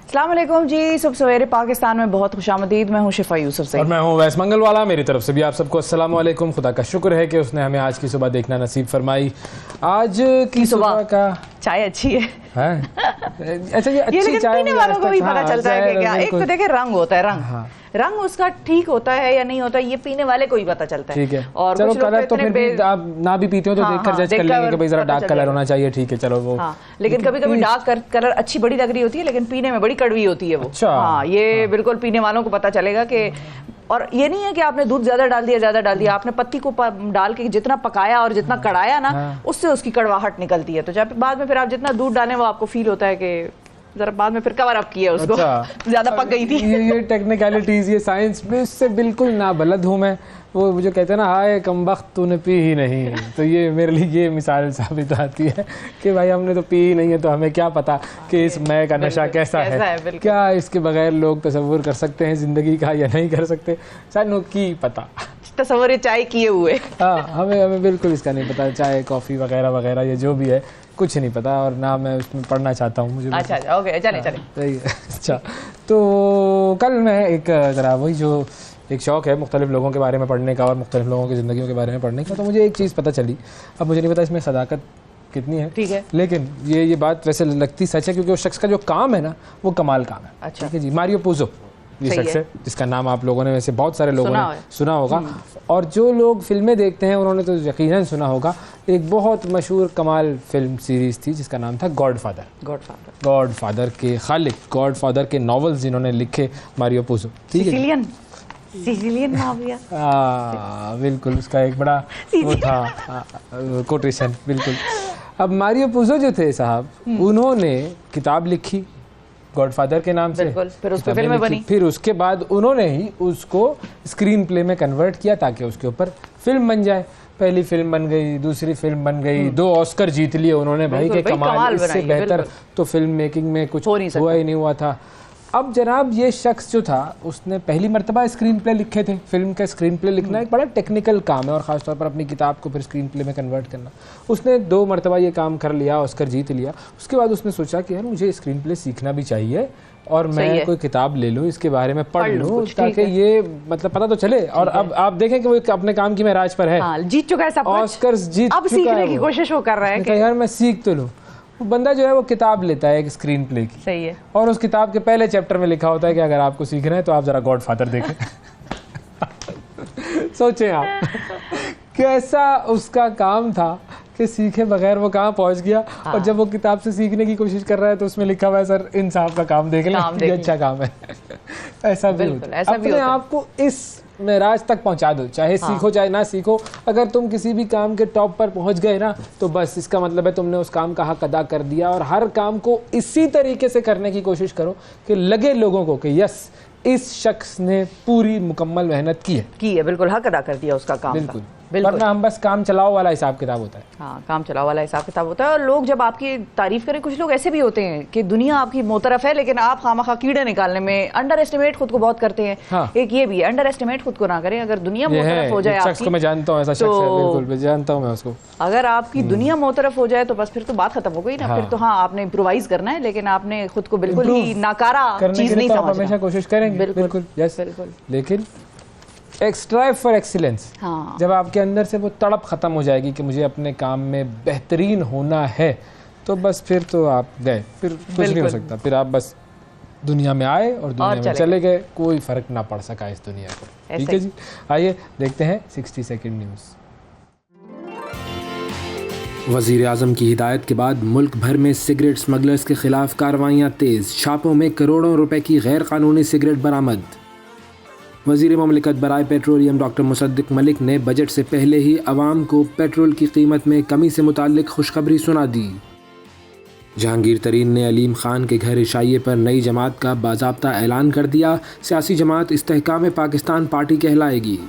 अस्सलाम वालेकुम जी, सुबह सवेरे पाकिस्तान में बहुत खुशामदीद। मैं हूँ शिफा यूसुफ से और मैं हूँ वैस मंगल वाला। मेरी तरफ से भी आप सबको अस्सलाम वालेकुम। खुदा का शुक्र है कि उसने हमें आज की सुबह देखना नसीब फरमाई। आज की सुबह का चाय अच्छी है। अच्छा, ये अच्छी लेकिन चाय पीने वालों को भी पता चलता है कि क्या, एक तो देखे रंग होता है, रंग उसका ठीक होता है या नहीं होता है, ये पीने वाले को ही पता चलता है। ठीक है, और चलो कुछ लोग कलर तो फिर भी आप ना भी पीते हो तो देखकर जज कर लेंगे कि भाई जरा डार्क कलर होना चाहिए। ठीक है, चलो वो। लेकिन कभी कभी डार्क कलर अच्छी बड़ी लग रही होती है, लेकिन पीने में बड़ी कड़वी होती है वो। हाँ, ये बिल्कुल पीने वालों को पता चलेगा कि, और ये नहीं है कि आपने दूध ज्यादा डाल दिया, आपने पत्ती को डाल के जितना पकाया और जितना कढ़ाया ना, उससे उसकी कड़वाहट निकलती है। तो जब बाद में फिर आप जितना दूध डालें वो आपको फील होता है कि जरा बाद में फिर कवर अप किया उसको। अच्छा। ज्यादा पक गई थी। ये टेक्निकलिटीज, ये साइंस में इससे बिल्कुल ना बलद हूँ मैं। वो मुझे कहते हैं ना, हाय कमबख्त तूने पी ही नहीं। तो ये मेरे लिए ये मिसाल साबित आती है कि भाई हमने तो पी ही नहीं है, तो हमें क्या पता कि इस मय का नशा कैसा है। क्या इसके बगैर लोग तसव्वुर कर सकते हैं ज़िंदगी का या नहीं कर सकते, सानू की पता। तसव्वुर चाय किए हुए। हाँ, हमें बिल्कुल इसका नहीं पता। चाय कॉफ़ी वगैरह वगैरह ये जो भी है कुछ नहीं पता, और ना मैं उसमें पढ़ना चाहता हूँ। मुझे अच्छा, ओके, चले सही है। अच्छा, तो कल मैं एक ज़रा वही जो एक शौक़ है मुख्तलिफ़ लोगों के बारे में पढ़ने का और मुख्तलिफ़ लोगों की ज़िंदगियों के बारे में पढ़ने का, तो मुझे एक चीज़ पता चली। अब मुझे नहीं पता इसमें सदाकत कितनी है, ठीक है, लेकिन ये बात वैसे लगती सच है, क्योंकि उस शख्स का जो काम है ना वो कमाल काम है। अच्छा, ठीक है जी। मारियो पूज़ो ये शख्स है जिसका नाम आप लोगों ने, वैसे बहुत सारे लोगों ने सुना होगा, और जो लोग फिल्में देखते हैं उन्होंने तो यकीनन सुना होगा। एक बहुत मशहूर कमाल फिल्म सीरीज़ थी जिसका नाम था गॉडफादर के खालिक, गॉडफादर के नॉवेल्स जिन्होंने लिखे मारियो पूज़ो। ठीक है, सिसिलियन माफिया। बिल्कुल, उसका एक बड़ा वो था कोटेशन। बिल्कुल। अब मारियो पूज़ो जो थे साहब, उन्होंने किताब लिखी गॉडफादर के नाम से, फिर उस पे फिल्म बनी। फिर उसके बाद उन्होंने ही उसको स्क्रीन प्ले में कन्वर्ट किया ताकि उसके ऊपर फिल्म बन जाए। पहली फिल्म बन गई, दूसरी फिल्म बन गई, 2 ऑस्कर जीत लिए उन्होंने। भाई के कमाल, इससे बेहतर तो फिल्म मेकिंग में कुछ हुआ ही नहीं हुआ था। अब जनाब ये शख्स जो था उसने पहली मर्तबा स्क्रीन प्ले लिखे थे। फिल्म का स्क्रीन प्ले लिखना एक बड़ा टेक्निकल काम है, और ख़ास तौर पर अपनी किताब को फिर स्क्रीन प्ले में कन्वर्ट करना। उसने 2 मर्तबा ये काम कर लिया, ऑस्कर जीत लिया। उसके बाद उसने सोचा कि यार मुझे स्क्रीन प्ले सीखना भी चाहिए, और मैं कोई किताब ले लूँ, इसके बारे में पढ़ लूँ, ताकि ये मतलब पता तो चले। और अब आप देखें कि वो अपने काम की महराज पर है, जीत चुका है, ऑस्कर्स जीत चुका है, सीखने की कोशिश वो कर रहा है कि यार मैं सीख तो लूँ। वो बंदा जो है वो किताब लेता है एक स्क्रीन प्ले की, सही है, और उस किताब के पहले चैप्टर में लिखा होता है कि अगर आपको सीखना है तो आप जरा गॉडफादर देखें। सोचें आप कैसा उसका काम था कि सीखे बगैर वो कहाँ पहुंच गया। और जब वो किताब से सीखने की कोशिश कर रहा है तो उसमें लिखा हुआ है सर इन साहब का काम देख लें, ये अच्छा काम है। ऐसा भी होता है। अपने आप को इस मेराज तक पहुंचा दो, चाहे सीखो चाहे ना सीखो। अगर तुम किसी भी काम के टॉप पर पहुंच गए ना, तो बस इसका मतलब है तुमने उस काम का हक अदा कर दिया। और हर काम को इसी तरीके से करने की कोशिश करो कि लगे लोगों को कि यस, इस शख्स ने पूरी मुकम्मल मेहनत की है, बिल्कुल हक अदा कर दिया उसका काम। बिल्कुल, वरना हम बस काम चलाओ वाला हिसाब किताब होता है। हाँ, काम चलाओ वाला हिसाब किताब होता है। और लोग जब आपकी तारीफ करें, कुछ लोग ऐसे भी होते हैं कि दुनिया आपकी मोतरफ है, लेकिन आप खामखा कीड़े निकालने में अंडर एस्टिमेट खुद को बहुत करते हैं। हाँ। एक ये भी है, अंडर एस्टिमेट खुद को ना करें। अगर दुनिया मोतरफ हो जाए आपकी, मैं जानता हूँ ऐसा शख्स है, बिल्कुल जानता हूँ मैं उसको। अगर आपकी दुनिया मोतरफ हो जाए तो बस फिर तो बात खत्म हो गई ना। फिर तो हाँ, आपने इम्प्रोवाइज करना है, लेकिन आपने खुद को बिल्कुल ही नाकारा चीज नहीं समझना। हमेशा कोशिश करेंगे, बिल्कुल, लेकिन स्ट्राइव फॉर एक्सीलेंस। जब आपके अंदर से वो तड़प खत्म हो जाएगी कि मुझे अपने काम में बेहतरीन होना है, तो बस फिर तो आप गए, फिर कुछ नहीं हो सकता। फिर आप बस दुनिया में आए और दुनिया में चले गए, कोई फर्क ना पड़ सका इस दुनिया को। ठीक है जी, आइए देखते हैं 60 सेकंड न्यूज़। वज़ीर आज़म की हिदायत के बाद मुल्क भर में सिगरेट स्मगलर्स के खिलाफ कार्रवाइयाँ तेज़। छापों में करोड़ों रुपए की गैर कानूनी सिगरेट बरामद। वज़ीर ममलिकत बराए पेट्रोलियम डॉक्टर मुसद्दिक मलिक ने बजट से पहले ही अवाम को पेट्रोल की कीमत में कमी से मुताल्लिक खुशखबरी सुना दी। जहांगीर तरीन ने अलीम खान के घर इशाइये पर नई जमात का बाज़ाब्ता ऐलान कर दिया। सियासी जमात इस्तेहकाम पाकिस्तान पार्टी कहलाएगी।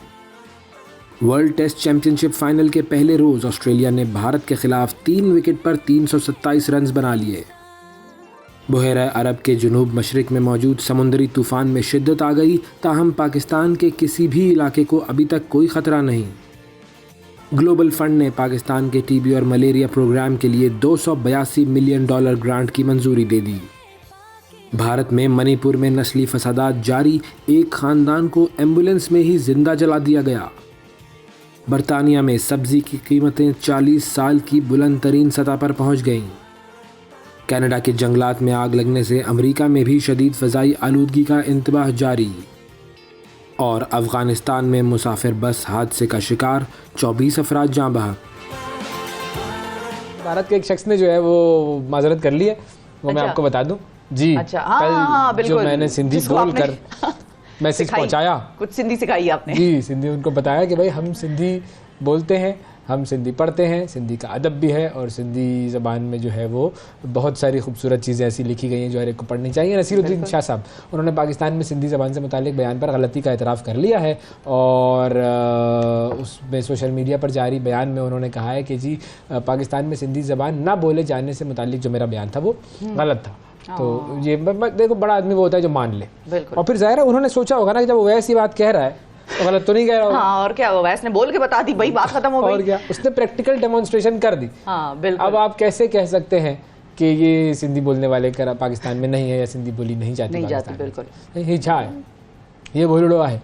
वर्ल्ड टेस्ट चैंपियनशिप फाइनल के पहले रोज़ ऑस्ट्रेलिया ने भारत के खिलाफ 3 विकेट पर 327 रन बना लिए। बुहैरा अरब के जुनूब मशरिक में मौजूद समुंदरी तूफ़ान में शिद्दत आ गई, ताहम पाकिस्तान के किसी भी इलाके को अभी तक कोई ख़तरा नहीं। ग्लोबल फंड ने पाकिस्तान के टीबी और मलेरिया प्रोग्राम के लिए $282 मिलियन ग्रांट की मंजूरी दे दी। भारत में मणिपुर में नस्ली फसादात जारी, एक खानदान को एम्बुलेंस में ही जिंदा जला दिया गया। बरतानिया में सब्जी की कीमतें 40 साल की बुलंद तरीन सतह पर पहुंच गईं। कनाडा के जंगलात में आग लगने से अमेरिका में भी शदीद फ़ज़ाई आलूदगी का इंतबाह जारी। और अफ़गानिस्तान में मुसाफिर बस हादसे का शिकार, 24 अफराद जाँ बहक। भारत के एक शख्स ने जो है वो माजरत कर ली है, वो मैं आपको बता दूं जी। अच्छा, कल जो मैंने सिंधी बोल कर मैसेज पहुंचाया, कुछ सिंधी सिखाई आपने जी, सिंधी उनको बताया कि भाई हम सिंधी बोलते हैं, हम सिंधी पढ़ते हैं, सिंधी का अदब भी है और सिंधी ज़बान में जो है वो बहुत सारी खूबसूरत चीज़ें ऐसी लिखी गई हैं जो हर एक को पढ़नी चाहिए। नसीरुद्दीन शाह साहब, उन्होंने पाकिस्तान में सिंधी ज़बान से मुतालिक बयान पर गलती का एतराफ़ कर लिया है और उसमें सोशल मीडिया पर जारी बयान में उन्होंने कहा है कि जी पाकिस्तान में सिंधी ज़बान ना बोले जाने से मुतालिक जो मेरा बयान था वो गलत था। तो ये देखो, बड़ा आदमी वो होता है जो मान ले। और फिर ज़ाहिर है उन्होंने सोचा होगा ना कि जब वो वैसी बात कह रहा है तो गलत तो नहीं कह रहा होगा। हाँ, और क्या, वो वैसे ने बोल के बता दी, भाई बात खत्म हो गई। और क्या, उसने प्रैक्टिकल डेमोन्स्ट्रेशन कर दी। हाँ, बिल्कुल। अब आप कैसे कह सकते हैं कि ये सिंधी बोलने वाले पाकिस्तान में नहीं है या सिंधी बोली नहीं जाती? नहीं जाती, बिल्कुल। ये छा है, ये बोलड़ो है,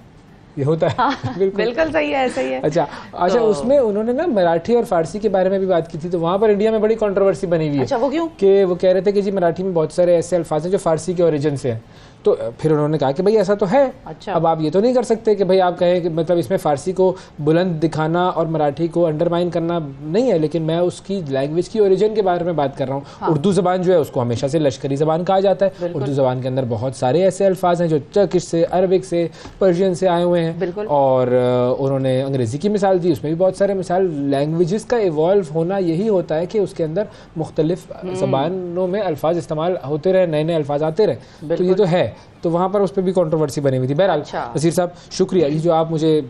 ये होता है। हाँ, बिल्कुल सही है, सही है। अच्छा, उसमें उन्होंने ना मराठी और फारसी के बारे में भी बात की थी, तो वहाँ पर इंडिया में बड़ी कंट्रोवर्सी बनी हुई है। अच्छा, वो क्यों? कि वो कह रहे थे कि जी मराठी में बहुत सारे ऐसे अल्फाज हैं जो फारसी के ओरिजिन से हैं। तो फिर उन्होंने कहा कि भाई ऐसा तो है। अच्छा। अब आप ये तो नहीं कर सकते कि भाई आप कहें कि मतलब इसमें फारसी को बुलंद दिखाना और मराठी को अंडरमाइन करना नहीं है, लेकिन मैं उसकी लैंग्वेज की ओरिजिन के बारे में बात कर रहा हूँ। हाँ। उर्दू ज़बान जो है उसको हमेशा से लश्करी ज़बान कहा जाता है। उर्दू ज़बान के अंदर बहुत सारे ऐसे अल्फाज हैं जो टर्किश से, अरबिक से, पर्शियन से आए हुए हैं। और उन्होंने अंग्रेज़ी की मिसाल दी, उसमें भी बहुत सारे मिसाल। लैंग्वेजेस का इवॉल्व होना यही होता है कि उसके अंदर मुख्तलिफ ज़बानों में अल्फाज इस्तेमाल होते रहे, नए नए अल्फाज आते रहे। तो ये तो है, तो वहाँ पर उस पर भी कंट्रोवर्सी बनी हुई थी। बहरहाल नसीर साहब शुक्रिया जी, जो आप मुझे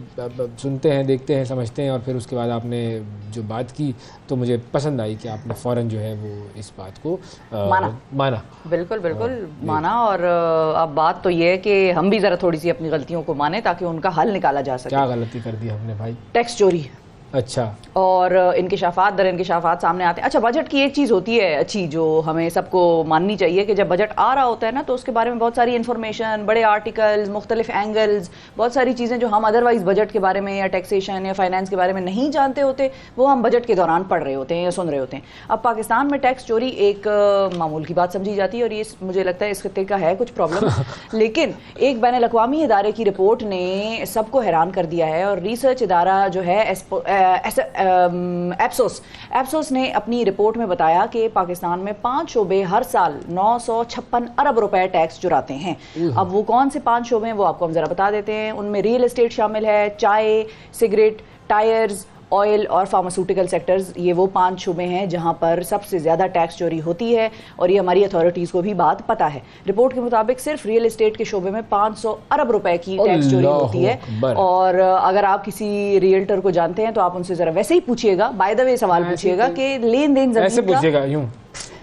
सुनते हैं, देखते हैं, समझते हैं और फिर उसके बाद आपने जो बात की तो मुझे पसंद आई कि आपने फ़ौरन जो है वो इस बात को माना। बिल्कुल बिल्कुल माना। और अब बात तो ये है कि हम भी ज़रा थोड़ी सी अपनी गलतियों को माने ताकि उनका हल निकाला जा सके। क्या गलती कर दी हमने भाई? टैक्स चोरी। अच्छा। और इंकिशाफात दर इंकिशाफात सामने आते हैं। अच्छा, बजट की एक चीज़ होती है अच्छी जो हमें सबको माननी चाहिए कि जब बजट आ रहा होता है ना तो उसके बारे में बहुत सारी इन्फॉर्मेशन, बड़े आर्टिकल्स, मुख्तलिफ एंगल्स, बहुत सारी चीज़ें जो हम अदरवाइज बजट के बारे में या टैक्सेशन या फाइनेंस के बारे में नहीं जानते होते वो हम बजट के दौरान पढ़ रहे होते हैं या सुन रहे होते हैं। अब पाकिस्तान में टैक्स चोरी एक मामूल की बात समझी जाती है और ये मुझे लगता है इस खित्ते का है कुछ प्रॉब्लम लेकिन एक बैन अल-अक़वामी इदारे की रिपोर्ट ने सबको हैरान कर दिया है। और रिसर्च इदारा जो है एप्सोस ने अपनी रिपोर्ट में बताया कि पाकिस्तान में 5 शोबे हर साल 956 अरब रुपए टैक्स चुराते हैं। अब वो कौन से 5 शोबे हैं वो आपको हम जरा बता देते हैं। उनमें रियल एस्टेट शामिल है, चाय, सिगरेट, टायर्स, ऑयल और फार्मास्यूटिकल सेक्टर्स। ये वो 5 शोबे हैं जहां पर सबसे ज़्यादा टैक्स चोरी होती है और ये हमारी अथॉरिटीज़ को भी बात पता है। रिपोर्ट के मुताबिक सिर्फ रियल एस्टेट के शोबे में 500 अरब रुपए की टैक्स चोरी होती है। और अगर आप किसी रियल्टर को जानते हैं तो आप उनसे ज़रा वैसे ही पूछिएगा, बाय द वे सवाल पूछिएगा कि लेन देन ऐसे पूछिएगा यूं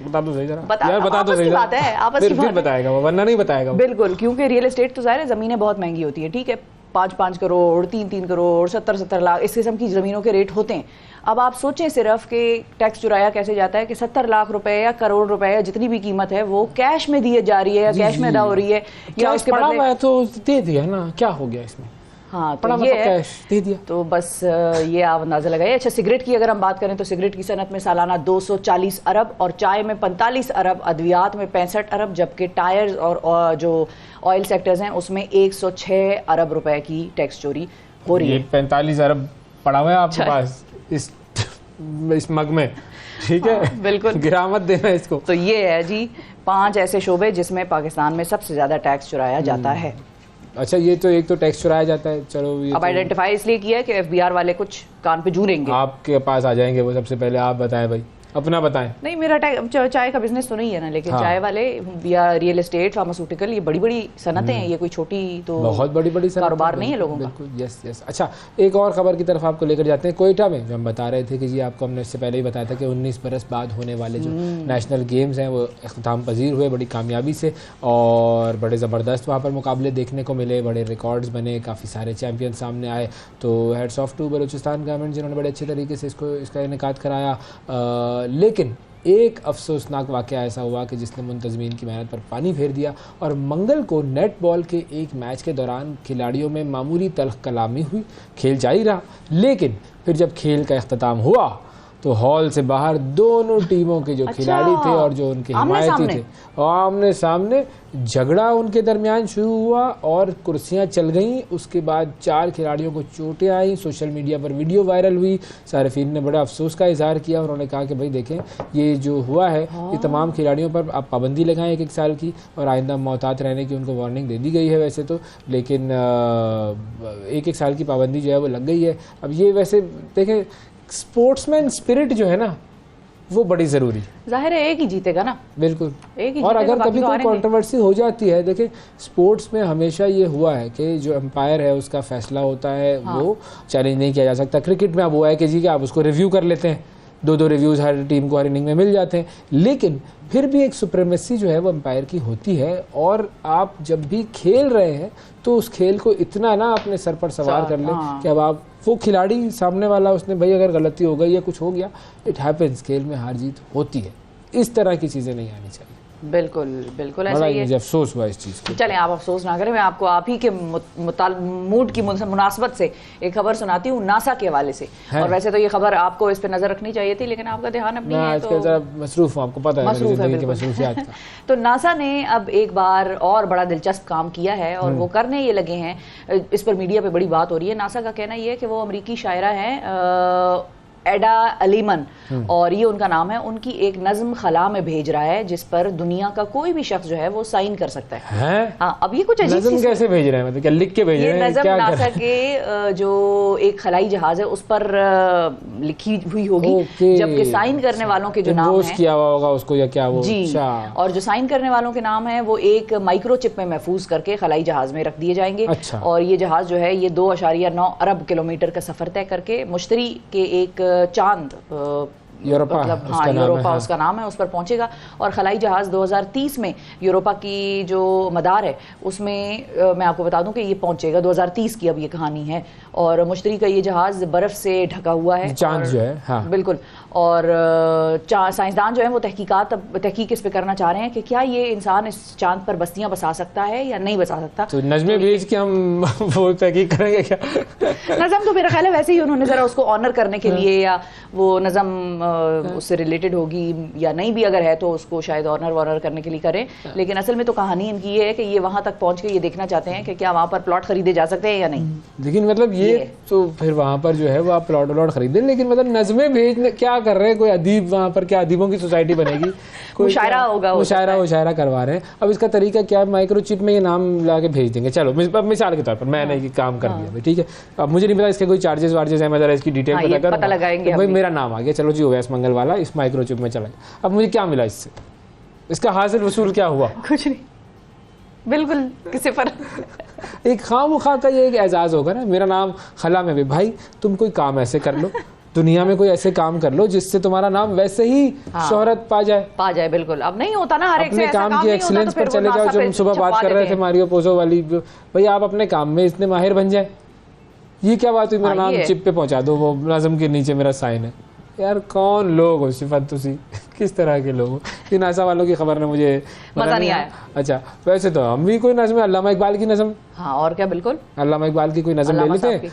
बता दो सही जरा, बता दो सही बात है, आपस की बात बताएगा वो, वरना नहीं बताएगा। बिल्कुल, क्योंकि रियल एस्टेट तो ज़ाहिर है ज़मीनें बहुत महंगी होती है, ठीक है, 5-5 करोड़, 3-3 करोड़, 70-70 लाख, इस किस्म की ज़मीनों के रेट होते हैं। अब आप सोचें सिर्फ कि टैक्स चुराया कैसे जाता है कि 70 लाख रुपए या करोड़ रुपए या जितनी भी कीमत है वो कैश में दी जा रही है या कैश में अदा हो रही है या उसके बदले तो दे दिया ना, क्या हो गया इसमें? हाँ, तो ये है, कैश दे दिया। तो बस ये आप अंदाज़ा लगाइए। अच्छा, सिगरेट की अगर हम बात करें तो सिगरेट की सनत में सालाना 240 अरब और चाय में 45 अरब, अद्वियात में 65 अरब, जबकि टायर्स और जो ऑयल सेक्टर्स हैं उसमें 106 अरब रुपए की टैक्स चोरी हो रही है। 45 अरब पड़ा हुआ है आपके पास इस मग में, ठीक है? हाँ, बिल्कुल, गिरा मत देना इसको। तो ये है जी 5 ऐसे शोबे जिसमें पाकिस्तान में सबसे ज़्यादा टैक्स चुराया जाता है। अच्छा, ये तो एक तो टैक्स चुराया जाता है, चलो ये अब आइडेंटिफाई इसलिए किया है कि एफबीआर वाले कुछ कान पे जूरेंगे, आपके पास आ जाएंगे वो। सबसे पहले आप बताएं भाई, अपना बताएं। नहीं, मेरा चाय का बिजनेस तो नहीं है ना, लेकिन चाय वाले या रियल एस्टेट, फार्मास्यूटिकल, ये बड़ी बड़ी सनतें हैं, ये कोई छोटी तो बहुत बड़ी बड़ी कारोबार नहीं है लोगों का। बिल्कुल, यस यस। अच्छा, एक और खबर की तरफ आपको लेकर जाते हैं। कोयटा में जो हम बता रहे थे कि जी आपको हमने इससे पहले ही बताया था कि 19 बरस बाद होने वाले जो नेशनल गेम्स हैं वो इख्तिताम पजीर हुए बड़ी कामयाबी से और बड़े ज़बरदस्त वहाँ पर मुकाबले देखने को मिले, बड़े रिकॉर्ड्स बने, काफ़ी सारे चैम्पियन सामने आए। तो heads off to Balochistan government जिन्होंने बड़े अच्छे तरीके से इसका इनेकाद कराया। लेकिन एक अफसोसनाक वाक़या ऐसा हुआ कि जिसने मुंतज़मीन की मेहनत पर पानी फेर दिया और मंगल को नेट बॉल के एक मैच के दौरान खिलाड़ियों में मामूली तल्ख़ कलामी हुई। खेल जारी रहा, लेकिन फिर जब खेल का अख्ताम हुआ तो हॉल से बाहर दोनों टीमों के जो खिलाड़ी थे और जो उनके हिमायती थे, आमने सामने झगड़ा उनके दरमियान शुरू हुआ और कुर्सियां चल गईं। उसके बाद 4 खिलाड़ियों को चोटें आईं। सोशल मीडिया पर वीडियो वायरल हुई। सार्फिन ने बड़ा अफसोस का इजहार किया। उन्होंने कहा कि भाई देखें, ये जो हुआ है ये तमाम खिलाड़ियों पर आप पाबंदी लगाएं 1-1 साल की, और आइंदा मोहतात रहने की उनको वार्निंग दे दी गई है वैसे तो, लेकिन 1-1 साल की पाबंदी जो है वो लग गई है। अब ये वैसे देखें, स्पोर्ट्समैन स्पिरिट जो है ना वो बड़ी ज़रूरी, जाहिर है एक ही जीतेगा ना, बिल्कुल एक ही और जीतेगा, अगर कभी कोई कंट्रोवर्सी हो जाती है, देखिए स्पोर्ट्स में हमेशा ये हुआ है कि जो एम्पायर है उसका फैसला होता है वो चैलेंज नहीं किया जा सकता। क्रिकेट में अब हुआ है कि जी कि आप उसको रिव्यू कर लेते हैं, 2-2 रिव्यूज़ हर टीम को हर इनिंग में मिल जाते हैं, लेकिन फिर भी एक सुप्रीमेसी जो है वो एम्पायर की होती है। और आप जब भी खेल रहे हैं तो उस खेल को इतना ना अपने सर पर सवार कर लें कि अब आप वो खिलाड़ी सामने वाला उसने भाई अगर गलती हो गई या कुछ हो गया, इट हैपेंस, खेल में हार जीत होती है, इस तरह की चीज़ें नहीं आनी चाहिए। बिल्कुल बिल्कुल ऐसा ही है। मुझे अफसोस हुआ इस चीज़ को। चलें आप अफसोस ना करें, मैं आपको आप ही के मूड की मुनासबत से एक खबर सुनाती हूँ नासा के हवाले से। और वैसे तो ये खबर आपको इस पे नजर रखनी चाहिए थी, लेकिन आपका ध्यान अपनी है तो मसरूफ हूँ, आपको पता है मेरी ज़िंदगी की मसरूफियात का। तो नासा ने अब एक बार और बड़ा दिलचस्प काम किया है और वो करने ये लगे हैं, इस पर मीडिया पे बड़ी बात हो रही है। नासा का कहना ये है कि वो अमरीकी शायरा हैं एडा अलीमन, और ये उनका नाम है, उनकी एक नज्म खला में भेज रहा है जिस पर दुनिया का कोई भी शख्स जो है वो साइन कर सकता है। हाँ, अब ये कुछ अजीब नज्म कैसे भेज रहे हैं, मतलब क्या लिख के भेज रहे हैं? नज्म नासा के जो एक खलाई जहाज है उस पर लिखी हुई होगी, जबकि साइन करने वालों के जो नाम है किया हुआ होगा उसको या क्या वो जी, और जो साइन करने वालों के नाम है वो एक माइक्रोचिप में महफूज करके खलाई जहाज में रख दिए जाएंगे। और ये जहाज जो है ये 2.9 अरब किलोमीटर का सफर तय करके मुश्तरी के एक चांद यूरोपा, मतलब हाँ यूरोपा उसका नाम है, उस पर पहुंचेगा। और खलाई जहाज 2030 में यूरोपा की जो मदार है उसमें मैं आपको बता दूं कि ये पहुंचेगा 2030 की अब ये कहानी है। और मुश्तरी का ये जहाज बर्फ से ढका हुआ है, चांद जो है, हाँ बिल्कुल। और साइंसदान जो है वो तहकीक इस पे करना चाह रहे हैं कि क्या ये इंसान इस चांद पर बस्तियां बसा सकता है या नहीं बसा सकता। तो नज़्में भेज के हम वो तहकीक करेंगे क्या? नज़म तो मेरा ख्याल है वैसे ही उन्होंने जरा उसको ऑनर करने के लिए, या वो नज़म उससे रिलेटेड होगी या नहीं भी अगर है तो उसको शायद ऑनर करने के लिए करें। लेकिन असल में तो कहानी इनकी ये है कि ये वहां तक पहुंच के ये देखना चाहते हैं कि क्या वहां पर प्लॉट खरीदे जा सकते हैं या नहीं। लेकिन मतलब ये तो फिर वहां पर जो है वो आप प्लॉट खरीदें, लेकिन मतलब नज़में भेजने क्या कर रहे हैं? कोई अदीब वहां पर, क्या अदीबों की सोसाइटी बनेगी? कोई मुशायरा होगा, मुशायरा करवा रहे हैं। अब इसका तरीका क्या? माइक्रोचिप में ये नाम ला के भेज देंगे। चलो मिसाल के तौर पर मैंने ये काम कर दिया, ठीक है। अब मुझे नहीं पता इसके कोई चार्जेस वार्जेस है, मैं जरा इसकी डिटेल पता लगाएंगे। भाई मेरा नाम आ गया, चलो जी ओवैस मंगल वाला इस माइक्रोचिप में चला गया। अब मुझे क्या मिला इससे? इसका हासिल वसूल क्या हुआ? कुछ नहीं, बिल्कुल किसी पर एक खामखा का ये एक एजाज होगा ना, मेरा नाम खला में भी। भाई तुम कोई काम ऐसे कर लो, दुनिया में कोई ऐसे काम कर लो जिससे तुम्हारा नाम वैसे ही शोहरत पा जाए। बिल्कुल, अब नहीं होता ना, हर एक से ऐसा काम की एक्सीलेंस पर चले जाओ। जो हम सुबह बात कर रहे थे मारियो पोजो वाली, भाई आप अपने काम में इतने माहिर बन जाए। ये क्या बात हुई? मेरा नाम चिप पे पहुंचा दो, वो नज़म के नीचे मेरा साइन है। यार कौन लोग हो सिफत, तुसी किस तरह के लोग हो? नासा वालों की खबर ने मुझे मजा नहीं आया। अच्छा, वैसे तो हम भी कोई नज़म, अल्लामा इकबाल की नज़म, हाँ और क्या, बिल्कुल अल्लामा इकबाल की कोई नज़म ले लेते,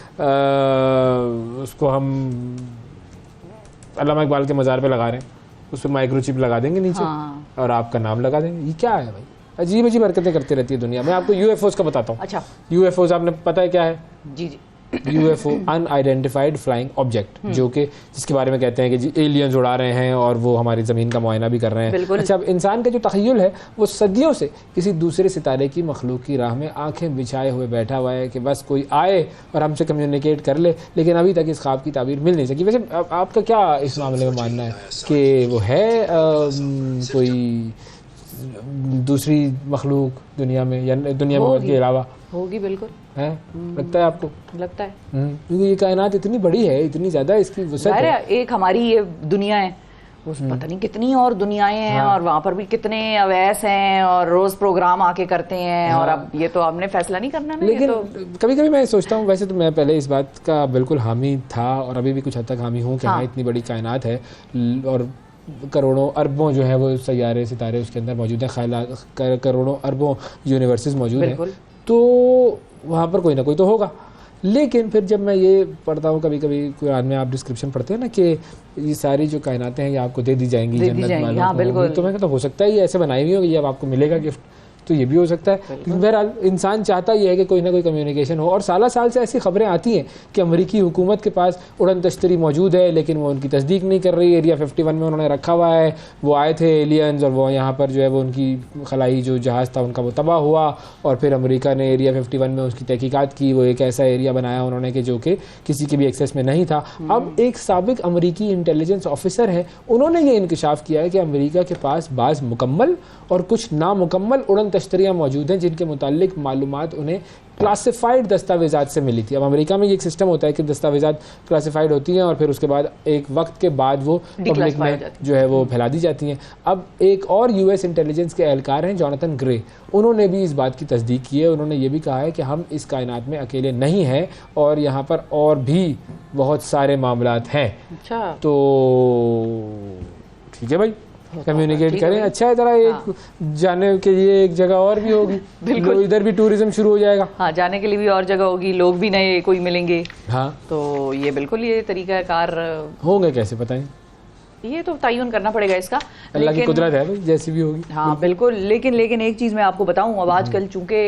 उसको हम अल्लामा इकबाल के मज़ार पे लगा रहे हैं, उस पर माइक्रोचिप लगा देंगे नीचे और आपका नाम लगा देंगे। ये क्या है भाई? अजीब अजीब हरकतें करती रहती है दुनिया में। आपको यूएफओज का बताता हूँ। अच्छा, यूएफओज आपने पता है क्या है? जी जी, यूएफओ अनआइडेंटिफाइड फ्लाइंग ऑब्जेक्ट, जो कि जिसके बारे में कहते हैं कि जी एलियंस उड़ा रहे हैं और वो हमारी ज़मीन का मुआयना भी कर रहे हैं। अच्छा, अब इंसान का जो तख़य्युल है वो सदियों से किसी दूसरे सितारे की मखलूक की राह में आंखें बिछाए हुए बैठा हुआ है कि बस कोई आए और हमसे कम्युनिकेट कर ले, लेकिन अभी तक इस ख्वाब की ताबीर मिल नहीं सकी। वैसे आपका क्या इस मामले में मानना है कि वो है कोई दूसरी मखलूक दुनिया में या दुनिया में के अलावा? होगी, बिल्कुल है। लगता है आपको? लगता है, क्योंकि ये कायनात इतनी बड़ी है, इतनी ज्यादा इसकी वसअत है। एक हमारी ये दुनिया है, उस पता नहीं कितनी और दुनियाएं हैं, और वहाँ पर भी कितने अवैस हैं और रोज प्रोग्राम आके करते हैं। और अब ये तो हमने फैसला नहीं करना ना। लेकिन कभी कभी मैं सोचता हूँ, वैसे तो मैं पहले इस बात का बिल्कुल हामी था और अभी भी कुछ हद तक हामी हूँ कि हाँ इतनी बड़ी कायनात है और करोड़ों अरबों जो है वो सैयारे सितारे उसके अंदर मौजूद हैं, करोड़ों अरबों यूनिवर्सेस मौजूद हैं, तो वहाँ पर कोई ना कोई तो होगा। लेकिन फिर जब मैं ये पढ़ता हूँ, कभी कभी कुरान में आप डिस्क्रिप्शन पढ़ते हैं ना कि ये सारी जो कायनातें हैं ये आपको दे दी जाएंगी जन्नत वालों को, तो मैं कहता हो सकता है ये ऐसे बनाई हुई होगी, अब आपको मिलेगा गिफ्ट, तो ये भी हो सकता है। लेकिन बहरहाल इंसान चाहता ही है कि कोई ना कोई कम्युनिकेशन हो, और साल साल से ऐसी खबरें आती हैं कि अमेरिकी हुकूमत के पास उड़न तश्तरी मौजूद है, लेकिन वो उनकी तस्दीक नहीं कर रही। एरिया 51 में उन्होंने रखा हुआ है, वो आए थे एलियंस, और वो यहाँ पर जो है वो उनकी खलाई जो जहाज़ था उनका वो तबाह हुआ, और फिर अमेरिका ने एरिया 51 में उसकी तहकीकात की, वो एक ऐसा एरिया बनाया उन्होंने कि जो कि किसी के भी एक्सेस में नहीं था। अब एक साबिक अमेरिकी इंटेलिजेंस ऑफिसर है, उन्होंने ये इंकशाफ किया है कि अमेरिका के पास बाज़ मुकम्मल और कुछ नामुकम्मल उड़न तश्तरियाँ मौजूद हैं जिनके मुतालिक मालूमात उन्हें क्लासिफाइड दस्तावेज़ात से मिली थी। अब अमेरिका में ये एक सिस्टम होता है कि दस्तावेज़ात क्लासिफाइड होती हैं और फिर उसके बाद एक वक्त के बाद वो पब्लिक में जो है वो फैला दी जाती हैं। अब एक और यूएस इंटेलिजेंस के एहलकार हैं जोनाथन ग्रे, उन्होंने भी इस बात की तस्दीक की है। उन्होंने ये भी कहा है कि हम इस कायनात में अकेले नहीं हैं और यहाँ पर और भी बहुत सारे मामलात हैं। अच्छा, तो ठीक है भाई, कम्युनिकेट करें। अच्छा है, जरा एक जाने के लिए एक जगह और भी होगी, बिल्कुल इधर भी टूरिज्म शुरू हो जाएगा। हाँ, जाने के लिए भी और जगह होगी, लोग भी नए कोई मिलेंगे। हाँ, तो ये बिल्कुल ये तरीका कार होंगे, कैसे बताएं, ये तो तयन करना पड़ेगा इसका, अल्लाह की कुदरत है भाई, जैसी भी होगी। हाँ बिल्कुल, लेकिन एक चीज़ मैं आपको बताऊं, अब आजकल चूंकि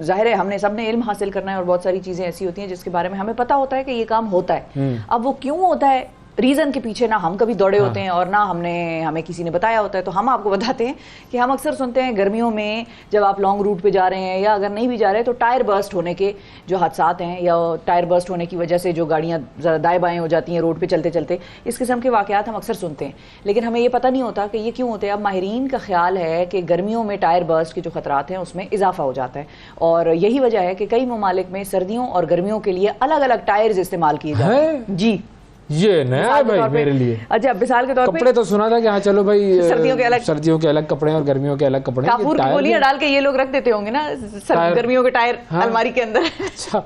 जाहिर है हमने सबने इल्म हासिल करना है और बहुत सारी चीज़ें ऐसी होती हैं जिसके बारे में हमें पता होता है कि ये काम होता है। अब वो क्यों होता है, रीज़न के पीछे ना हम कभी दौड़े होते हैं और ना हमें किसी ने बताया होता है। तो हम आपको बताते हैं कि हम अक्सर सुनते हैं गर्मियों में जब आप लॉन्ग रूट पे जा रहे हैं या अगर नहीं भी जा रहे तो टायर बर्स्ट होने के जो हादसात हैं, या टायर बर्स्ट होने की वजह से जो गाड़ियाँ ज़रा दाएँ बाएँ हो जाती हैं रोड पे चलते चलते, इस किस्म के वाक़यात हम अक्सर सुनते हैं। लेकिन हमें ये पता नहीं होता कि ये क्यों होते हैं। अब माहिरीन का ख्याल है कि गर्मियों में टायर बर्स्ट के जो खतरात हैं उसमें इजाफा हो जाता है, और यही वजह है कि कई ममालिक में सर्दियों और गर्मियों के लिए अलग अलग टायर्स इस्तेमाल किए जाते हैं। जी, ये नया है भाई मेरे लिए। अच्छा, मिसाल के तौर पे कपड़े तो सुना था कि हाँ चलो भाई सर्दियों के अलग कपड़े और गर्मियों के अलग कपड़े, काफूर की गोलियां डाल के ये लोग रख देते होंगे ना गर्मियों के टायर अलमारी के अंदर। अच्छा,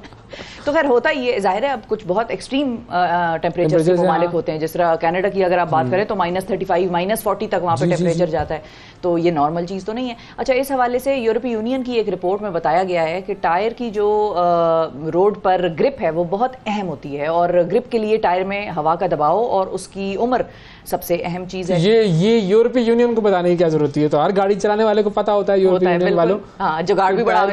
तो खैर होता ही है, जाहिर है। अब कुछ बहुत एक्सट्रीम टेम्परेचर के ममालिक होते हैं, जिस तरह कनाडा की अगर आप बात करें तो -35 -40 तक वहाँ पे टेम्परेचर जाता है, तो ये नॉर्मल चीज़ तो नहीं है। अच्छा, इस हवाले से यूरोपीय यूनियन की एक रिपोर्ट में बताया गया है कि टायर की जो रोड पर ग्रिप है वो बहुत अहम होती है, और ग्रिप के लिए टायर में हवा का दबाव और उसकी उम्र सबसे अहम चीज़ है। ये यूरोपीय यूनियन को बताने की क्या जरूरत है, तो हर गाड़ी चलाने वाले को पता होता है यूरोपीय यूनियन वालों। हाँ, जुगाड़ भी बड़ा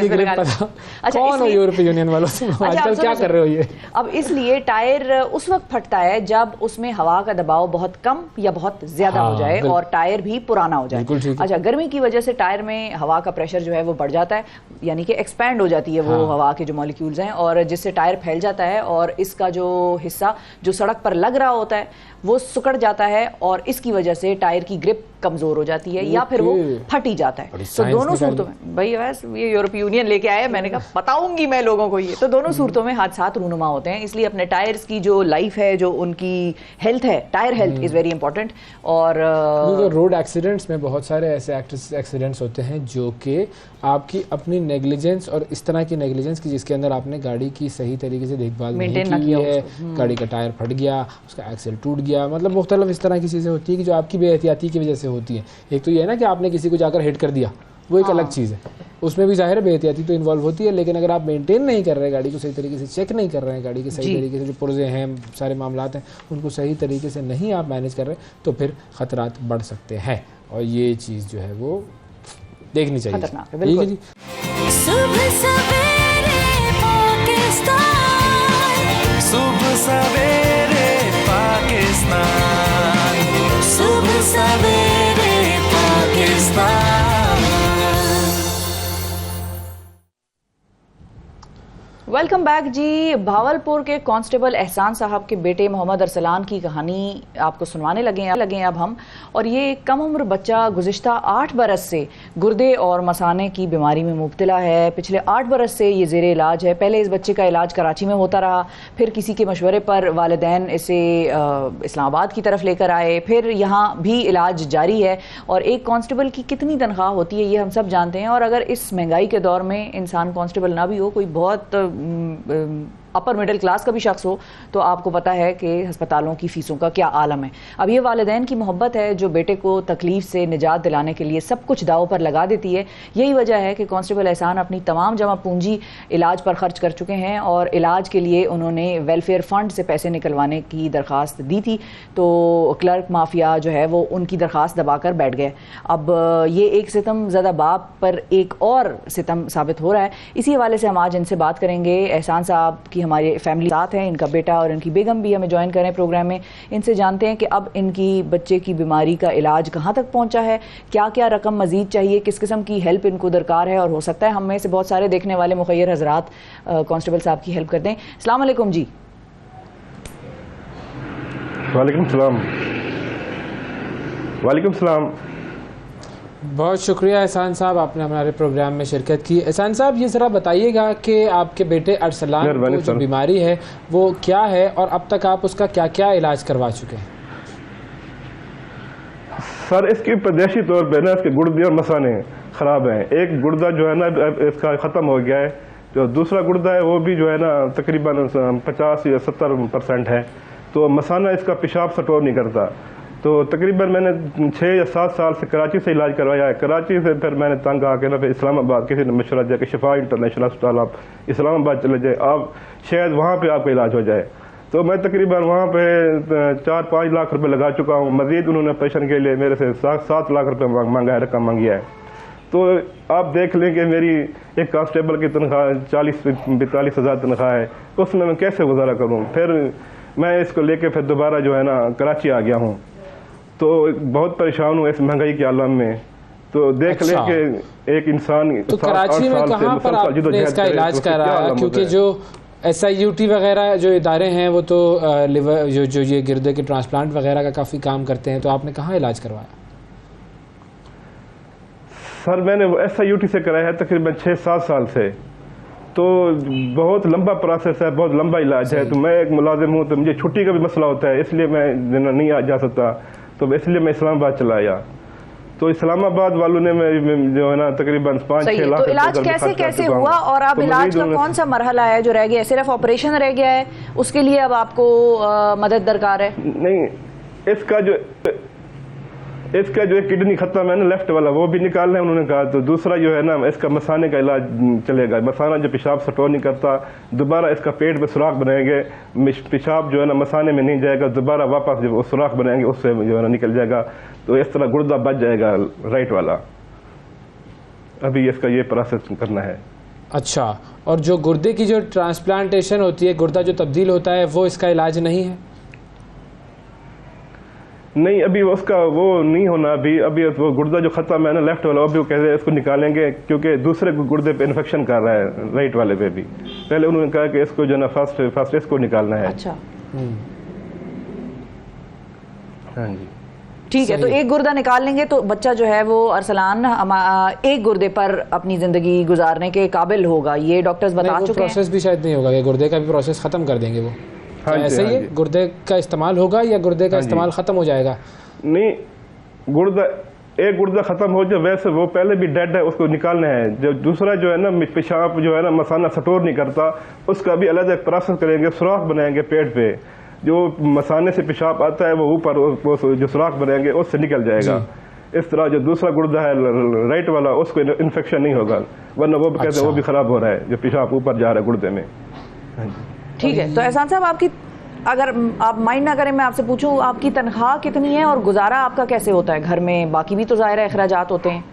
कौन है यूरोपीय यूनियन वालों? आजकल क्या कर रहे हो ये? अब इसलिए टायर उस वक्त फटता है जब उसमें हवा का दबाव बहुत कम या बहुत ज्यादा हो जाए और टायर भी पुराना हो जाए। अच्छा, गर्मी की वजह से टायर में हवा का प्रेशर जो है वो बढ़ जाता है, यानी कि एक्सपैंड हो जाती है वो हवा के जो मॉलिक्यूल्स हैं, और जिससे टायर फैल जाता है और इसका जो हिस्सा जो सड़क पर लग रहा होता है वो सिकुड़ जाता है, और इसकी वजह से टायर की ग्रिप कमजोर हो जाती है या फिर वो फट ही जाता है। तो दोनों सूरतों में भाई, वैसे ये यूरोपीय यूनियन लेके आया, मैंने कहा बताऊंगी मैं लोगों को ये, तो दोनों सूरतों में हादसात रूनुमा होते हैं। इसलिए अपने टायर्स की जो लाइफ है, जो उनकी हेल्थ है, tyre health is very important. और रोड एक्सीडेंट्स में बहुत सारे ऐसे एक्सीडेंट्स होते हैं जो कि आपकी अपनी नेग्लिजेंस और इस तरह की नेग्लिजेंस की जिसके अंदर आपने गाड़ी की सही तरीके से देखभाल नहीं की है, गाड़ी का टायर फट गया, उसका एक्सेल टूट गया, मतलब मुख्तलिफ इस तरह की चीज़ें होती है कि जो आपकी बेहतियाती की वजह से होती हैं। एक तो ये है ना कि आपने किसी को जाकर हिट कर दिया, वो एक अलग चीज़ है, उसमें भी जाहिर है बेहतियाती तो इन्वॉल्व होती है, लेकिन अगर आप मेंटेन नहीं कर रहे हैं गाड़ी को, सही तरीके से चेक नहीं कर रहे हैं गाड़ी के सही तरीके से, जो पुर्जे हैं, सारे मामलात हैं, उनको सही तरीके से नहीं आप मैनेज कर रहे, तो फिर खतरात बढ़ सकते हैं, और ये चीज़ जो है वो देखनी चाहिए। ठीक है जी। सुबह सवेरे पाकिस्तान, सुबह सवेरे पाकिस्तान, सुबह सवेरे पाकिस्तान। वेलकम बैक जी। भावलपुर के कांस्टेबल एहसान साहब के बेटे मोहम्मद अरसलान की कहानी आपको सुनवाने लगे हैं अब हम। और ये एक कम उम्र बच्चा गुज़िश्ता 8 बरस से गुर्दे और मसाने की बीमारी में मुब्तला है। पिछले 8 बरस से ये ज़ेरे इलाज है। पहले इस बच्चे का इलाज कराची में होता रहा, फिर किसी के मशवरे पर वालिदैन इसे इस्लामाबाद की तरफ लेकर आए, फिर यहाँ भी इलाज जारी है। और एक कांस्टेबल की कितनी तनख्वाह होती है ये हम सब जानते हैं, और अगर इस महंगाई के दौर में इंसान कांस्टेबल ना भी हो, कोई बहुत अपर मिडिल क्लास का भी शख्स हो तो आपको पता है कि अस्पतालों की फीसों का क्या आलम है। अब ये वालिदैन की मोहब्बत है जो बेटे को तकलीफ से निजात दिलाने के लिए सब कुछ दाव पर लगा देती है। यही वजह है कि कांस्टेबल एहसान अपनी तमाम जमा पूंजी इलाज पर खर्च कर चुके हैं और इलाज के लिए उन्होंने वेलफेयर फंड से पैसे निकलवाने की दरख्वास्त दी थी, तो क्लर्क माफिया जो है वो उनकी दरख्वास्त दबाकर बैठ गए। अब ये एक सितम ज़्यादा बाप पर एक और सितम साबित हो रहा है। इसी हवाले से हम आज इनसे बात करेंगे। एहसान साहब की हमारे फैमिली साथ हैं, इनका बेटा और इनकी बेगम भी हमें ज्वाइन करें प्रोग्राम में। इनसे जानते हैं कि अब इनकी बच्चे की बीमारी का इलाज कहाँ तक पहुँचा है, क्या क्या रकम मजीद चाहिए, किस किस्म की हेल्प इनको दरकार है, और हो सकता है हम में से बहुत सारे देखने वाले मुखैर हजरात कांस्टेबल साहब की हेल्प कर दें। अस्सलाम वालेकुम जी। वालेकुम सलाम। वालेकुम सलाम। बहुत शुक्रिया एहसान साहब, आपने हमारे प्रोग्राम में शिरकत की। एहसान साहब, ये ज़रा बताइएगा कि आपके बेटे अरसलान को जो बीमारी है वो क्या है और अब तक आप उसका क्या क्या इलाज करवा चुके हैं? सर, इसकी पैदाइशी तौर पर ना इसके गुर्दे और मसाने ख़राब हैं। एक गुर्दा जो है ना इसका ख़त्म हो गया है, जो दूसरा गुर्दा है वो भी जो है ना तकरीबन 50 या 70% है। तो मसाना इसका पेशाब स्टोर नहीं करता। तो तकरीबन मैंने 6 या 7 साल से कराची से इलाज करवाया है। कराची से फिर मैंने तंग आके ना फिर इस्लामाबाद किसी ने मशवरा दिया कि शिफा इंटरनेशनल अस्पताल आप इस्लामाबाद चले जाए, आप शायद वहाँ पे आपका इलाज हो जाए। तो मैं तकरीबन वहाँ पे 4-5 लाख रुपए लगा चुका हूँ। मज़ीद उन्होंने ऑपरेशन के लिए मेरे से 7 लाख रुपए मांगा है, रकम मांगी है। तो आप देख लें कि मेरी एक कांस्टेबल की तनख्वाह 40-42 हज़ार तनख्वाह है, उसमें मैं कैसे गुजारा करूँ। फिर मैं इसको लेके फिर दोबारा जो है ना कराची आ गया हूँ। तो बहुत परेशान हूँ इस महंगाई के आलम में। तो देख लें कि एक इंसान तो कराची में कहाँ पर आपने इसका इलाज कराया, क्योंकि जो SIUT वगैरह जो इदारे हैं वो तो लिवर जो ये गिरदे के ट्रांसप्लांट वगैरह का काफ़ी काम करते हैं, तो आपने कहाँ इलाज करवाया? सर, मैंने वो SIUT से कराया है तकरीबन 6-7 साल से। तो बहुत लंबा प्रोसेस है, बहुत लंबा इलाज है। तो मैं एक मुलाजिम हूँ, तो मुझे छुट्टी का भी मसला होता है, इसलिए मैं नहीं आ जा सकता। तो इसलिए मैं इस्लामाबाद चला आया। तो इस्लामाबाद वालों ने जो है ना तकरीबन 5-6 लाख। तो इलाज कैसे कैसे हुआ और अब इलाज का कौन सा मरहला है जो रह गया है? सिर्फ ऑपरेशन रह गया है, उसके लिए अब आपको मदद दरकार है? नहीं, इसका जो किडनी खत्म है ना लेफ्ट वाला, वो भी निकालना है उन्होंने कहा। तो दूसरा जो है ना इसका मसाने का इलाज चलेगा। मसाना जो पेशाब स्टोर नहीं करता, दोबारा इसका पेट में सुराख बनाएंगे, पेशाब जो है ना मसाने में नहीं जाएगा, दोबारा वापस जब सुराख बनाएंगे उससे जो है ना निकल जाएगा। तो इस तरह गुर्दा बच जाएगा राइट वाला। अभी इसका ये प्रोसेस करना है। अच्छा, और जो गुर्दे की जो ट्रांसप्लांटेशन होती है, गुर्दा जो तब्दील होता है, वो इसका इलाज नहीं है? नहीं, अभी उसका वो नहीं होना। अभी वो गुर्दा जो खत्म है ना लेफ्ट वाला, अभी वो कहते हैं इसको निकालेंगे क्योंकि दूसरे गुर्दे पे इन्फेक्शन कर रहा है राइट वाले पे भी। पहले उन्होंने कहा कि इसको जो ना फर्स्ट इसको निकालना है। अच्छा, हाँ जी, ठीक है। तो एक गुर्दा निकाल लेंगे तो बच्चा जो है वो अरसलान एक गुर्दे पर अपनी जिंदगी गुजारने के काबिल होगा, ये डॉक्टर्स बता चुके हैं। प्रोसेस भी शायद नहीं होगा, ये गुर्दे का भी प्रोसेस खत्म कर देंगे वो। हाँ जी, ऐसे ही गुर्दे का इस्तेमाल होगा या गुर्दे का इस्तेमाल खत्म हो जाएगा? नहीं, एक गुर्दा खत्म हो जाए, वैसे वो पहले भी डेड है, उसको निकालना है। जो दूसरा जो है ना पेशाब जो है ना मसाना स्टोर नहीं करता, उसका भी अलग एक प्रोसेस करेंगे, सुराख बनाएंगे पेट पे। जो मसाने से पेशाब आता है वो ऊपर जो सुराख बनाएंगे उससे निकल जाएगा। इस तरह जो दूसरा गुर्दा है राइट वाला, उसको इन्फेक्शन नहीं होगा, वरना वो कहते हैं वो भी खराब हो रहा है, जो पेशाब ऊपर जा रहा है गुर्दे में। ठीक है। तो एहसान साहब, आपकी अगर आप माइंड ना करें मैं आपसे पूछूं, आपकी तनख्वाह कितनी है और गुजारा आपका कैसे होता है घर में? बाकी भी तो ज़ाहिर है अखराजात होते हैं।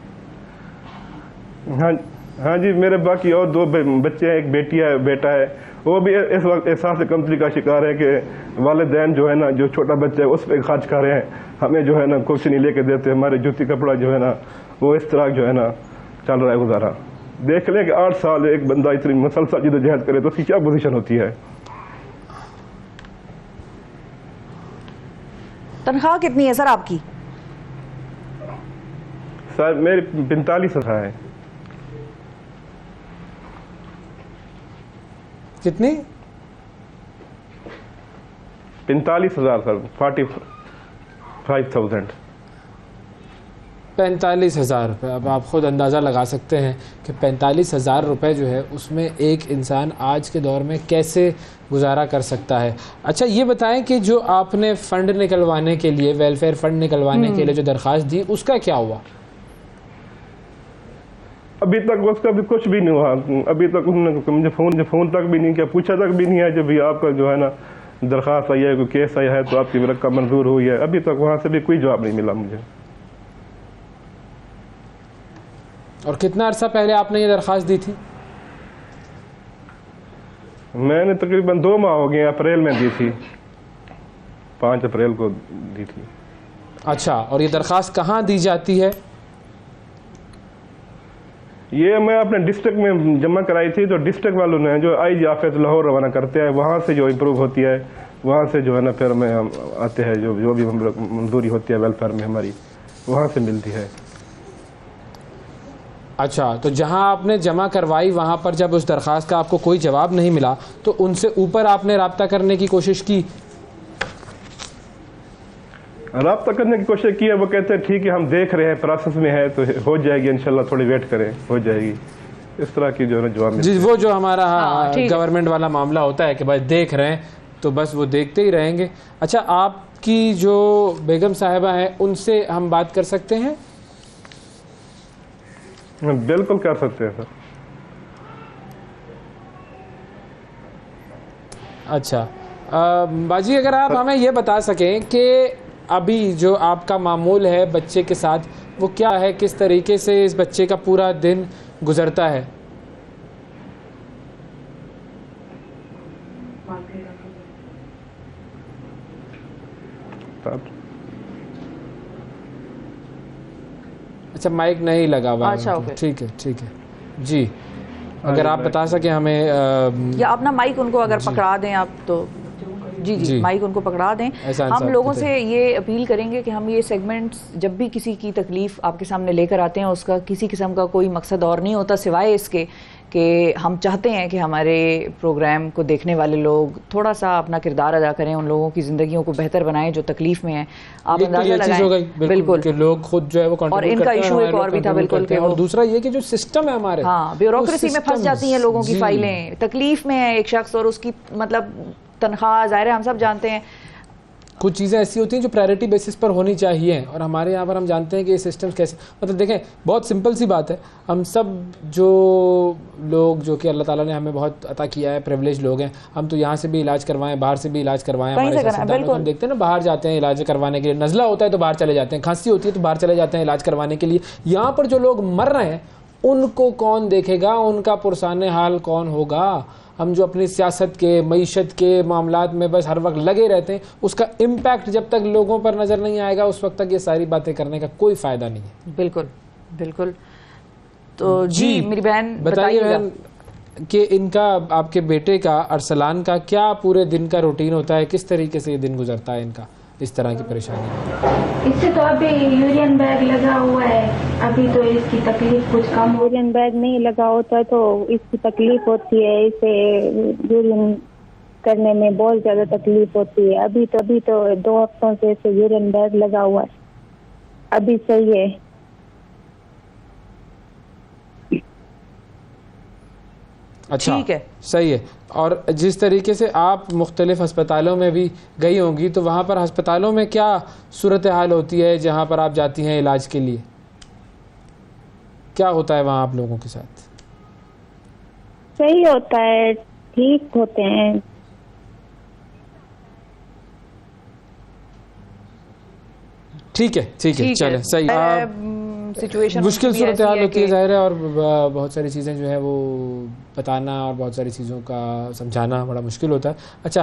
हाँ जी, मेरे बाकी और 2 बच्चे हैं, एक बेटी है, बेटा है। वो भी इस वक्त एहसास कमतरी का शिकार है कि वालिदैन जो है ना जो छोटा बच्चा है उस पर खर्च कर रहे हैं, हमें जो है ना कुछ नहीं लेके देते। हमारे जूती कपड़ा जो है ना वो इस तरह जो है ना चल रहा है गुजारा। देख लें कि 8 साल एक बंदा इतनी मसलसल जद्दोजहद करे तो उसकी क्या पोजीशन होती है। तनख्वाह कितनी है सर आपकी? सर मेरी 45 है। कितनी? 45,000 सर, 45,000। 45,000 रुपये। अब आप ख़ुद अंदाज़ा लगा सकते हैं कि 45,000 रुपये जो है उसमें एक इंसान आज के दौर में कैसे गुजारा कर सकता है। अच्छा ये बताएं कि जो आपने फ़ंड निकलवाने के लिए, वेलफेयर फ़ंड निकलवाने के लिए जो दरख्वास्त दी, उसका क्या हुआ? अभी तक उसका भी कुछ भी नहीं हुआ। अभी तक उन्होंने मुझे फ़ोन तक भी नहीं किया, पूछा तक भी नहीं है जब भी आपका जो है ना दरख्वास्त आई है, कोई केस आया है तो आपकी रकम मंजूर हुई है। अभी तक वहाँ से भी कोई जवाब नहीं मिला मुझे। और कितना अरसा पहले आपने ये दरख्वास्त दी थी? मैंने तकरीबन 2 माह हो गए, अप्रैल में दी थी, 5 अप्रैल को दी थी। अच्छा, और ये दरख्वास्त कहाँ दी जाती है? ये मैं अपने डिस्ट्रिक्ट में जमा कराई थी, तो डिस्ट्रिक्ट वालों ने जो IG ऑफिस लाहौर रवाना करते हैं, वहाँ से जो इम्प्रूव होती है, वहाँ से जो है ना फिर में आते हैं, जो भी मंजूरी होती है वेलफेयर में हमारी, वहाँ से मिलती है। अच्छा, तो जहां आपने जमा करवाई वहां पर जब उस दरख्वास्त का आपको कोई जवाब नहीं मिला तो उनसे ऊपर आपने राब्ता करने की कोशिश की? राब्ता करने की कोशिश की है, वो कहते हैं ठीक है हम देख रहे हैं, प्रोसेस में है, तो हो जाएगी इंशाल्लाह, थोड़ी वेट करें, हो जाएगी। इस तरह की जो है ना जवाब जी, वो जो हमारा गवर्नमेंट वाला मामला होता है कि भाई देख रहे हैं तो बस वो देखते ही रहेंगे। अच्छा, आपकी जो बेगम साहिबा है उनसे हम बात कर सकते हैं? बिल्कुल कर सकते हैं सर। अच्छा, बाजी अगर आप हमें ये बता सकें कि अभी जो आपका मामूल है बच्चे के साथ, वो क्या है, किस तरीके से इस बच्चे का पूरा दिन गुजरता है? अच्छा, माइक नहीं लगा हुआ। अच्छा, ठीक है जी। अगर आप बता सके हमें या अपना माइक उनको अगर पकड़ा दें आप तो जी, माइक उनको पकड़ा दें। हम लोगों से ये अपील करेंगे कि हम ये सेगमेंट्स जब भी किसी की तकलीफ आपके सामने लेकर आते हैं, उसका किसी किस्म का कोई मकसद और नहीं होता सिवाय इसके कि हम चाहते हैं कि हमारे प्रोग्राम को देखने वाले लोग थोड़ा सा अपना किरदार अदा करें, उन लोगों की ज़िंदगियों को बेहतर बनाएं जो तकलीफ में हैं। आप अंदाजा लगाएं बिल्कुल कि लोग खुद जो है वो और इनका इशू एक और भी था बिल्कुल कि और दूसरा ये कि जो सिस्टम है हमारे, हाँ, ब्यूरोक्रेसी में फंस जाती हैं लोगों की फाइलें, तकलीफ में है एक शख्स और उसकी मतलब तनख्वाह, ज़ाहिर है हम सब जानते हैं कुछ चीज़ें ऐसी होती हैं जो प्रायोरिटी बेसिस पर होनी चाहिए, और हमारे यहाँ पर हम जानते हैं कि ये सिस्टम्स कैसे, मतलब देखें बहुत सिंपल सी बात है, हम सब जो लोग जो कि अल्लाह ताला ने हमें बहुत अता किया है, प्रिविलेज लोग हैं, हम तो यहाँ से भी इलाज करवाएं, बाहर से भी इलाज करवाएं, हमारे हम देखते हैं ना बाहर जाते हैं इलाज करवाने के लिए, नज़ला होता है तो बाहर चले जाते हैं, खांसी होती है तो बाहर चले जाते हैं इलाज करवाने के लिए। यहाँ पर जो लोग मर रहे हैं उनको कौन देखेगा, उनका पुरसाने हाल कौन होगा? हम जो अपनी सियासत के, मईशत के मामलात में बस हर वक्त लगे रहते हैं, उसका इम्पैक्ट जब तक लोगों पर नज़र नहीं आएगा उस वक्त तक ये सारी बातें करने का कोई फ़ायदा नहीं है। बिल्कुल। तो जी मेरी बहन बताइए बहन कि इनका, आपके बेटे का, अरसलान का क्या पूरे दिन का रूटीन होता है, किस तरीके से ये दिन गुजरता है इनका इस तरह की परेशानी? इससे तो अभी यूरियन बैग लगा हुआ है, अभी तो इसकी तकलीफ कुछ कम। यूरियन बैग नहीं लगा होता तो इसकी तकलीफ होती है, इसे यूरियन करने में बहुत ज्यादा तकलीफ होती है। अभी तो 2 हफ्तों से इसे यूरियन बैग लगा हुआ है, अभी सही है। अच्छा, ठीक है, सही है। और जिस तरीके से आप मुख्तलिफ अस्पतालों में भी गई होंगी तो वहाँ पर अस्पतालों में क्या सूरत हाल होती है जहाँ पर आप जाती हैं इलाज के लिए? क्या होता है वहाँ आप लोगों के साथ? सही होता है, ठीक होते हैं। ठीक है चले, सही। सिचुएशन मुश्किल सूरत हाल होती है ज़ाहिर है, और बहुत सारी चीज़ें जो है वो बताना और बहुत सारी चीज़ों का समझाना बड़ा मुश्किल होता है। अच्छा,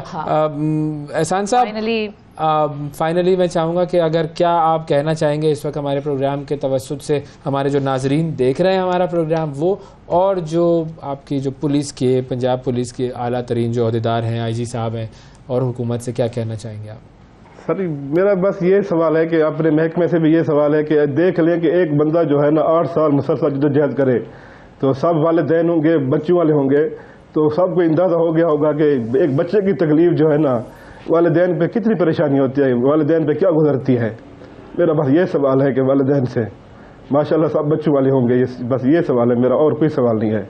एहसान साहब, फाइनली मैं चाहूँगा कि अगर क्या आप कहना चाहेंगे इस वक्त हमारे प्रोग्राम के तवस्सुत से हमारे जो नाजरीन देख रहे हैं हमारा प्रोग्राम, वो और जो आपकी जो पुलिस के, पंजाब पुलिस के आला तरीन जो अहदेदार हैं, IG साहब हैं, और हुकूमत से क्या कहना चाहेंगे आप? सर मेरा बस ये सवाल है कि अपने महकमे से भी ये सवाल है कि देख लें कि एक बंदा जो है ना 8 साल मुसलसल जद्दोजहद करे तो सब वालिदैन होंगे, बच्चों वाले होंगे, तो सबको अंदाज़ा हो गया होगा कि एक बच्चे की तकलीफ जो है ना वालिदैन पे कितनी परेशानी होती है, वालिदैन पे क्या गुजरती है। मेरा बस ये सवाल है कि वालिदैन से माशाल्लाह सब बच्चों वाले होंगे। बस ये सवाल है मेरा, और कोई सवाल नहीं है।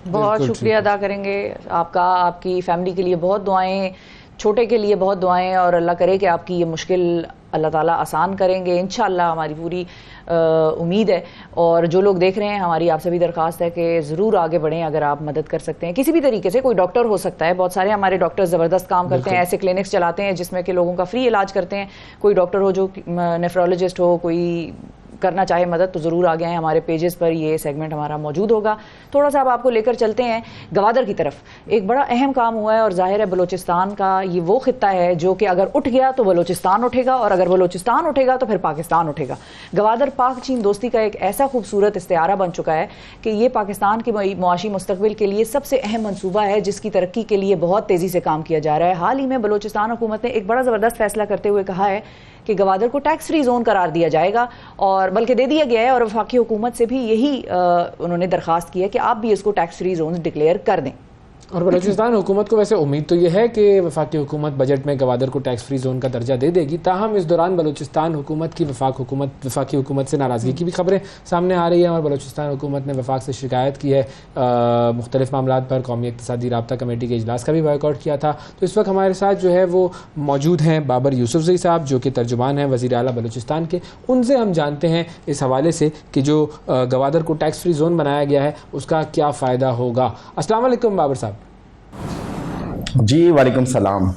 बहुत शुक्रिया अदा करेंगे आपका, आपकी फैमिली के लिए बहुत दुआएं, छोटे के लिए बहुत दुआएं, और अल्लाह करे कि आपकी ये मुश्किल अल्लाह ताला आसान करेंगे इंशाल्लाह, हमारी पूरी उम्मीद है। और जो लोग देख रहे हैं, हमारी आपसे भी दरख्वास्त है कि ज़रूर आगे बढ़ें अगर आप मदद कर सकते हैं किसी भी तरीके से। कोई डॉक्टर हो सकता है, बहुत सारे हमारे डॉक्टर्स ज़बरदस्त काम करते हैं, ऐसे क्लिनिक्स चलाते हैं जिसमें कि लोगों का फ्री इलाज करते हैं। कोई डॉक्टर हो जो नेफ्रोलॉजिस्ट हो, कोई करना चाहे मदद, तो ज़रूर आगे आएँ। हमारे पेजेस पर ये सेगमेंट हमारा मौजूद होगा। थोड़ा सा अब आपको लेकर चलते हैं गवादर की तरफ। एक बड़ा अहम काम हुआ है, और जाहिर है बलूचिस्तान का ये वो खित्ता है जो कि अगर उठ गया तो बलूचिस्तान उठेगा, और अगर बलूचिस्तान उठेगा तो फिर पाकिस्तान उठेगा। गवादर पाक चीन दोस्ती का एक ऐसा खूबसूरत इस्तिआरा बन चुका है कि ये पाकिस्तान के मुआशी मुस्तकबिल के लिए सबसे अहम मनसूबा है, जिसकी तरक्की के लिए बहुत तेज़ी से काम किया जा रहा है। हाल ही में बलूचिस्तान हुकूमत ने एक बड़ा ज़बरदस्त फैसला करते हुए कहा है कि गवादर को टैक्स फ्री जोन करार दिया जाएगा, और बल्कि दे दिया गया है, और वफाकी हुकूमत से भी यही उन्होंने दरख्वास्त की है कि आप भी इसको टैक्स फ्री जोन डिक्लेयर कर दें। और बलूचिस्तान हुकूमत को वैसे उम्मीद तो ये है कि वफाकी हुकूमत बजट में गवादर को टैक्स फ्री जोन का दर्जा दे देगी। ताहम इस दौरान बलूचिस्तान हुकूमत की वफाकी हुकूमत से नाराज़गी की भी खबरें सामने आ रही हैं, और बलूचिस्तान हुकूमत ने वफाक से शिकायत की है। मुख्तलिफ मामलात पर कौमी इक़्तिसादी राब्ता कमेटी के इजलास का भी बॉयकॉट किया था। तो इस वक्त हमारे साथ जो है वो मौजूद हैं बाबर यूसुफज़ई साहब, जो कि तर्जुमान हैं वज़ीर आला बलूचिस्तान के। उनसे हम जानते हैं इस हवाले से कि जो गवादर को टैक्स फ्री जोन बनाया गया है उसका क्या फ़ायदा होगा। अस्सलाम वालेकुम बाबर साहब। जी वालेकुम सलाम।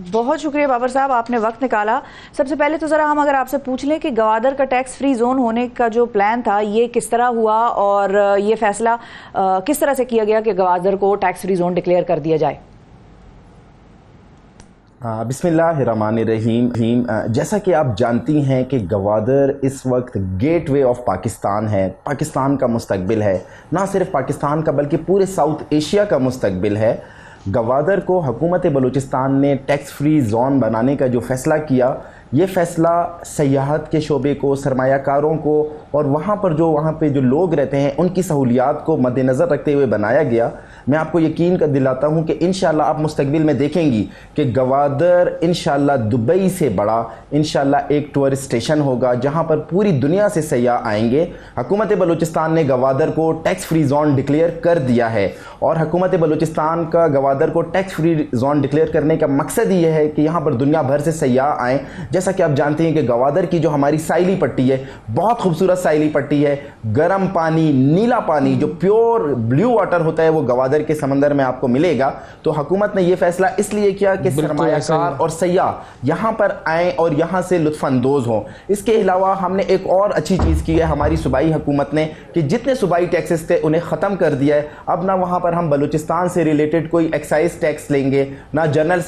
बहुत शुक्रिया बाबर साहब, आपने वक्त निकाला। सबसे पहले तो ज़रा हम अगर आपसे पूछ लें कि गवादर का टैक्स फ्री जोन होने का जो प्लान था ये किस तरह हुआ, और ये फैसला किस तरह से किया गया कि गवादर को टैक्स फ्री जोन डिक्लेयर कर दिया जाए। बिस्मिल्लाहिर्रहमानिर्रहीम। जैसा कि आप जानती हैं कि गवादर इस वक्त गेटवे ऑफ पाकिस्तान है, पाकिस्तान का मुस्तकबिल है, ना सिर्फ पाकिस्तान का बल्कि पूरे साउथ एशिया का मुस्तकबिल है। गवादर को हुकूमत बलूचिस्तान ने टैक्स फ्री जोन बनाने का जो फ़ैसला किया, ये फ़ैसला सयाहत के शोबे को, सरमायाकारों को, और वहाँ पे जो लोग रहते हैं उनकी सहूलियात को मद्देनज़र रखते हुए बनाया गया। मैं आपको यकीन कर दिलाता हूँ कि इंशाल्लाह आप मुस्तकबिल में देखेंगी कि गवादर इंशाल्लाह दुबई से बड़ा इंशाल्लाह एक टूरिस्ट स्टेशन होगा जहाँ पर पूरी दुनिया से सयाह आएंगे। हुकूमत बलूचिस्तान ने गवादर को टैक्स फ्री जोन डिक्लेयर कर दिया है, और हुकूमत बलूचिस्तान का गवादर को टैक्स फ्री जोन डिक्लेयर करने का मकसद ये है कि यहाँ पर दुनिया भर से सयाह आएँ। जैसा कि आप जानते हैं कि गवादर की जो हमारी साइली पट्टी है, बहुत खूबसूरत साइली पट्टी है, गर्म पानी, नीला पानी, जो प्योर ब्लू वाटर होता है वो गवादर के समंदर में आपको मिलेगा। तो हुकूमत ने यह फैसला इसलिए किया कि सरमायाकार और सयाह यहां पर आए और यहां से लुत्फानंदोज हों। इसके अलावा हमने एक और अच्छी चीज़ की है हमारी सूबाई हुकूमत ने, कि जितने सूबाई टैक्सेस थे उन्हें ख़त्म कर दिया है। अब ना वहां पर हम बलूचिस्तान से रिलेटेड कोई एक्साइज टैक्स लेंगे, ना जनरल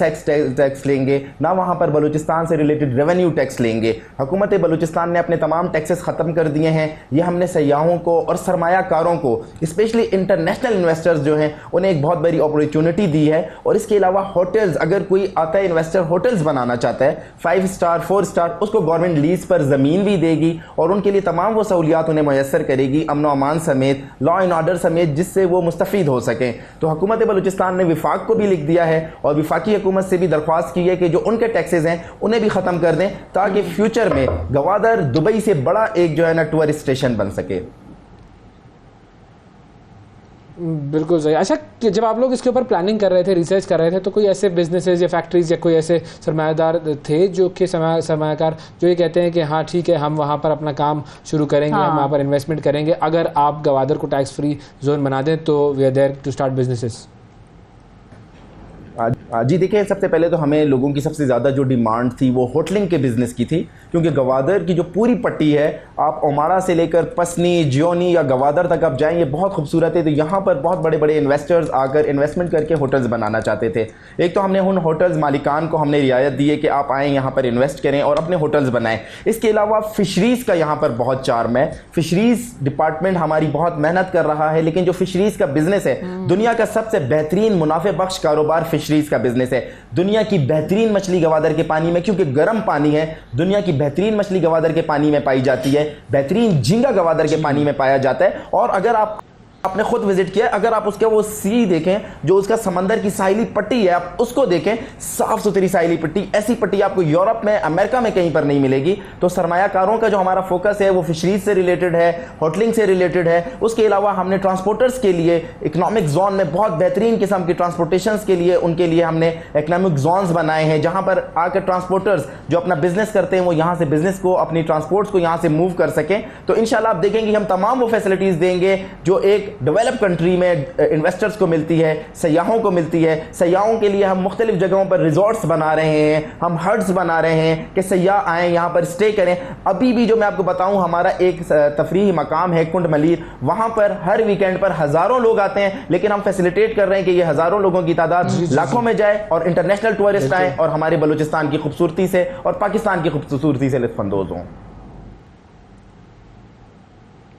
टैक्स लेंगे, ना वहां पर बलूचिस्तान से रिलेटेड रेवेन्यू टैक्स लेंगे। हुकूमत बलूचिस्तान ने अपने तमाम टैक्सेस ख़त्म कर दिए हैं। ये हमने सयाहों को और सरमायाकारों को, स्पेशली इंटरनेशनल इन्वेस्टर्स जो हैं, उन्हें एक बहुत बड़ी अपॉर्चुनिटी दी है। और इसके अलावा होटल्स, अगर कोई आता है इन्वेस्टर होटल्स बनाना चाहता है 5 स्टार 4 स्टार, उसको गवर्नमेंट लीज पर ज़मीन भी देगी और उनके लिए तमाम वो सहूलियात उन्हें मैसर करेगी, अमन व अमान समेत, लॉ एंड ऑर्डर समेत, जिससे वो मुस्तफ़ीद हो सकें। तो हुकूमत बलूचिस्तान ने विफाक को भी लिख दिया है और विफाकी हुकूमत से भी दरख्वास्त की है कि जो उनके टैक्सेस हैं उन्हें भी ख़त्म कर दें, ताकि फ्यूचर में गवादर दुबई से बड़ा एक जो है ना टूरिस्ट स्टेशन बन सके। बिल्कुल सही। अच्छा, कि जब आप लोग इसके ऊपर प्लानिंग कर रहे थे, रिसर्च कर रहे थे, तो कोई ऐसे बिजनेसेस या फैक्ट्रीज या कोई ऐसे सरमायादार थे जो कि सरमायाकार जो ये कहते हैं कि हाँ ठीक है, हम वहाँ पर अपना काम शुरू करेंगे, हम वहाँ पर इन्वेस्टमेंट करेंगे, अगर आप गवादर को टैक्स फ्री जोन बना दें तो we are there to start businesses? जी देखिए, सबसे पहले तो हमें लोगों की सबसे ज़्यादा जो डिमांड थी वो होटलिंग के बिज़नेस की थी, क्योंकि गवादर की जो पूरी पट्टी है, आप ओमारा से लेकर पसनी, जियोनी या गवादर तक आप जाएंगे, बहुत खूबसूरत है। तो यहाँ पर बहुत बड़े बड़े इन्वेस्टर्स आकर इन्वेस्टमेंट करके होटल्स बनाना चाहते थे। एक तो हमने उन होटल्स मालिकान को हमने रियायत दी है कि आप आएँ यहाँ पर इन्वेस्ट करें और अपने होटल्स बनाएं। इसके अलावा फ़िशरीज़ का यहाँ पर बहुत चार्म है। फ़िशरीज़ डिपार्टमेंट हमारी बहुत मेहनत कर रहा है, लेकिन जो फ़िशरीज़ का बिज़नेस है, दुनिया का सबसे बेहतरीन मुनाफे बख्श कारोबार फ़िशरीज़ का बिजनेस है। दुनिया की बेहतरीन मछली गवादर के पानी में, क्योंकि गर्म पानी है, दुनिया की बेहतरीन मछली गवादर के पानी में पाई जाती है, बेहतरीन झींगा गवादर के पानी में पाया जाता है। और अगर आप आपने खुद विजिट किया, अगर आप उसके वो सी देखें जो उसका समंदर की साहिली पट्टी है, आप उसको देखें, साफ सुथरी साहिली पट्टी, ऐसी पट्टी आपको यूरोप में, अमेरिका में कहीं पर नहीं मिलेगी। तो सरमायाकारों का जो हमारा फोकस है वो फिशरीज से रिलेटेड है, होटलिंग से रिलेटेड है। उसके अलावा हमने ट्रांसपोर्टर्स के लिए इकोनॉमिक जोन में बहुत बेहतरीन किस्म की ट्रांसपोर्टेशन के लिए उनके लिए हमने इकोनॉमिक जोन्स बनाए हैं, जहां पर आकर ट्रांसपोर्टर्स जो अपना बिजनेस करते हैं वो यहां से बिजनेस को, अपनी ट्रांसपोर्ट्स को यहां से मूव कर सकें। तो इंशाल्लाह आप देखेंगे हम तमाम वो फैसिलिटीज देंगे जो एक डेवलप कंट्री में इन्वेस्टर्स को मिलती है, सयाहों को मिलती है। सयाहों के लिए हम मुख्तलिफ जगहों पर रिजॉर्ट्स बना रहे हैं, हम हट्स बना रहे हैं कि सयाह आएँ यहाँ पर स्टे करें। अभी भी जो मैं आपको बताऊँ, हमारा एक तफरीही मकाम है कुंड मलीर, वहाँ पर हर वीकेंड पर हज़ारों लोग आते हैं, लेकिन हम फैसिलिटेट कर रहे हैं कि ये हज़ारों लोगों की तादाद लाखों में जाए और इंटरनेशनल टूरिस्ट आए और हमारे बलूचिस्तान की खूबसूरती से और पाकिस्तान की खूबसूरती से लुत्फ़अंदोज़ हों।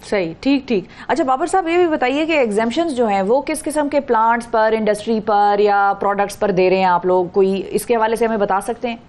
सही, ठीक ठीक। अच्छा बाबर साहब, ये भी बताइए कि एग्जाम्पशंस जो हैं वो किस किस्म के प्लांट्स पर, इंडस्ट्री पर या प्रोडक्ट्स पर दे रहे हैं आप लोग, कोई इसके हवाले से हमें बता सकते हैं?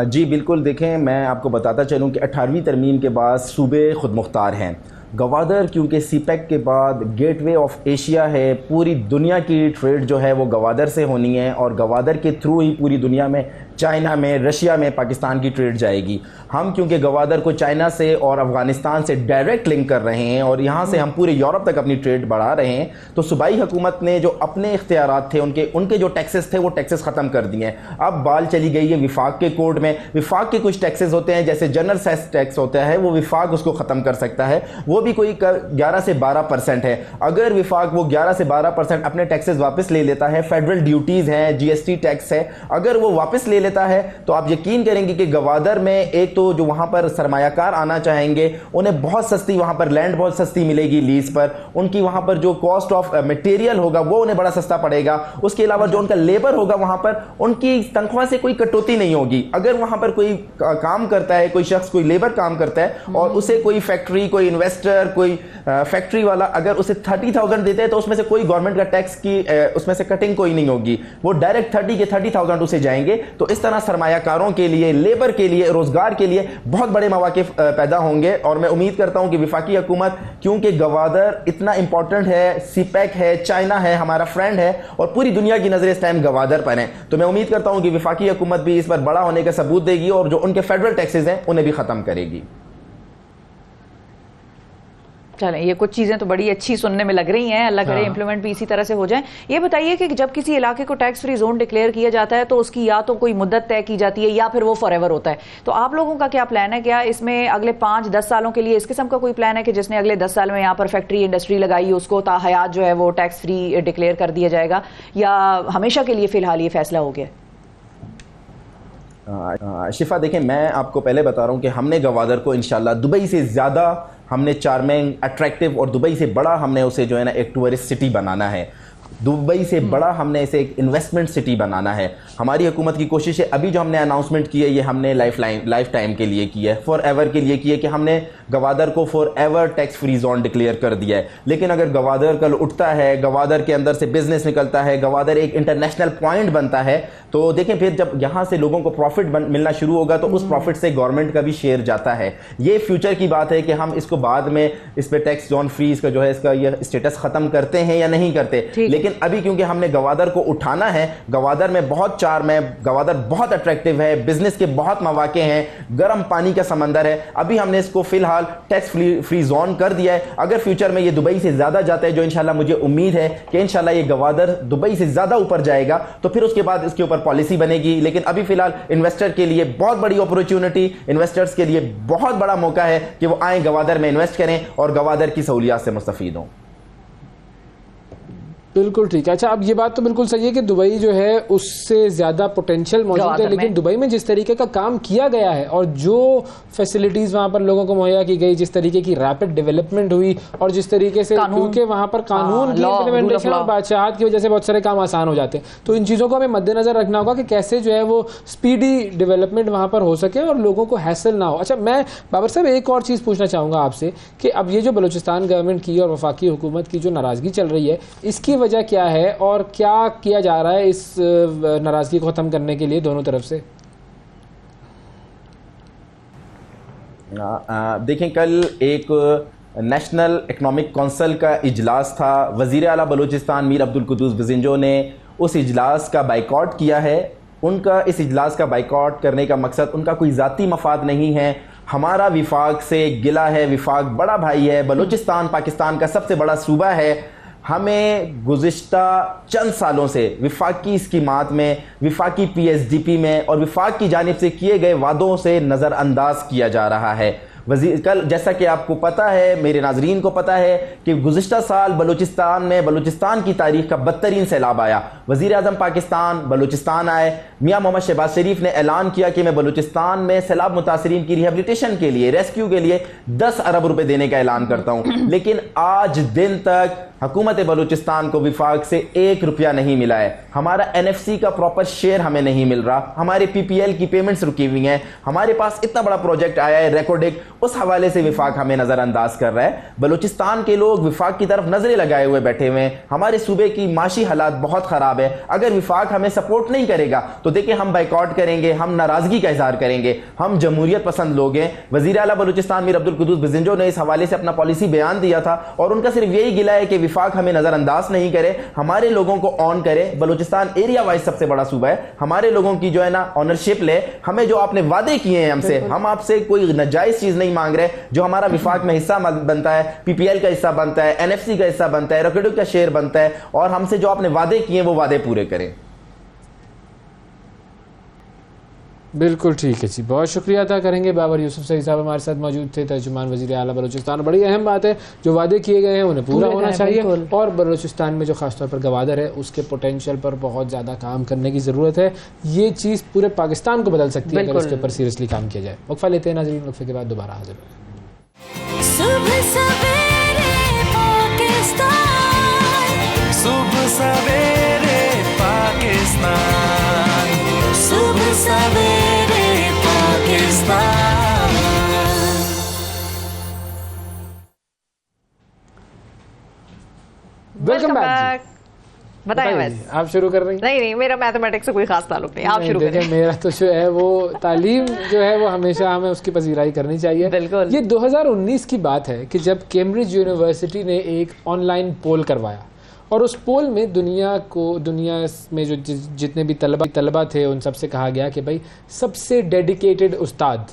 जी बिल्कुल, देखें मैं आपको बताता चलूं कि 18वीं तरमीम के बाद सूबे खुद मुख्तार हैं। गवादर क्योंकि सीपैक के बाद गेटवे ऑफ एशिया है, पूरी दुनिया की ट्रेड जो है वो गवादर से होनी है और गवादर के थ्रू ही पूरी दुनिया में, चाइना में, रशिया में पाकिस्तान की ट्रेड जाएगी। हम क्योंकि गवादर को चाइना से और अफ़गानिस्तान से डायरेक्ट लिंक कर रहे हैं और यहाँ से हम पूरे यूरोप तक अपनी ट्रेड बढ़ा रहे हैं, तो सूबाई हुकूमत ने जो अपने इख्तियारात थे, उनके जो टैक्सेस थे वो टैक्सेस ख़त्म कर दिए हैं। अब बाल चली गई है विफाक के कोड में। विफाक के कुछ टैक्सेस होते हैं, जैसे जनरल सेस टैक्स होता है, वो विफाक उसको ख़त्म कर सकता है, वो भी कोई 11 से 12% है। अगर विफाक वो 11 से 12% अपने टैक्सेस वापस ले लेता है, फेडरल ड्यूटीज़ हैं, GST टैक्स है, अगर वो वापस ले लेता है तो आप यकीन करेंगे कि गवादर में एक तो जो वहाँ पर सरमायाकार आना चाहेंगे उन्हें बहुत सस्ती, वहाँ पर लैंड बहुत सस्ती मिलेगी लीज पर, उनकी वहाँ पर जो कॉस्ट ऑफ मटेरियल होगा वो उन्हें बड़ा सस्ता पड़ेगा। उसके अलावा जो उनका लेबर होगा वहाँ पर, उनकी तनख्वाह से कोई कटौती नहीं होगी। अगर वहाँ पर कोई काम करता है, कोई शख्स कोई लेबर काम करता है और उसे कोई फैक्ट्री, कोई इन्वेस्टर, कोई फैक्ट्री वाला अगर उसे 30,000 देते हैं तो उसमें से कोई गवर्नमेंट का टैक्स की उसमें से कटिंग कोई नहीं होगी, वो डायरेक्ट 30,000 उसे जाएंगे। तो इस तरह सरमायाकारों के लिए, लेबर के लिए, रोजगार के लिए बहुत बड़े मौके पैदा होंगे और मैं उम्मीद करता हूं कि वफाकी हुकूमत, क्योंकि गवादर इतना इंपॉर्टेंट है, सीपैक है, चाइना है, हमारा फ्रेंड है और पूरी दुनिया की नजर इस टाइम गवादर पर है, तो मैं उम्मीद करता हूं कि वफाकी हुकूमत भी इस पर बड़ा होने का सबूत देगी और जो उनके फेडरल टैक्सेस हैं उन्हें भी खत्म करेगी। चलें, ये कुछ चीज़ें तो बड़ी अच्छी सुनने में लग रही हैं, अल्लाह करे इम्प्लीमेंट भी इसी तरह से हो जाए। ये बताइए कि जब किसी इलाके को टैक्स फ्री जोन डिक्लेयर किया जाता है तो उसकी या तो कोई मुद्दत तय की जाती है या फिर वो फॉरएवर होता है, तो आप लोगों का क्या प्लान है? क्या इसमें अगले 5-10 सालों के लिए इस किस्म का कोई प्लान है कि जिसने अगले 10 साल में यहाँ पर फैक्ट्री इंडस्ट्री लगाई उसको ताहयात जो है वो टैक्स फ्री डिक्लेयर कर दिया जाएगा, या हमेशा के लिए फिलहाल ये फैसला हो गया? शिफा देखें, मैं आपको पहले बता रहा हूँ कि हमने गवादर को इंशाल्लाह दुबई से ज़्यादा हमने चार्मिंग, अट्रैक्टिव और दुबई से बड़ा हमने उसे जो है ना एक टूरिस्ट सिटी बनाना है। दुबई से बड़ा हमने इसे एक इन्वेस्टमेंट सिटी बनाना है। हमारी हुकूमत की कोशिश है, अभी जो हमने अनाउंसमेंट की है ये हमने लाइफ टाइम के लिए की है, फॉर एवर के लिए की है कि हमने गवादर को for ever tax free zone declare कर दिया है। लेकिन अगर गवादर कल उठता है, गवादर के अंदर से बिजनेस निकलता है, गवादर एक इंटरनेशनल पॉइंट बनता है, तो देखें फिर जब यहाँ से लोगों को प्रॉफिट मिलना शुरू होगा तो उस प्रॉफिट से गवर्नमेंट का भी शेयर जाता है। ये फ्यूचर की बात है कि हम इसको बाद में इस पर टैक्स जोन फ्री इसका जो है इसका ये स्टेटस ख़त्म करते हैं या नहीं करते। लेकिन अभी क्योंकि हमने गवादर को उठाना है, गवादर में बहुत चार्म है, गवादर बहुत अट्रैक्टिव है, बिजनेस के बहुत मौके हैं, गर्म पानी का समंदर है, अभी हमने इसको फिलहाल टैक्स फ्री जोन कर दिया है। अगर फ्यूचर में ये दुबई से ज़्यादा जाता है, जो इंशाल्लाह मुझे उम्मीद है कि इंशाल्लाह ये गवादर दुबई से ज़्यादा ऊपर जाएगा, तो फिर उसके बाद इसके ऊपर पॉलिसी बनेगी। लेकिन अभी फिलहाल इन्वेस्टर के लिए बहुत बड़ी अपॉर्चुनिटी, इन्वेस्टर्स के लिए बहुत बड़ा मौका है कि वो आए गवादर में इन्वेस्ट करें और गवादर की सहूलियात से मुस्तफीद हों। बिल्कुल ठीक है। अच्छा, अब ये बात तो बिल्कुल सही है कि दुबई जो है उससे ज़्यादा पोटेंशियल मौजूद है, लेकिन दुबई में जिस तरीके का काम किया गया है और जो फैसिलिटीज़ वहाँ पर लोगों को मुहैया की गई, जिस तरीके की रैपिड डेवलपमेंट हुई और जिस तरीके से, क्योंकि वहाँ पर कानून की इम्प्लीमेंटेशन और बादशाहत की वजह से बहुत सारे काम आसान हो जाते हैं, तो इन चीज़ों को हमें मद्देनजर रखना होगा कि कैसे जो है वो स्पीडी डेवलपमेंट वहाँ पर हो सके और लोगों को हैसल ना हो। अच्छा, मैं बाबर साहब एक और चीज़ पूछना चाहूँगा आपसे कि अब ये जो बलूचिस्तान गवर्नमेंट की और वफाकी हुकूमत की जो नाराज़गी चल रही है, इसकी वजह क्या है और क्या किया जा रहा है इस नाराजगी को खत्म करने के लिए दोनों तरफ से? देखें, कल एक नेशनल इकनॉमिक काउंसिल का इजलास था। वज़ीर आला बलूचिस्तान मीर अब्दुल कुद्दूस बिज़िंजो ने उस इजलास का बाइकआउट किया है। उनका इस इजलास का बाइकआउट करने का मकसद उनका कोई ज़ाती मफाद नहीं है। हमारा विफाक से गिला है, विफाक बड़ा भाई है, बलूचिस्तान पाकिस्तान का सबसे बड़ा सूबा है। हमें गुज़िश्ता चंद सालों से विफाकी स्कीमात में, विफाकी PSDP में और विफाक की जानिब से किए गए वादों से नज़रअंदाज किया जा रहा है। कल जैसा कि आपको पता है, मेरे नाजरीन को पता है कि गुज़िश्ता साल बलूचिस्तान में बलूचिस्तान की तारीख का बदतरीन सैलाब आया। वज़ीर आज़म पाकिस्तान बलूचिस्तान आए। मियाँ मोहम्मद शहबाज शरीफ ने ऐलान किया कि मैं बलूचिस्तान में सैलाब मुतासरीन की रिहेबिलिटेशन के लिए, रेस्क्यू के लिए 10 अरब रुपए देने का ऐलान करता हूँ। लेकिन आज दिन तक हुकूमत बलूचिस्तान को विफाक से 1 रुपया नहीं मिला है। हमारा NFC का प्रॉपर शेयर हमें नहीं मिल रहा। हमारे PPL की पेमेंट्स रुकी हुई हैं। हमारे पास इतना बड़ा प्रोजेक्ट आया है रेकॉर्डिक, उस हवाले से विफाक हमें नज़रअंदाज कर रहा है। बलूचिस्तान के लोग विफाक की तरफ नजरें लगाए हुए बैठे हुए हैं। हमारे सूबे की माशी हालात बहुत ख़राब है। अगर विफाक हमें सपोर्ट नहीं करेगा तो देखिए हम बाइकआउट करेंगे, हम नाराज़गी का इजहार करेंगे। हम जमहूरियत पसंद लोग हैं। वज़ीर आला बलूचिस्तान मीर अब्दुल कुद्दूस बिज़िंजो ने इस हवाले से अपना पॉलिसी बयान दिया था और उनका सिर्फ यही गिला है कि विफाक हमें नज़रअंदाज नहीं करे, हमारे लोगों को ऑन करे। बलूचिस्तान एरिया वाइज सबसे बड़ा सूबा है। हमारे लोगों की जो है ना ऑनरशिप ले। हमें जो आपने वादे किए हैं हमसे, हम आपसे कोई नाजायज़ चीज़ नहीं मांग रहे। जो हमारा विफाक में हिस्सा बनता है, PPL का हिस्सा बनता है, NFC का हिस्सा बनता है, रेकॉर्डिक का शेयर बनता है, और हमसे जो आपने वादे किए वो वादे पूरे करें। बिल्कुल ठीक है जी, बहुत शुक्रिया अदा करेंगे। बाबर यूसुफ सईद साहब हमारे साथ मौजूद थे, तर्जुमान वज़ीर आला बलूचिस्तान। बड़ी अहम बात है, जो वादे किए गए हैं उन्हें पूरा होना चाहिए और बलूचिस्तान में जो खासतौर पर गवादर है उसके पोटेंशियल पर बहुत ज़्यादा काम करने की ज़रूरत है। ये चीज़ पूरे पाकिस्तान को बदल सकती है अगर उसके ऊपर सीरियसली काम किया जाए। वक्फा लेते हैं नाज़रीन, वक्फे के बाद दोबारा हाजिर हैं। सुबह सवेरे पाकिस्तान, सुबह सवेरे पाकिस्तान, सुबह सवेरे पाकिस्तान। Welcome back. बताइए वैसे। आप शुरू कर रही हैं? नहीं, मेरा मैथमेटिक्स से कोई खास ताल्लुक नहीं, आप शुरू करें। मेरा तो जो है वो तालीम जो है वो हमेशा हमें उसकी पजीराई करनी चाहिए। बिल्कुल। ये 2019 की बात है कि जब कैम्ब्रिज यूनिवर्सिटी ने एक ऑनलाइन पोल करवाया और उस पोल में दुनिया में जो जितने भी तलबा थे उन सबसे कहा गया कि भाई सबसे डेडिकेटेड उस्ताद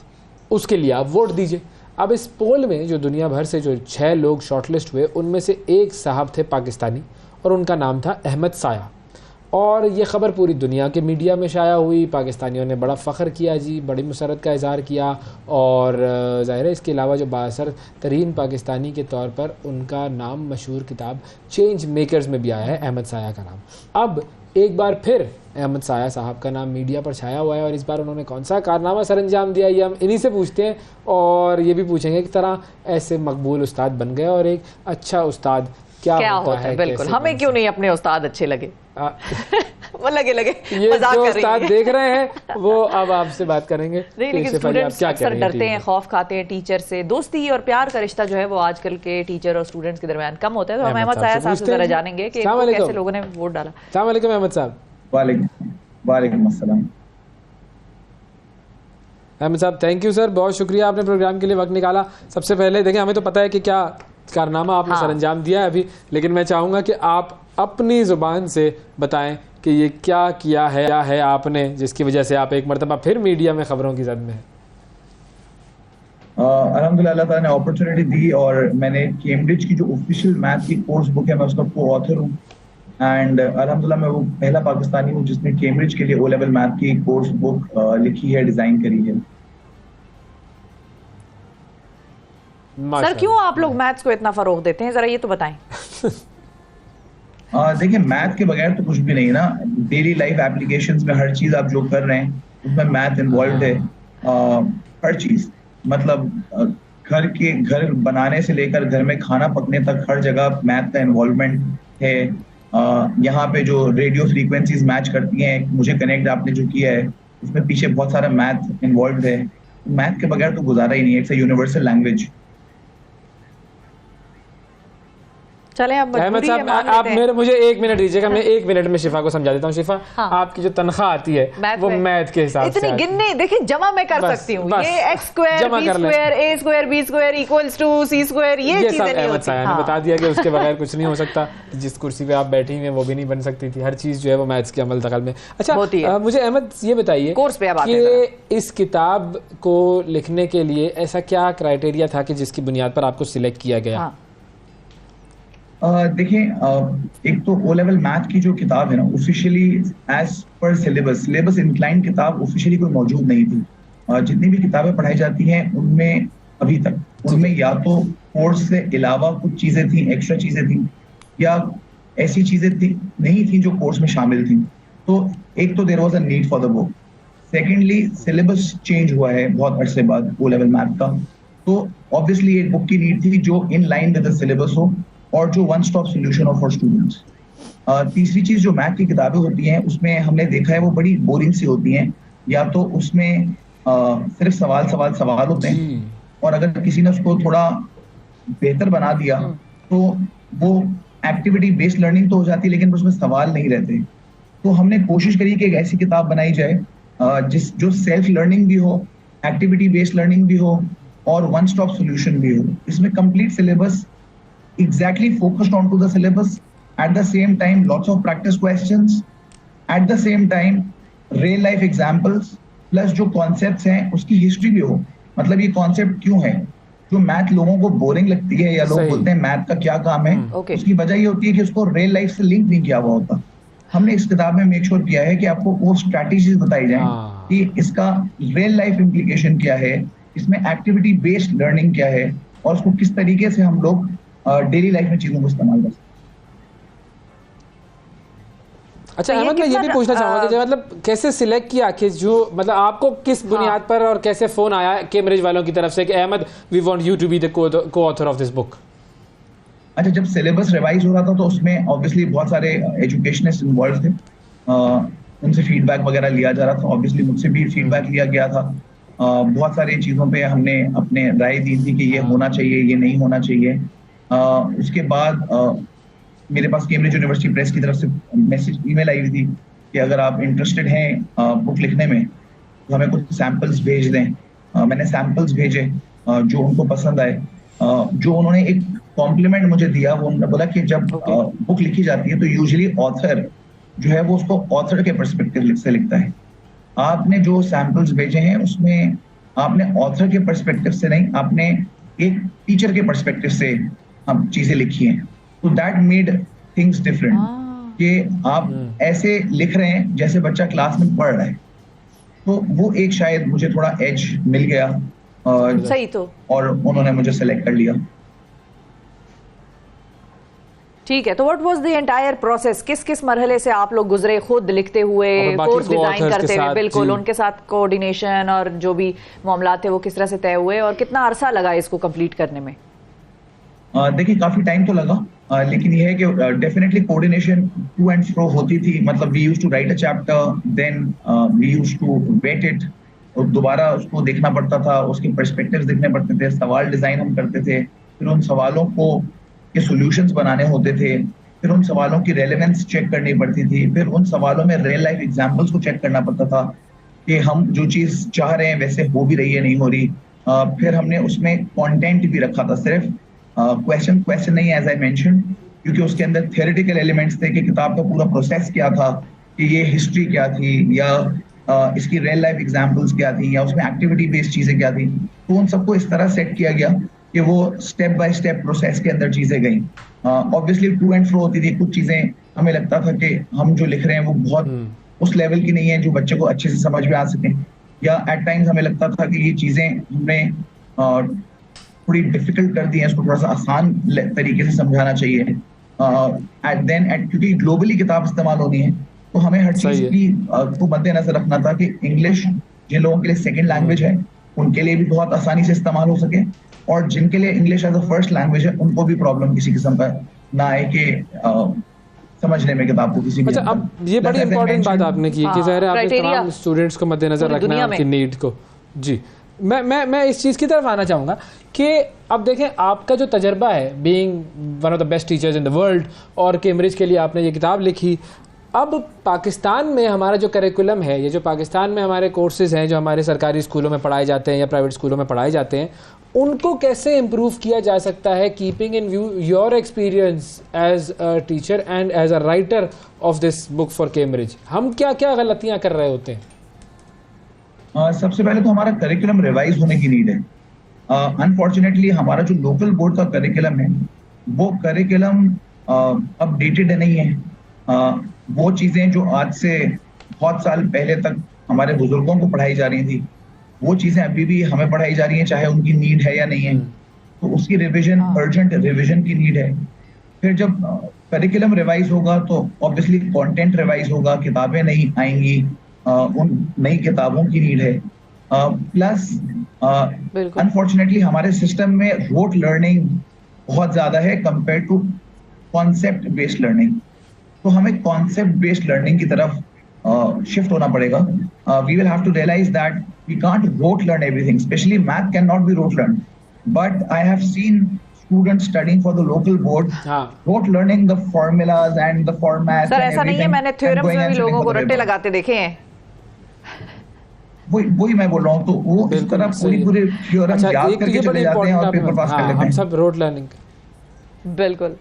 उसके लिए आप वोट दीजिए। अब इस पोल में जो दुनिया भर से जो 6 लोग शॉर्टलिस्ट हुए उनमें से एक साहब थे पाकिस्तानी और उनका नाम था अहमद साया। और ये ख़बर पूरी दुनिया के मीडिया में शाया हुई। पाकिस्तानियों ने बड़ा फ़ख्र किया जी, बड़ी मुसरत का इज़हार किया। और ज़ाहिर है इसके अलावा जो बाअसर तरीन पाकिस्तानी के तौर पर उनका नाम मशहूर किताब चेंज मेकर्स में भी आया है, अहमद साया का नाम। अब एक बार फिर अहमद साया साहब का नाम मीडिया पर छाया हुआ है और इस बार उन्होंने कौन सा कारनामा सर अंजाम दिया ये हम इन्हीं से पूछते हैं और ये भी पूछेंगे कि तरह ऐसे मकबूल उस्ताद बन गए और एक अच्छा उस्ताद क्या होता है। बिल्कुल, हमें क्यों नहीं अपने उस्ताद अच्छे लगे। वो लगे ये जो उस्ताद देख रहे हैं वो अब आपसे बात करेंगे। नहीं, लेकिन स्टूडेंट्स अक्सर डरते हैं, खौफ खाते हैं टीचर से। दोस्ती और प्यार का रिश्ता जो है वो आजकल के टीचर और स्टूडेंट्स के दरमियान कम होता है। तो हम अहमद साया साहब से जरा जानेंगे कि कैसे लोगों ने वोट डाला। अस्सलाम वालेकुम अहमद साहब। वालेकुम अस्सलाम। अहमद साहब थैंक यू सर, बहुत शुक्रिया आपने प्रोग्राम के लिए वक्त निकाला। सबसे पहले देखिए हमें तो पता है कि क्या कारनामा आपने सर अंजाम दिया है अभी, लेकिन मैं चाहूँगा कि आप अपनी ज़ुबान से बताएं कि ये क्या किया है आपने जिसकी वजह से आप एक मरतबा फिर मीडिया में खबरों की जद में हैं। अल्हम्दुलिल्लाह अल्लाह ताला ने अपॉर्चुनिटी दी और मैंने कैम्ब्रिज की जो ऑफिशियल मैथ की कोर्स बुक है मैं उसका को ऑथर हूँ एंड अल्हम्दुलिल्लाह मैं वो पहला पाकिस्तानी हूँ जिसने कैम्ब्रिज के लिए O लेवल मैथ की कोर्स बुक लिखी है, डिजाइन करी है। सर क्यों आप लोग मैथ्स को इतना फरोग देते हैं, जरा ये तो बताएं। देखिए मैथ के बगैर तो कुछ भी नहीं ना। डेली लाइफ एप्लीकेशंस में हर चीज आप जो कर रहे हैं उसमें मैथ इन्वॉल्व है। हर चीज मतलब घर बनाने से लेकर घर में खाना पकने तक हर जगह मैथ का इन्वॉल्वमेंट है। यहाँ पे जो रेडियो फ्रीक्वेंसीज मैच करती हैं, मुझे कनेक्ट आपने जो किया है उसमें पीछे बहुत सारा मैथ इन्वॉल्व है। मैथ के बगैर तो गुजारा ही नहीं है, इट्स अ यूनिवर्सल लैंग्वेज। चले अब अहमद साहब आप मुझे 1 मिनट दीजिएगा, मैं 1 मिनट में शिफा को समझा देता हूँ। शिफा, आपकी जो तनख्वाह आती है वो मैथ के हिसाब से इतनी गिनने, देखिए जमा मैं कर सकती हूँ, ये x square b square a square b square equals to c square, ये चीजें नहीं होती। ने बता दिया कि उसके बगैर कुछ नहीं हो सकता, जिस कुर्सी पे आप बैठी हैं वो भी नहीं बन सकती थी, हर चीज जो है वो मैथ्स के अमल दखल में। अच्छा, मुझे अहमद ये बताइए कोर्स पे अब कि इस किताब को लिखने के लिए ऐसा क्या क्राइटेरिया था कि जिसकी बुनियाद पर आपको सिलेक्ट किया गया? देखिए, एक तो ओ लेवल मैथ की जो किताब है ना, officially as per syllabus inclined किताब ऑफिशियली कोई मौजूद नहीं थी। जितनी भी किताबें पढ़ाई जाती हैं उनमें अभी तक उनमें या तो कोर्स से अलावा कुछ चीजें थी, एक्स्ट्रा चीजें थी, या ऐसी चीजें नहीं थी जो कोर्स में शामिल थी। तो एक तो there was a need for the book, secondly syllabus change हुआ है बहुत अरसे बाद ओ लेवल मैथ का, तो ऑब्वियसली एक बुक की नीड थी जो in line with the syllabus हो और जो वन स्टॉप सोल्यूशन हो फॉर स्टूडेंट्स। तीसरी चीज, जो मैथ की किताबें होती हैं उसमें हमने देखा है वो बड़ी बोरिंग सी होती हैं, या तो उसमें सिर्फ सवाल होते हैं, और अगर किसी ने उसको थोड़ा बेहतर बना दिया तो वो एक्टिविटी बेस्ड लर्निंग तो हो जाती है लेकिन उसमें सवाल नहीं रहते। तो हमने कोशिश करी कि एक ऐसी किताब बनाई जाए जो सेल्फ लर्निंग भी हो, एक्टिविटी बेस्ड लर्निंग भी हो और वन स्टॉप सोल्यूशन भी हो। इसमें complete syllabus exactly focused onto the syllabus, at the same time lots of practice questions, at the same time real life examples, plus जो concepts हैं उसकी history भी हो। मतलब ये concept क्यों है, जो मैथ लोगों को बोरिंग लगती है या लोग बोलते हैं मैथ का क्या काम है, उसकी वजह ये होती है कि उसको रियल लाइफ से लिंक नहीं किया हुआ होता। हमने इस किताब में मेक श्योर किया है कि आपको वो स्ट्रैटेजीज बताई जाए कि इसका रियल लाइफ इम्प्लीकेशन क्या है, इसमें एक्टिविटी बेस्ड लर्निंग क्या है और उसको किस तरीके से हम लोग डेली लाइफ में चीजों को इस्तेमाल कर सकते। अच्छा अहमद, मैं ये भी पूछना चाहूंगा कि मतलब कैसे सिलेक्ट किया कि जो मतलब आपको किस बुनियाद पर और कैसे फोन आया कैम्ब्रिज वालों की तरफ से कि Ahmed we want you to be the coauthor of this book? अच्छा, जब सिलेबस रिवाइज हो रहा था तो उसमें ऑब्वियसली बहुत सारे एजुकेशनिस्ट इन्वॉल्व थे, उनसे फीडबैक वगैरह लिया जा रहा था, ऑब्वियसली मुझसे भी फीडबैक लिया गया था। बहुत सारी चीजों पे हमने अपने राय दी थी कि ये होना चाहिए, ये नहीं होना चाहिए। उसके बाद मेरे पास कैम्ब्रिज यूनिवर्सिटी प्रेस की तरफ से ईमेल आई हुई थी कि अगर आप इंटरेस्टेड हैं बुक लिखने में तो हमें कुछ सैंपल्स भेज दें। मैंने सैंपल्स भेजे जो उनको पसंद आए। जो उन्होंने एक कॉम्प्लीमेंट मुझे दिया, वो उन्होंने बोला कि जब बुक लिखी जाती है तो यूजुअली ऑथर जो है वो उसको ऑथर के पर्सपेक्टिव से लिखता है। आपने जो सैंपल्स भेजे हैं उसमें आपने ऑथर के पर्सपेक्टिव से नहीं, आपने एक टीचर के पर्सपेक्टिव से हम चीजें लिखी हैं। तो दैट मेड थिंग्स डिफरेंट कि आप ऐसे लिख रहे हैं जैसे बच्चा क्लास में पढ़ रहा है। तो वो एक शायद मुझे थोड़ा एज मिल गया सही तो, और उन्होंने मुझे सेलेक्ट कर लिया। ठीक है, तो what was the entire process, किस किस मरहले से आप लोग गुजरे खुद लिखते हुए, कोर्स डिजाइन करते हुए? बिल्कुल, उनके साथ कोऑर्डिनेशन और जो भी मामला थे वो किस तरह से तय हुए और कितना अरसा लगा इसको कंप्लीट करने में? देखिए काफी टाइम तो लगा, लेकिन ये है कि definitely coordination to and fro होती थी। मतलब we used to write a chapter, then we used to vet it, और दोबारा उसको देखना पड़ता था, उसके पर्सपेक्टिव्स देखने पड़ते थे, सवाल डिजाइन हम करते थे, फिर उन सवालों को के सॉल्यूशंस बनाने होते थे, फिर उन सवालों की रेलेवेंस चेक करनी पड़ती थी, फिर उन सवालों में रियल लाइफ एग्जांपल्स को चेक करना पड़ता था कि हम जो चीज चाह रहे हैं वैसे हो भी रही है नहीं हो रही। फिर हमने उसमें कंटेंट भी रखा था, सिर्फ क्वेश्चन नहीं, एज आई मेंशन, क्योंकि उसके अंदर थियोरेटिकल एलिमेंट्स थे कि किताब का पूरा प्रोसेस क्या था, कि ये हिस्ट्री क्या थी, या इसकी रियल लाइफ एग्जांपल्स क्या थी, या उसमें एक्टिविटी बेस्ड चीजें क्या थी। तो उन सबको इस तरह सेट किया गया कि वो स्टेप बाय स्टेप प्रोसेस के अंदर चीजें गई। ऑब्वियसली टू एंड फ्रो होती थी, कुछ चीजें हमें लगता था कि हम जो लिख रहे हैं वो बहुत उस लेवल की नहीं है जो बच्चे को अच्छे से समझ में आ सके, या एट टाइम्स हमें लगता था कि ये चीजें हमने थोड़ी डिफिकल्ट कर दी है, इसको थोड़ा सा आसान तरीके से समझाना चाहिए। क्योंकि ग्लोबली किताब इस्तेमाल होनी है तो हमें हर चीज की को मद्देनजर रखना था कि इंग्लिश जिन लोगों के लिए सेकंड लैंग्वेज है उनके लिए भी बहुत आसानी से इस्तेमाल हो सके, और जिनके लिए English as a first language है उनको भी प्रॉब्लम किसी किस्म का ना आए कि समझने में किताब को किसी भी। अच्छा, अब ये बड़ी इंपॉर्टेंट बात आपने की कि ज़ाहिर है आपने तमाम स्टूडेंट्स को मद्देनजर रखना है, उनकी नीड को। जी, मैं इस चीज़ की तरफ आना चाहूँगा कि अब देखें आपका जो तजर्बा है being one of the best teachers in the world और कैम्ब्रिज के लिए आपने ये किताब लिखी, अब पाकिस्तान में हमारा जो करिकुलम है, ये जो पाकिस्तान में हमारे कोर्सेज़ हैं जो हमारे सरकारी स्कूलों में पढ़ाए जाते हैं या प्राइवेट स्कूलों में पढ़ाए जाते हैं, उनको कैसे इम्प्रूव किया जा सकता है keeping in view your experience as a teacher and as a writer of this book for Cambridge? हम क्या क्या गलतियाँ कर रहे होते हैं? सबसे पहले तो हमारा करिकुलम रिवाइज होने की नीड है। अनफॉर्चुनेटली हमारा जो लोकल बोर्ड का करिकुलम है वो करिकुलम अपडेटेड नहीं है। वो चीज़ें जो आज से बहुत साल पहले तक हमारे बुजुर्गों को पढ़ाई जा रही थी, वो चीज़ें अभी भी हमें पढ़ाई जा रही हैं, चाहे उनकी नीड है या नहीं है। तो उसकी रिविजन, अर्जेंट रिविजन की नीड है। फिर जब करिकुलम रिवाइज होगा तो ऑब्वियसली कंटेंट रिवाइज होगा, किताबें नहीं आएंगी, उन नई किताबों की नीड है। प्लस अनफॉर्चुनेटली हमारे सिस्टम में रोट लर्निंग बहुत ज़्यादा है compare to concept based learning. तो हमें कॉन्सेप्ट बेस्ड लर्निंग की तरफ शिफ्ट होना पड़ेगा। We will have to realise that we can't rote learn everything, specially math can not be rote learn. But I have seen students studying for the local board rote learning the formulas and the formats. Sir ऐसा नहीं है, मैंने theorems में भी लोगों को रट्टे लगाते देखे हैं। वही मैं बोल रहा हूँ। तो वो इस तरह पूरी थ्योरम याद करके चले जाते हैं और पेपर पास कर लेते हैं। हम सब रोट लर्निंग, बिल्कुल,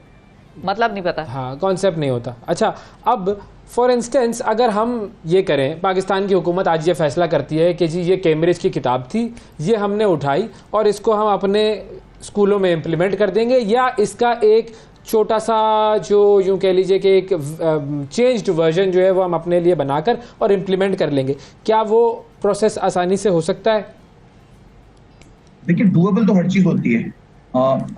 मतलब नहीं पता, हाँ, कॉन्सेप्ट नहीं होता। अच्छा, अब फॉर इंस्टेंस अगर हम ये करें, पाकिस्तान की हुकूमत आज ये फैसला करती है कि जी ये कैम्ब्रिज की किताब थी, ये हमने उठाई और इसको हम अपने स्कूलों में इम्प्लीमेंट कर देंगे, या इसका एक छोटा सा जो यूँ कह लीजिए कि एक चेंज्ड वर्जन जो है वो हम अपने लिए बनाकर और इम्प्लीमेंट कर लेंगे, क्या वो प्रोसेस आसानी से हो सकता है? देखिए, डूएबल तो हर चीज़ होती है।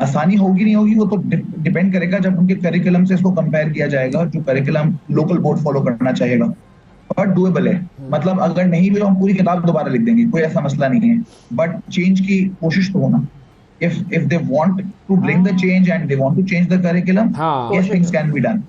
आसानी होगी नहीं होगी वो तो डिपेंड करेगा जब उनके करिकुलम से इसको कंपेयर किया जाएगा, जो करिकुलम लोकल बोर्ड फॉलो करना चाहेगा। बट डूएबल है, मतलब अगर नहीं भी तो हम पूरी किताब दोबारा लिख देंगे, कोई ऐसा मसला नहीं है। बट चेंज की कोशिश तो होना। If they want to bring the change and they want to change the curriculum, yes, things can be done.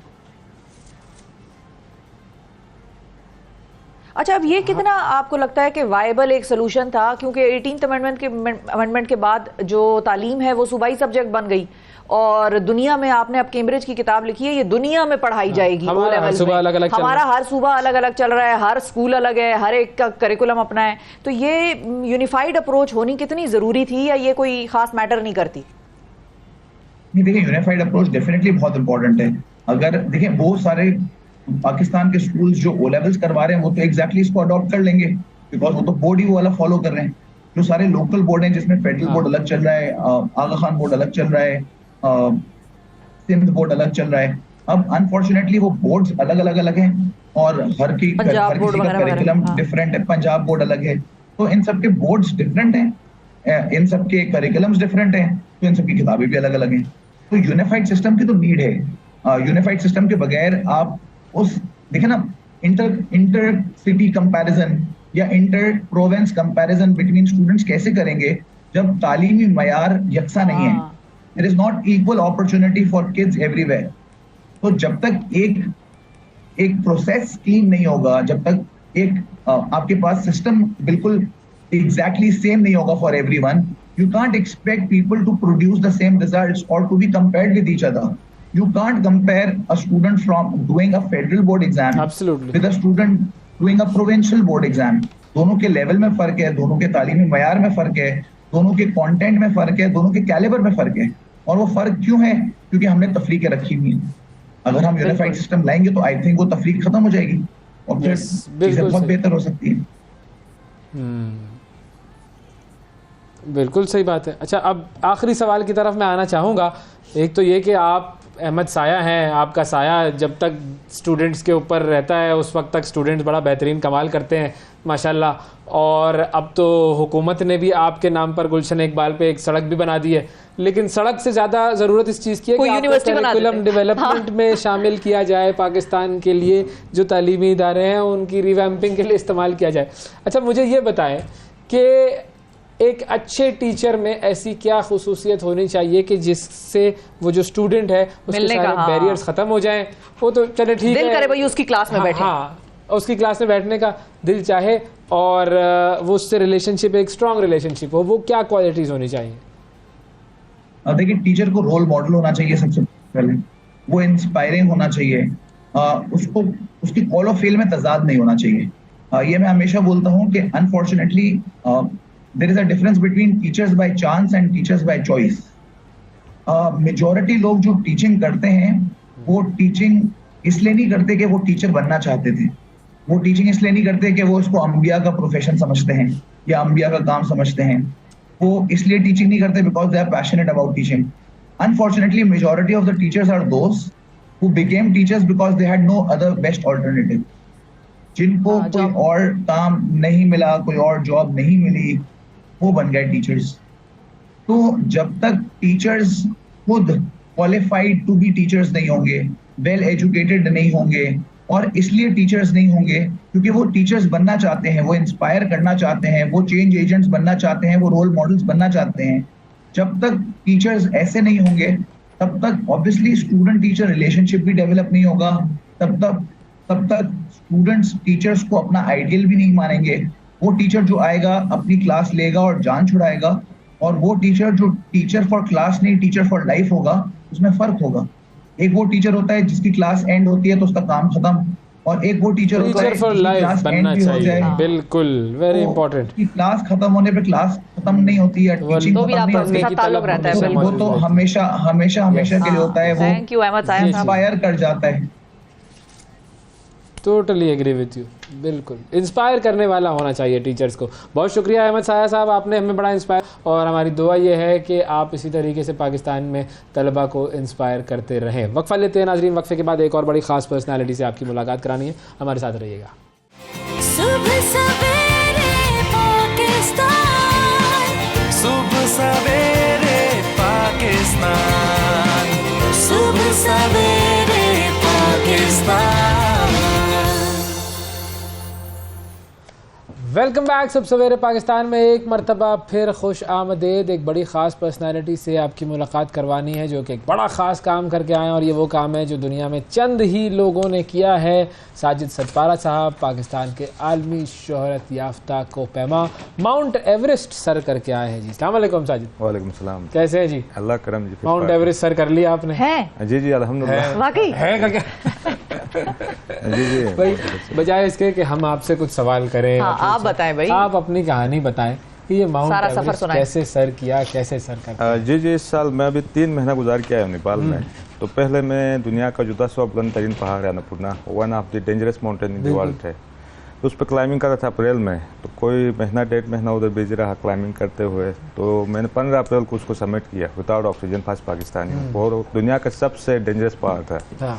अच्छा, अब ये कितना आपको लगता है कि वायबल एक सोल्यूशन था? क्योंकि 18th अमेंडमेंट के बाद जो तालीम है वो सूबाई सब्जेक्ट बन गई और दुनिया में आपने अब कैम्ब्रिज की किताब लिखी है, ये दुनिया में पढ़ाई जाएगी। हमारा हर सूबा अलग अलग चल रहा है, हर स्कूल अलग है, हर एक का करिकुलम अपना है। तो ये यूनिफाइड अप्रोच होनी कितनी जरूरी थी, या ये कोई खास मैटर नहीं करती? नहीं, देखिए, यूनिफाइड अप्रोच डेफिनेटली बहुत इंपॉर्टेंट है। अगर देखिए, बहुत सारे पाकिस्तान के स्कूल्स जो ओ लेवल्स करवा रहे हैं वो तो एग्जैक्टली इसको अडॉप्ट कर लेंगे, बिकॉज वो तो बोर्ड ही वो वाला फॉलो कर रहे हैं। जो सारे लोकल बोर्ड हैं जिसमें फेडरल बोर्ड अलग चल रहा है, आगा खान बोर्ड अलग चल रहा है, सिंध बोर्ड अलग चल रहा है। अब अनफॉर्चुनेटली वो बोर्ड्स अलग हैं और हर किसी का करिकुलम डिफरेंट है। पंजाब बोर्ड अलग है, तो इन सबके बोर्ड्स डिफरेंट हैं, इन सबके करिकुलम्स डिफरेंट हैं, तो इन सबकी किताबें भी अलग अलग हैं। तो यूनिफाइड सिस्टम की तो नीड है। यूनिफाइड सिस्टम के बगैर आप उस देखे ना इंटर सिटी कंपैरिजन या inter province comparison between students कैसे करेंगे जब तालीमी मयार यकसा नहीं है। There is not equal opportunity for kids everywhere. तो जब तक एक प्रोसेस क्लीन नहीं होगा, जब तक एक आपके पास सिस्टम बिल्कुल एग्जैक्टली सेम नहीं होगा for everyone, you can't expect people to produce the same results or to be compared with each other. You can't compare a student from doing a federal board exam with a student doing a provincial board exam. दोनों के level में फर्क है, दोनों के तालीमी मयार में फर्क है, दोनों के कंटेंट में फर्क है, दोनों के कैलिबर में फर्क है। और वो फर्क क्यों है? क्योंकि हमने तफरीक रखी हुई है। अगर हम यूनिफाइड सिस्टम लाएंगे तो आई थिंक वो तफरीक खत्म हो जाएगी और फिर चीजें बहुत बेहतर हो सकती है। बिल्कुल सही बात है। अच्छा, अब आखिरी सवाल की तरफ मैं आना चाहूँगा। एक तो ये कि आप अहमद साया हैं, आपका साया जब तक स्टूडेंट्स के ऊपर रहता है उस वक्त तक स्टूडेंट्स बड़ा बेहतरीन कमाल करते हैं माशाल्लाह, और अब तो हुकूमत ने भी आपके नाम पर गुलशन इकबाल पे एक सड़क भी बना दी है, लेकिन सड़क से ज़्यादा ज़रूरत इस चीज़ की है कि करिकुलम डेवलपमेंट में शामिल किया जाए, पाकिस्तान के लिए जो तालीमी इदारे हैं उनकी रिवैम्पिंग के लिए इस्तेमाल किया जाए। अच्छा, मुझे ये बताएं कि एक अच्छे टीचर में ऐसी क्या खुसूसियत होनी चाहिए कि जिससे वो जो स्टूडेंट है उसके सारे बैरियर्स खत्म हो जाएं? वो तो चले ठीक है, दिल करे भाई उसकी क्लास में बैठे। हाँ, उसकी क्लास में बैठने का दिल चाहे और वो उससे रिलेशनशिप एक स्ट्रॉन्ग रिलेशनशिप हो, वो क्या क्वालिटीज होनी चाहिए? देखिए, टीचर को रोल मॉडल होना चाहिए सबसे पहले, वो इंस्पायरिंग होना चाहिए, उसको उसकी कॉल ऑफ फेल में तजाद नहीं होना चाहिए। ये मैं हमेशा बोलता हूँ कि unfortunately there is a difference between teachers by chance and teachers by choice. Majority लोग जो टीचिंग करते हैं वो टीचिंग इसलिए नहीं करते कि वो टीचर बनना चाहते थे, वो टीचिंग इसलिए नहीं करते कि वो इसको अंबिया का प्रोफेशन समझते हैं या अंबिया का काम समझते हैं, वो इसलिए टीचिंग नहीं करते because they are passionate about teaching. Unfortunately majority of the teachers are those who became teachers because they had no other best alternative. जिनको कोई और काम नहीं मिला, कोई और जॉब नहीं मिली, वो बन गए टीचर्स। तो जब तक टीचर्स खुद क्वालिफाइड टू बी टीचर्स नहीं होंगे, वेल एजुकेटेड नहीं होंगे, और इसलिए टीचर्स नहीं होंगे क्योंकि वो टीचर्स बनना चाहते हैं, वो इंस्पायर करना चाहते हैं, वो चेंज एजेंट्स बनना चाहते हैं, वो रोल मॉडल्स बनना चाहते हैं, जब तक टीचर्स ऐसे नहीं होंगे तब तक ऑब्वियसली स्टूडेंट टीचर रिलेशनशिप भी डेवलप नहीं होगा, तब तक स्टूडेंट्स टीचर्स को अपना आइडियल भी नहीं मानेंगे। वो टीचर जो आएगा अपनी क्लास लेगा और जान छुड़ाएगा, और वो टीचर जो टीचर फॉर क्लास नहीं टीचर फॉर लाइफ होगा, उसमें फर्क होगा। एक वो टीचर होता है जिसकी क्लास एंड होती है तो उसका काम खत्म, और एक वो टीचर होता है फॉर लाइफ बनना चाहिए। बिल्कुल, वेरी इंपॉर्टेंट। क्लास खत्म होने पे क्लास खत्म नहीं होती है, टीचिंग तो भी आपका उसके साथ ताल्लुक रहता है, वो तो हमेशा के लिए होता है, वो थैंक यू अहमद साहब। इंस्पायर कर जाता है। टोटली एग्री विथ यू, बिल्कुल इंस्पायर करने वाला होना चाहिए टीचर्स को। बहुत शुक्रिया अहमद साया साहब, आपने हमें बड़ा इंस्पायर, और हमारी दुआ ये है कि आप इसी तरीके से पाकिस्तान में तलबा को इंस्पायर करते रहें। वक्फा लेते हैं नाजरीन, वक्फे के बाद एक और बड़ी ख़ास पर्सनालिटी से आपकी मुलाकात करानी है, हमारे साथ रहिएगा। सुबह सवेरे पाकिस्तान, सुबह सवेरे पाकिस्तान, सुबह सवेरे पाकिस्तान। वेलकम बैक सब सवेरे पाकिस्तान में एक मरतबा फिर खुश आमदेद। एक बड़ी ख़ास पर्सनैलिटी से आपकी मुलाकात करवानी है जो कि एक बड़ा ख़ास काम करके आए हैं, और ये वो काम है जो दुनिया में चंद ही लोगों ने किया है। साजिद सतपारा साहब पाकिस्तान के आलमी शोहरत याफ्ता कोपैमा माउंट एवरेस्ट सर करके आए हैं जी। अस्सलाम वालेकुम साजिद। वालेकुम सलाम। कैसे हैं जी? अल्लाह करम जी। माउंट एवरेस्ट सर कर लिया आपने? है जी जी अल्हम्दुलिल्लाह। वाकई है क्या? जी जी भाई बजाय इसके कि हम आपसे कुछ सवाल करें, हाँ, आप बताएं भाई, आप अपनी कहानी बताएं कि ये माउंट सारा सफर एवरेस्ट सुनाएं। कैसे सर किया, कैसे सर करता? जी जी, इस साल मैं अभी 3 महीना गुजार के आया हूँ नेपाल में। तो पहले मैं दुनिया का जो 10वां बुलंद तरीन पहाड़ है Annapurna, one of the dangerous mountain in the world है, तो उस पर क्लाइंबिंग कर रहा था अप्रैल में। तो कोई महीना 1.5 महीना उधर बिजी रहा क्लाइंबिंग करते हुए। तो मैंने 15 अप्रैल को उसको सबमिट किया विदाउट ऑक्सीजन, फर्स्ट पाकिस्तानी, और दुनिया का सबसे डेंजरस पहाड़ था।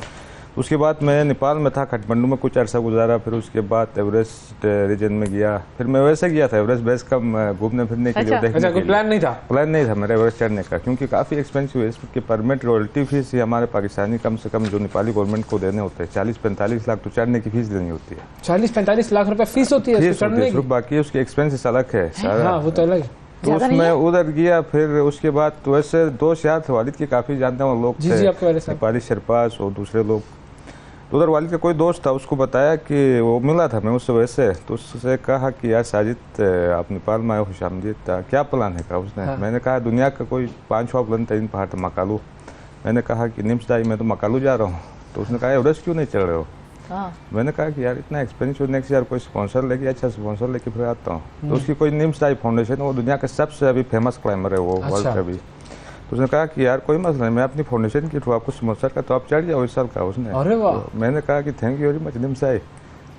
उसके बाद मैं नेपाल में था, काठमांडू में कुछ अर्सा गुजारा, फिर उसके बाद एवरेस्ट रीजन में गया। फिर मैं वैसे गया था एवरेस्ट बेस का घूमने फिरने के लिए। अच्छा, कोई प्लान नहीं था? प्लान नहीं था मेरा एवरेस्ट चढ़ने का, क्योंकि काफ़ी एक्सपेंसिव है। इसकी परमिट रॉयल्टी फीस ही हमारे पाकिस्तानी कम से कम जो नेपाली गवर्नमेंट को देने होते हैं 40-45 लाख तो चढ़ने की फीस देनी होती है। 40-45 लाख रुपए फीस होती है चढ़ने की? बाकी उसके एक्सपेंसेस अलग है सारा। हाँ, वो तो अलग है। तो उसमें उधर गया। फिर उसके बाद तो वैसे दोस्त यार थे, वालिद के काफ़ी जानते हैं लोग थे, नेपाली शरपास और दूसरे लोग। तो उधर वालिद का कोई दोस्त था, उसको बताया कि वो मिला था मैं उससे वैसे, तो उससे कहा कि यार साजिद आप नेपाल में आए, खुशामदीद, क्या प्लान है का उसने। हाँ। मैंने कहा दुनिया का कोई 5वां बुलंद तरीन पहाड़ था मकालू। मैंने कहा कि निम्सदाई मैं तो मकालू जा रहा हूँ। तो उसने कहा एवरेस्ट क्यों नहीं चढ़ रहे हो? हाँ। मैंने कहा कि यार इतना एक्सपेंसिव, नेक्स्ट यार कोई स्पॉन्सर लेके, अच्छा स्पॉन्सर लेके फिर आता हूँ। तो उसकी कोई निम्सदाई फाउंडेशन, वो दुनिया का सबसे अभी फेमस क्लाइंबर है वो वर्ल्ड का भी। तो उसने कहा कि यार कोई मसला नहीं, मैं अपनी फाउंडेशन की थ्रू आपको स्पॉन्सर का, तो आप चढ़ जाओ इस साल का उसने। अरे वाह। तो मैंने कहा कि थैंक यू वेरी मच निम्साई,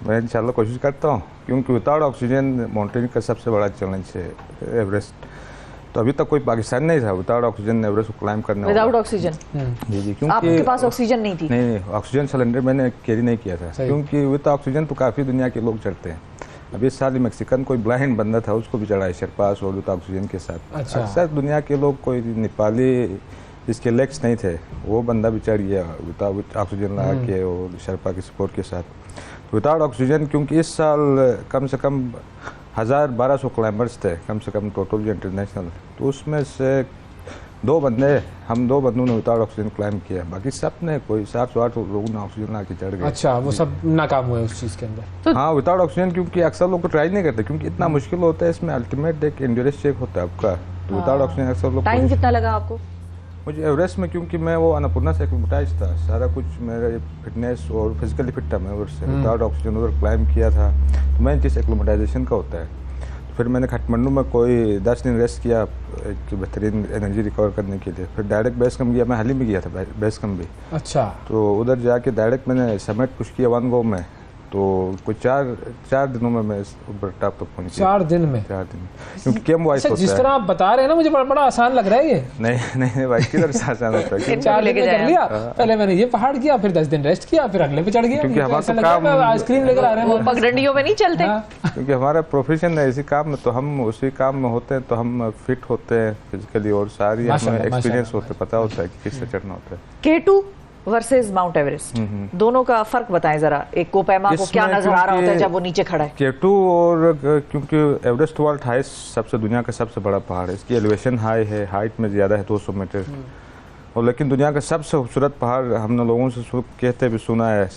मैं इंशाल्लाह कोशिश करता हूँ, क्योंकि विदाउट ऑक्सीजन माउंटेन का सबसे बड़ा चैलेंज है एवरेस्ट। तो अभी तक कोई पाकिस्तान नहीं था विदाउट ऑक्सीजन एवरेस्ट को क्लाइंब करने। Without oxygen? जी जी, क्योंकि आपके पास ऑक्सीजन नहीं थी? नहीं, ऑक्सीजन सिलेंडर मैंने कैरी नहीं किया था, क्योंकि विद ऑक्सीजन तो काफ़ी दुनिया के लोग चढ़ते हैं। अभी इस साल मैक्सिकन कोई ब्लाइंड बंदा था, उसको भी चढ़ाया शरपास और विद ऑक्सीजन के साथ। अच्छा। अक्सर दुनिया के लोग, कोई नेपाली जिसके लेग्स नहीं थे वो बंदा भी चढ़ गया विदाउट ऑक्सीजन लगा के और शरपा के सपोर्ट के साथ। तो विदाउट ऑक्सीजन, क्योंकि इस साल कम से कम 1000-1200 क्लाइंबर्स थे कम से कम टोटल इंटरनेशनल, तो उसमें से 2 बंदे, हम 2 बंदों ने विदाउट ऑक्सीजन क्लाइम किया, बाकी सब ने कोई 700-800 लोगों ने ऑक्सीजन आके चढ़ गए। अच्छा, वो सब नाकाम हुए उस चीज़ के अंदर। हाँ, विदाउट ऑक्सीजन, क्योंकि अक्सर लोग ट्राई नहीं करते क्योंकि इतना मुश्किल होता है, इसमें अल्टीमेट एक एंड्योरेंस चेक होता है आपका, तो विदाउट ऑक्सीजन अक्सर लोग। टाइम कितना लगा आपको? मुझे एवरेस्ट में, क्योंकि मैं वो अन्नपूर्णा से एक्लिमेटाइज था, सारा कुछ मेरा फिटनेस और फिजिकली फिट था मैं एवरेस्ट से, विदाउट ऑक्सीजन उधर क्लाइम किया था, तो मेन चीज़ एक्लिमेटाइजेशन का होता है। तो फिर मैंने काठमांडू में कोई 10 दिन रेस्ट किया एक बेहतरीन एनर्जी रिकवर करने के लिए, फिर डायरेक्ट बेस कैंप गया, मैं हाल ही में गया था बेस कैंप भी। अच्छा। तो उधर जाके डायरेक्ट मैंने समिट कुछ किया 1 गो में, तो कुछ 4 दिनों में मैं ऊपर टॉप तक पहुंच गया। 4 दिन में? 4 दिन, क्योंकि कैम वाइज होता है। जिस तरह आप बता रहे हैं ना, मुझे बड़ा आसान लग रहा है ये। नहीं भाई, किधर से आसान होता है? 4 दिन में कर लिया, पहले मैंने ये पहाड़ किया, फिर 10 दिन रेस्ट किया, फिर अगले पे चढ़ गया। क्योंकि हमारा तो काम आइसक्रीम लेकर आ रहे हैं, वो पगडंडियों में नहीं चलते। क्योंकि हमारा प्रोफेशन है इसी काम में, तो हम उसी काम में होते हैं, तो हम फिट होते हैं फिजिकली, और सारी हमें एक्सपीरियंस होते, पता होता है कि किससे चढ़ना होता है। K2 वर्सेस माउंट एवरेस्ट, दोनों का फर्क बताएं जरा। एक कोपेमा को क्या नजर आ रहा होता है जब वो नीचे खड़ा है? K2 और क्योंकि एवरेस्ट वर्ल्ड हाईएस्ट सबसे दुनिया का सबसे बड़ा पहाड़ है, इसकी एलिवेशन हाई है, हाइट में ज़्यादा है 200 मीटर, और लेकिन दुनिया का सबसे खूबसूरत पहाड़ हमने लोगों से कहते भी सुना है,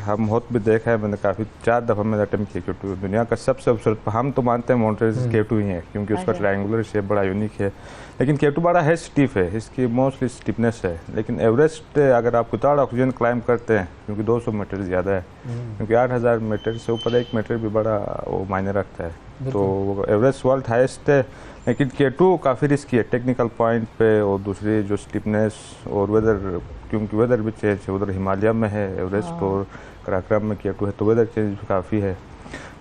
हम खुद भी देखा है, मैंने काफ़ी 4 दफ़ा मैंने अटेम्प्ट किया K2। दुनिया का सबसे खूबसूरत पहाड़ हम तो मानते हैं माउंट एवरेस्ट K2 ही है, क्योंकि उसका ट्रायंगुलर शेप बड़ा यूनिक है, लेकिन K2 बड़ा है स्टीफ है, इसकी मोस्टली स्टीफनेस है। लेकिन एवरेस्ट अगर आप विदाउट ऑक्सीजन क्लाइम करते हैं, क्योंकि 200 मीटर ज़्यादा है, क्योंकि 8000 मीटर से ऊपर 1 मीटर भी बड़ा वो मायने रखता है, तो एवरेस्ट वर्ल्ड हाईएस्ट है। लेकिन K2 काफ़ी रिस्की है टेक्निकल पॉइंट पे, और दूसरी जो स्टीफनेस और वेदर, क्योंकि वेदर भी चेंज है, उधर हिमालय में है एवरेस्ट और कराक्रम में K2 है, तो वेदर चेंज काफ़ी है।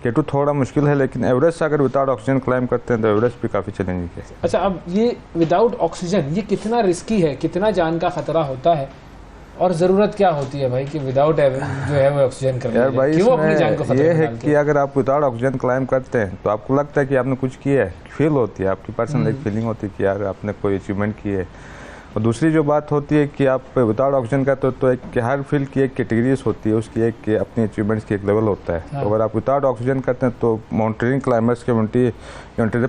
K2 थोड़ा मुश्किल है, लेकिन एवरेस्ट अगर विदाउट ऑक्सीजन क्लाइम करते हैं तो एवरेस्ट भी काफ़ी चैलेंजिंग है। अच्छा, अब ये विदाउट ऑक्सीजन ये कितना रिस्की है, कितना जान का खतरा होता है, और ज़रूरत क्या होती है भाई कि विदाउट जो है वो ऑक्सीजन कर यार भाई, क्यों अपनी जान को खतरे ये में है डालते कि अगर आप विदाउट ऑक्सीजन क्लाइम करते हैं तो आपको लगता है कि आपने कुछ किया है, फील होती है आपकी पर्सनल एक फीलिंग होती है कि यार आपने कोई अचीवमेंट की है। और दूसरी जो बात होती है कि आप विदाउट ऑक्सीजन करते हो तो एक हर फील्ड की एक कैटेगरीज होती है, उसकी एक अपनी अचीवमेंट्स की एक लेवल होता है। तो अगर आप विदाउट ऑक्सीजन करते हैं तो माउंटेनियरिंग क्लाइंबर्स कम्युनिटी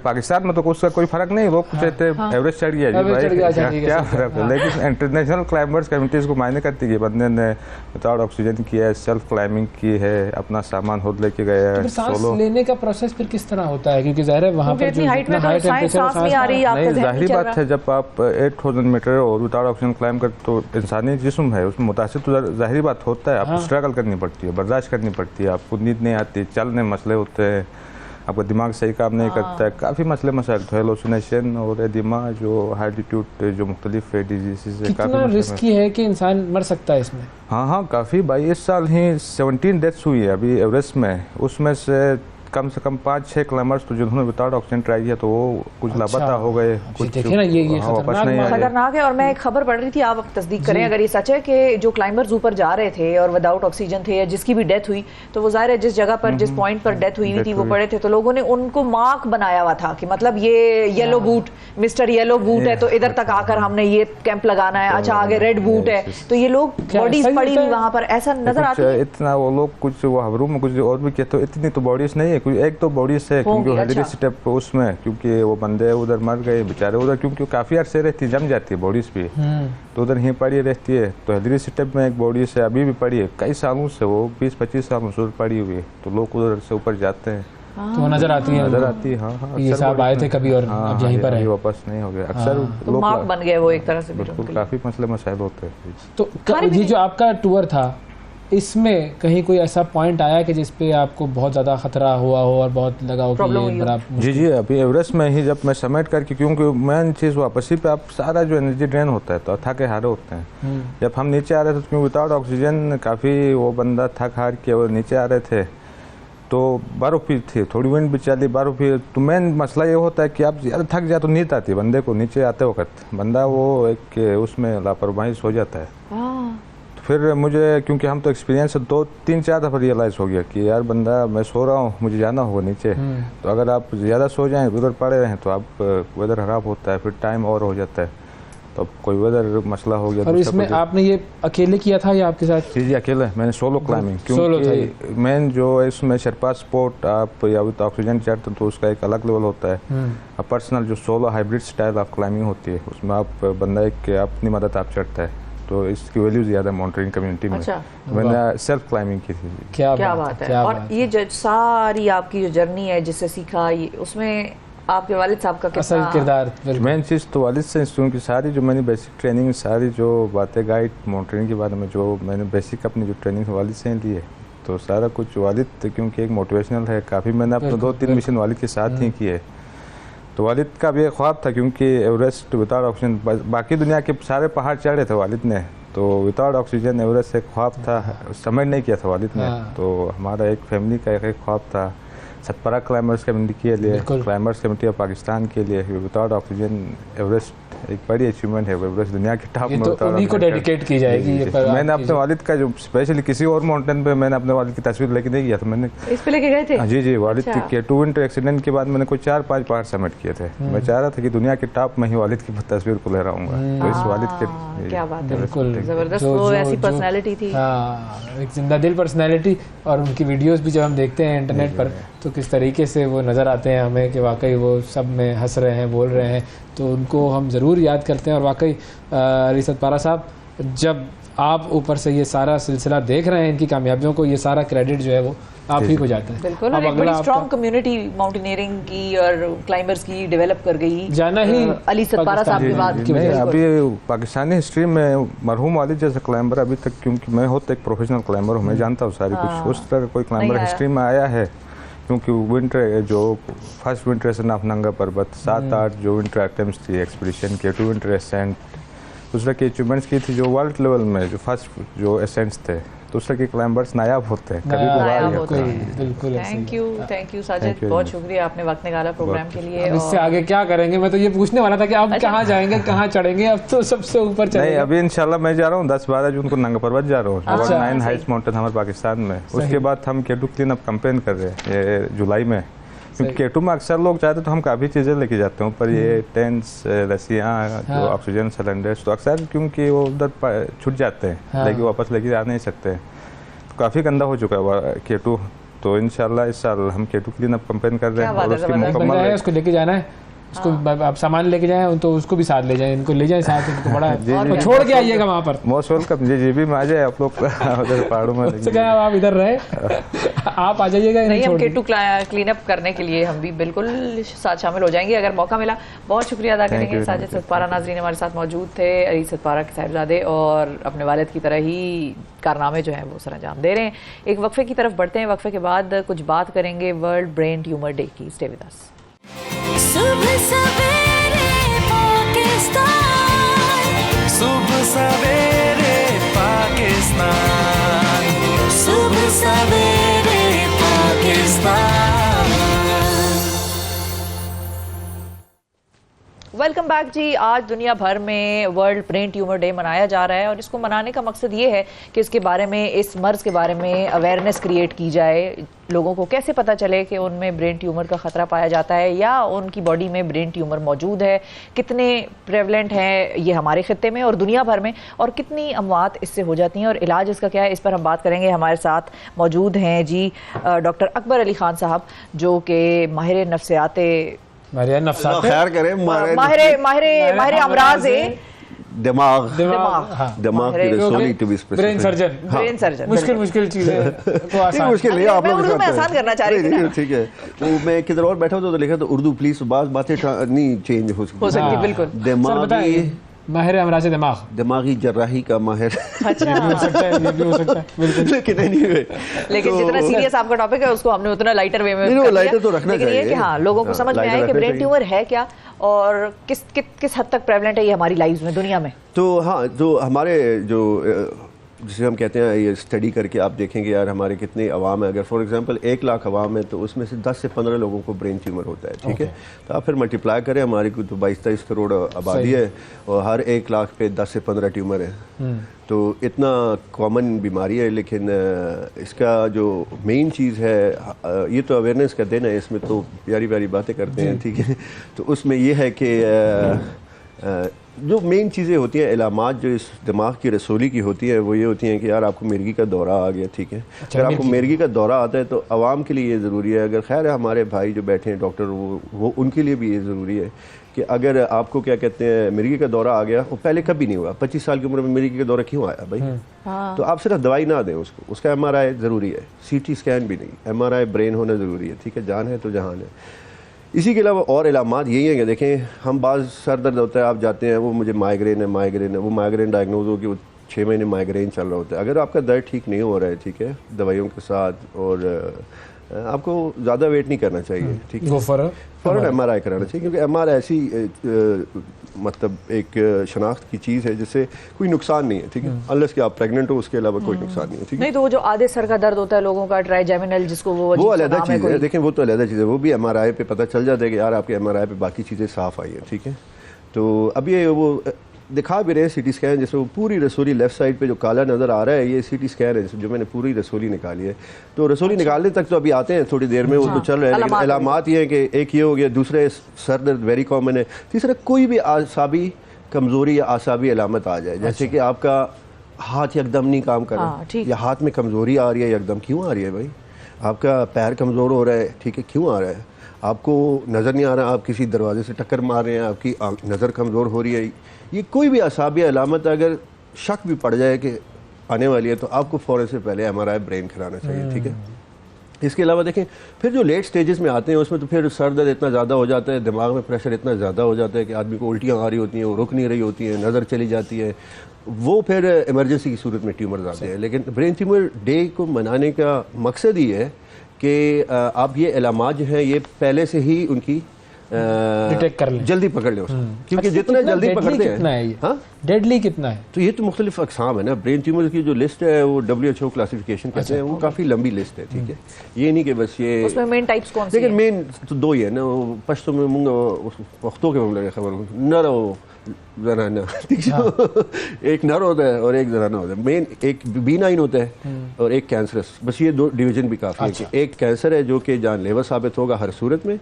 पाकिस्तान में तो उसका कोई फर्क नहीं, लोग कहते हैं एवरेस्ट चढ़ गया जी भाई, क्या फर्क है। लेकिन इंटरनेशनल क्लाइंबर्स कम्युनिटीज़ को मायने करती है बंदे ने विदाउट ऑक्सीजन किया है, सेल्फ क्लाइंबिंग की है, अपना सामान खुद लेके गया है, सोलो लेने का प्रोसेस फिर किस तरह होता है, क्योंकि ज़ाहिर है वहाँ पर जो हाइट नहीं आ रही है, जाहिर बात है जब आप 8000 मीटर और विदाउट ऑक्सीजन क्लाइम कर तो इंसानी जिस्म है उसमें मुतासिर तो जाहिर बात होता है, आपको स्ट्रगल करनी पड़ती है, बर्दाश्त करनी पड़ती है, आपको नींद नहीं आती, चलने मसले होते हैं, आपका दिमाग सही काम नहीं करता है, काफ़ी मसले मसाइल तो हेलोसिनेशन और एडिमा जो हाई एल्टीट्यूड जो मुख्तलिफ डिजीज़ है। कितना रिस्की है कि इंसान मर सकता है इसमें? हाँ काफ़ी भाई, इस साल ही 17 डेथ्स हुई है अभी एवरेस्ट में, उसमें से कम 5-6 क्लाइंबर्स तो जिन्होंने विदाउट ऑक्सीजन ट्राई किया तो वो कुछ लापता हो गए, कुछ देखिए ना ये खतरनाक है। और मैं एक खबर पढ़ रही थी, आप तस्दीक करें अगर ये सच है, कि जो क्लाइंबर्स ऊपर जा रहे थे और विदाउट ऑक्सीजन थे या जिसकी भी डेथ हुई, तो वो जाहिर है जिस जगह पर जिस पॉइंट पर डेथ हुई थी वो पड़े थे, तो लोगों ने उनको मार्क बनाया हुआ था कि मतलब ये yellow boot, mister yellow boot है, तो इधर तक आकर हमने ये कैंप लगाना है, अच्छा आगे रेड बूट है, तो ये लोग बॉडीज पड़ी हुई वहाँ पर ऐसा नजर आता है। इतना वो लोग कुछ वो हवरू में कुछ और भी कहते हो, इतनी तो बॉडीज नहीं है, कुछ एक तो बॉडीज है क्योंकि हेल्दी स्टेप उसमें, क्योंकि वो बंदे उधर मर गए बेचारे उधर, क्योंकि काफी अरसे रहती जम जाती है बॉडीज भी, तो उधर ही पड़ी रहती है। तो हेल्दी स्टेप में एक बॉडी से अभी भी पड़ी है, कई सालों से वो 20-25 सालों से पड़ी हुई है, तो लोग उधर से ऊपर जाते हैं तो वो नजर आती है, नजर आती है। हाँ ये साहब आए थे कभी और अब यहीं पर है, वापस नहीं हो गए, अक्सर लोग मार्क बन गए वो एक तरह से, बिल्कुल काफी मसले मसाइल होते हैं। तो ये जो आपका टूर था इसमें कहीं कोई ऐसा पॉइंट आया कि जिस पे आपको बहुत ज़्यादा खतरा हुआ हो और बहुत लगा हो कि ये बड़ा? जी अभी एवरेस्ट में ही जब मैं समिट करके, क्योंकि मेन चीज़ वापसी पे आप सारा जो एनर्जी ड्रेन होता है तो थके हारे होते हैं। जब हम नीचे आ रहे थे तो क्योंकि विदाउट ऑक्सीजन काफ़ी वो बंदा थक हार के वो नीचे आ रहे थे, तो बर्फ़ भी थी, थोड़ी विंड भी चली, बर्फ़ भी, तो मेन मसला ये होता है कि आप ज़्यादा थक जाए तो नींद आती है बंदे को, नीचे आते वक्त बंदा वो एक उसमें लापरवाही सो जाता है। फिर मुझे, क्योंकि हम तो एक्सपीरियंस 2-3-4 दफ़ा रियलाइज़ हो गया कि यार बंदा मैं सो रहा हूँ, मुझे जाना होगा नीचे, तो अगर आप ज़्यादा सो जाएं उधर पड़े रहें तो आप वेदर ख़राब होता है, फिर टाइम और हो जाता है। तो कोई उधर मसला हो गया। और इसमें आपने ये अकेले किया था या आपके साथ? जी अकेले, मैंने सोलो क्लाइंबिंग, क्योंकि मेन जो इसमें शेरपा स्पोर्ट आप या विद ऑक्सीजन चढ़ते तो उसका एक अलग लेवल होता है। अब पर्सनल जो solo hybrid style of climbing होती है उसमें आप बंदा एक अपनी मदद आप चढ़ता है, तो इसकी वैल्यू ज़्यादा माउंटेनिंग कम्युनिटी में। अच्छा। मैंने सेल्फ क्लाइंबिंग की थी। क्या बात है। और ये जो सारी आपकी जो जर्नी है जिससे सीखा, उसमें आपके वालिद साहब का असल किरदार? मेन चीज़ तो वालिद से, क्योंकि सारी जो मैंने बेसिक ट्रेनिंग, सारी जो बातें गाइड माउंटेनिंग के बारे में जो मैंने बेसिक अपनी जो ट्रेनिंग वालिद से ली है, तो सारा कुछ वालिद, क्योंकि एक मोटिवेशनल है काफ़ी, मैंने अपने 2-3 मिशन वालिद के साथ ही किए। तो वालिद का भी एक ख्वाब था, क्योंकि एवरेस्ट विदाउट ऑक्सीजन, बाकी दुनिया के सारे पहाड़ चढ़े थे वालिद ने, तो विदाउट ऑक्सीजन एवरेस्ट एक ख्वाब था, समझ नहीं किया था वालिद ने। तो हमारा एक फैमिली का एक ख्वाब था सतपारा क्लाइंबर्स कम्युनिटी के लिए, क्लाइंबर्स कम्युनिटी ऑफ पाकिस्तान के लिए, विदाउट ऑक्सीजन एवरेस्ट एक बड़ी अचीवमेंट है, एवरेस्ट दुनिया के टॉप में तो उन्हीं को डेडिकेट की जाएगी ये। मैंने अपने वालिद का जो स्पेशली किसी और माउंटेन पे मैंने अपने वालिद की तस्वीर लेके नहीं किया था, मैंने इस पे लेके गए थे? जी वालिद के 2 विंटर एक्सीडेंट के बाद मैंने कोई 4-5 पहाड़ समिट किए थे। मैं चाह रहा था कि दुनिया के टॉप में ही वालिद की तस्वीर को ले रहा हूँ, तो इस वालिद के। क्या बात है, बिल्कुल जबरदस्त। वो ऐसी पर्सनालिटी थी, एक जिंदा दिल पर्सनालिटी। और उनकी वीडियोस भी जब हम देखते हैं इंटरनेट पर तो किस तरीके से वो नज़र आते हैं हमें कि वाकई वो सब में हंस रहे हैं, बोल रहे हैं, तो उनको हम ज़रूर याद करते हैं। और वाकई अली सतपारा साहब, जब आप ऊपर से ये सारा सिलसिला देख रहे हैं इनकी कामयाबियों को, ये सारा क्रेडिट जो है वो आप ही को जाता है। बिल्कुल। और एक बड़ी स्ट्रॉन्ग कम्युनिटी माउंटेनियरिंग की और क्लाइंबर्स की डेवलप कर गई, जाना ही अली सतपारा साहब की बात की वजह से। अभी पाकिस्तानी हिस्ट्री में मरहूम वालिद जैसे क्लाइंबर अभी तक, क्योंकि मैं होता एक प्रोफेशनल क्लाइंबर हूँ, मैं जानता हूँ सारी कुछ, उस तरह का कोई क्लाइंबर हिस्ट्री में आया है? क्योंकि विंटर जो फर्स्ट विंटर एसेंट ऑफ नंगा पर्वत, 7-8 जो विंटर अटेम्प्ट्स थी एक्सपीडिशन के, 2 विंटर एसेंट, दूसरा की अचीवमेंट्स की थी जो वर्ल्ड लेवल में जो फर्स्ट जो एसेंट्स थे, दूसरे के क्लाइंबर्स नायाब होते हैं, कभी नायाब होते हैं। बिल्कुल। थैंक यू साजिद, बहुत शुक्रिया, आपने वक्त निकाला प्रोग्राम के लिए। इससे आगे क्या करेंगे, मैं तो ये पूछने वाला था कि अब कहाँ जाएंगे, कहाँ चढ़ेंगे? अब तो सबसे ऊपर चढ़ेंगे। नहीं, अभी इंशाल्लाह मैं जा रहा हूँ 10-12 जून को नंगा पर्वत जा रहा हूँ, 9 हाईएस्ट माउंटेन हमारे पाकिस्तान में। उसके बाद हम केटू क्लीन अप कैंपेन कर रहे हैं ये जुलाई में, क्योंकि केटू में अक्सर लोग चाहते तो हम काफ़ी चीज़ें लेके जाते हैं ऊपर, ये टेंट्स, रस्सियाँ, जो ऑक्सीजन सिलेंडर्स, तो अक्सर क्योंकि वो उधर छूट जाते हैं, लेकिन वापस लेके जा नहीं सकते, तो काफ़ी गंदा हो चुका है केटू। तो इंशाल्लाह इस साल हम केटू क्लीन अप कैंपेन कर रहे हैं और उसकी मुकम्मल है, उसको लेके जाना है, उसको आप सामान लेके जाएं तो उसको भी साथ ले जाएं, इनको ले जाएं साथ, इनको बड़ा है, छोड़ के आइएगा वहाँ पर। Most welcome. जी भी में आ जाए आप लोग उधर पहाड़ों में, आप इधर रहे, आप आ जाइएगा। नहीं, हम केटू क्लीन अप करने के लिए हम भी बिल्कुल साथ शामिल हो जाएंगे अगर मौका मिला। बहुत शुक्रिया अदा करेंगे। साजिद सतपारा नाजरीन हमारे साथ मौजूद थे, अली सतपारा के साहिबजादे, और अपने वालिद की तरह ही कारनामे जो हैं वो सरअंजाम दे रहे हैं। एक वक्फे की तरफ बढ़ते हैं, वक्फे के बाद कुछ बात करेंगे वर्ल्ड ब्रेन ट्यूमर डे की। Stay with us. सुबह सवेरे पाकिस्तान, सुबह सवेरे पाकिस्तान, सुबह सवेरे पाकिस्तान। वेलकम बैक जी। आज दुनिया भर में वर्ल्ड ब्रेन ट्यूमर डे मनाया जा रहा है और इसको मनाने का मकसद ये है कि इसके बारे में, इस मर्ज़ के बारे में अवेयरनेस क्रिएट की जाए, लोगों को कैसे पता चले कि उनमें ब्रेन ट्यूमर का ख़तरा पाया जाता है या उनकी बॉडी में ब्रेन ट्यूमर मौजूद है, कितने प्रेवलेंट हैं ये हमारे ख़ित्ते में और दुनिया भर में, और कितनी अमवात इससे हो जाती हैं और इलाज इसका क्या है, इस पर हम बात करेंगे। हमारे साथ मौजूद हैं जी डॉक्टर अकबर अली खान साहब, जो कि माहिर नफ्सियात खैर करें, माहिर अमराज है, दिमाग की रसोली, to be specific, brain surgeon. मुश्किल चीजें को मुश्किल नहीं, आप लोग आसान करना चाह रहे थे। ठीक है, वो मैं किधर और बैठा तो लिखा तो उर्दू प्लीज, बातें नहीं चेंज हो सकती। बिल्कुल। दिमागी माहिर अमराज दिमागी जर्राही का माहिर। अच्छा, ये भी हो सकता है बिल्कुल। लेकिन जितना सीरियस आपका टॉपिक है उसको हमने उतना लाइटर वे में लाइटर तो रखना चाहिए कि हाँ लोगों को समझ में आए कि ब्रेन ट्यूमर है क्या और किस हद तक प्रेवलेंट है ये हमारी लाइफ में, दुनिया में। तो हाँ, जो हमारे जो जिसे हम कहते हैं, ये स्टडी करके आप देखेंगे यार हमारे कितने अवाम है, अगर फॉर एग्जांपल 1 लाख अवाम है तो उसमें से 10 से 15 लोगों को ब्रेन ट्यूमर होता है। ठीक है, तो आप फिर मल्टीप्लाई करें, हमारी को तो 22-23 करोड़ आबादी है और हर 1 लाख पे 10 से 15 ट्यूमर है, तो इतना कॉमन बीमारी है। लेकिन इसका जो मेन चीज़ है, ये तो अवेयरनेस का दिन है, इसमें तो प्यारी प्यारी बातें करते हैं। ठीक है, तो उसमें ये है कि जो मेन चीज़ें होती हैं, इलामात जो इस दिमाग की रसोली की होती है वो ये होती हैं कि यार आपको मिर्गी का दौरा आ गया, ठीक है। अगर आपको मिर्गी का दौरा आता है तो आवाम के लिए ये ज़रूरी है, अगर खैर है हमारे भाई जो बैठे हैं डॉक्टर वो उनके लिए भी ये ज़रूरी है कि अगर आपको क्या कहते हैं मिर्गी का दौरा आ गया, वो पहले कभी नहीं हुआ, 25 साल की उम्र में मिर्गी का दौरा क्यों आया भाई? तो आप सिर्फ दवाई ना दें उसको, उसका MRI ज़रूरी है, CT स्कैन भी नहीं, MRI ब्रेन होना ज़रूरी है, ठीक है। जान है तो जहान है। इसी के अलावा और इलामात यही है कि देखें हम बाज़ सर दर्द होता है, आप जाते हैं वो मुझे माइग्रेन है, वो माइग्रेन डायग्नोज हो कि वो 6 महीने माइग्रेन चल रहा होता है। अगर आपका दर्द ठीक नहीं हो रहा है, ठीक है, दवाइयों के साथ, और आपको ज़्यादा वेट नहीं करना चाहिए, ठीक है, फ़ौरन MRI कराना चाहिए, क्योंकि MRI ऐसी मतलब एक शनाख्त की चीज़ है जिससे कोई नुकसान नहीं है, ठीक है, अनलेस कि आप प्रेग्नेंट हो, उसके अलावा कोई नुकसान नहीं है, ठीक है। नहीं तो वो जो आधे सर का दर्द होता है लोगों का, ट्राइजेमिनल जिसको, वो अलग चीज़ है, देखें वो तो अलग चीज़ है, वो भी MRI पे पता चल जाता है कि यार आपके MRI पे बाकी चीज़ें साफ़ आई हैं, ठीक है। तो अब ये वो दिखा भी रहे CT स्कैन, जैसे वो पूरी रसोली लेफ्ट साइड पे जो काला नज़र आ रहा है ये CT स्कैन है जो मैंने पूरी रसोली निकाली है। तो रसोली निकालने तक तो अभी आते हैं थोड़ी देर में, वो तो चल रहा है, लेकिन अलामात ये है कि एक ये हो गया, दूसरे सर दर्द वेरी कॉमन है, तीसरा कोई भी आसाबी कमज़ोरी या आसाबी अलामत आ जाए, जैसे कि आपका हाथ एकदम नहीं काम कर रहा, या हाथ में कमज़ोरी आ रही है एकदम, क्यों आ रही है भाई? आपका पैर कमज़ोर हो रहा है, ठीक है, क्यों आ रहा है? आपको नज़र नहीं आ रहा, आप किसी दरवाजे से टक्कर मार रहे हैं, आपकी नज़र कमज़ोर हो रही है, ये कोई भी असाबी अलामत अगर शक भी पड़ जाए कि आने वाली है तो आपको फ़ौरन से पहले MRI ब्रेन कराना चाहिए, ठीक है। इसके अलावा देखें फिर जो लेट स्टेजेस में आते हैं उसमें तो फिर सर दर्द इतना ज़्यादा हो जाता है, दिमाग में प्रेशर इतना ज़्यादा हो जाता है कि आदमी को उल्टियाँ आ रही होती हैं, वो रुक नहीं रही होती हैं, नज़र चली जाती है, वो फिर इमरजेंसी की सूरत में ट्यूमर्स आते हैं। लेकिन ब्रेन ट्यूमर डे को मनाने का मकसद ही है कि आप ये इलामात जो हैं ये पहले से ही उनकी डिटेक्ट कर लें, जल्दी पकड़ लें उसको, क्योंकि जितना जल्दी पकड़ते हैं। हाँ, डेडली कितना है? तो ये तो मुख्तलिफ अक़साम है ना, ब्रेन ट्यूमर की जो लिस्ट है वो WHO क्लासिफिकेशन कहते हैं, वो काफ़ी लंबी लिस्ट है, ठीक है। ये नहीं कि बस ये उसमें मेन टाइप्स कौन से हैं? लेकिन मेन तो दो ही है ना, पश्तो में मूंगा वक्तों के मामले खबर नर हो जनाना, एक नर होता है और एक जनाना होता है, मेन एक B9 होता है और एक कैंसरस, बस ये दो डिवीजन भी काफ़ी है कि एक कैंसर है जो कि जानलेवा साबित होगा हर सूरत में,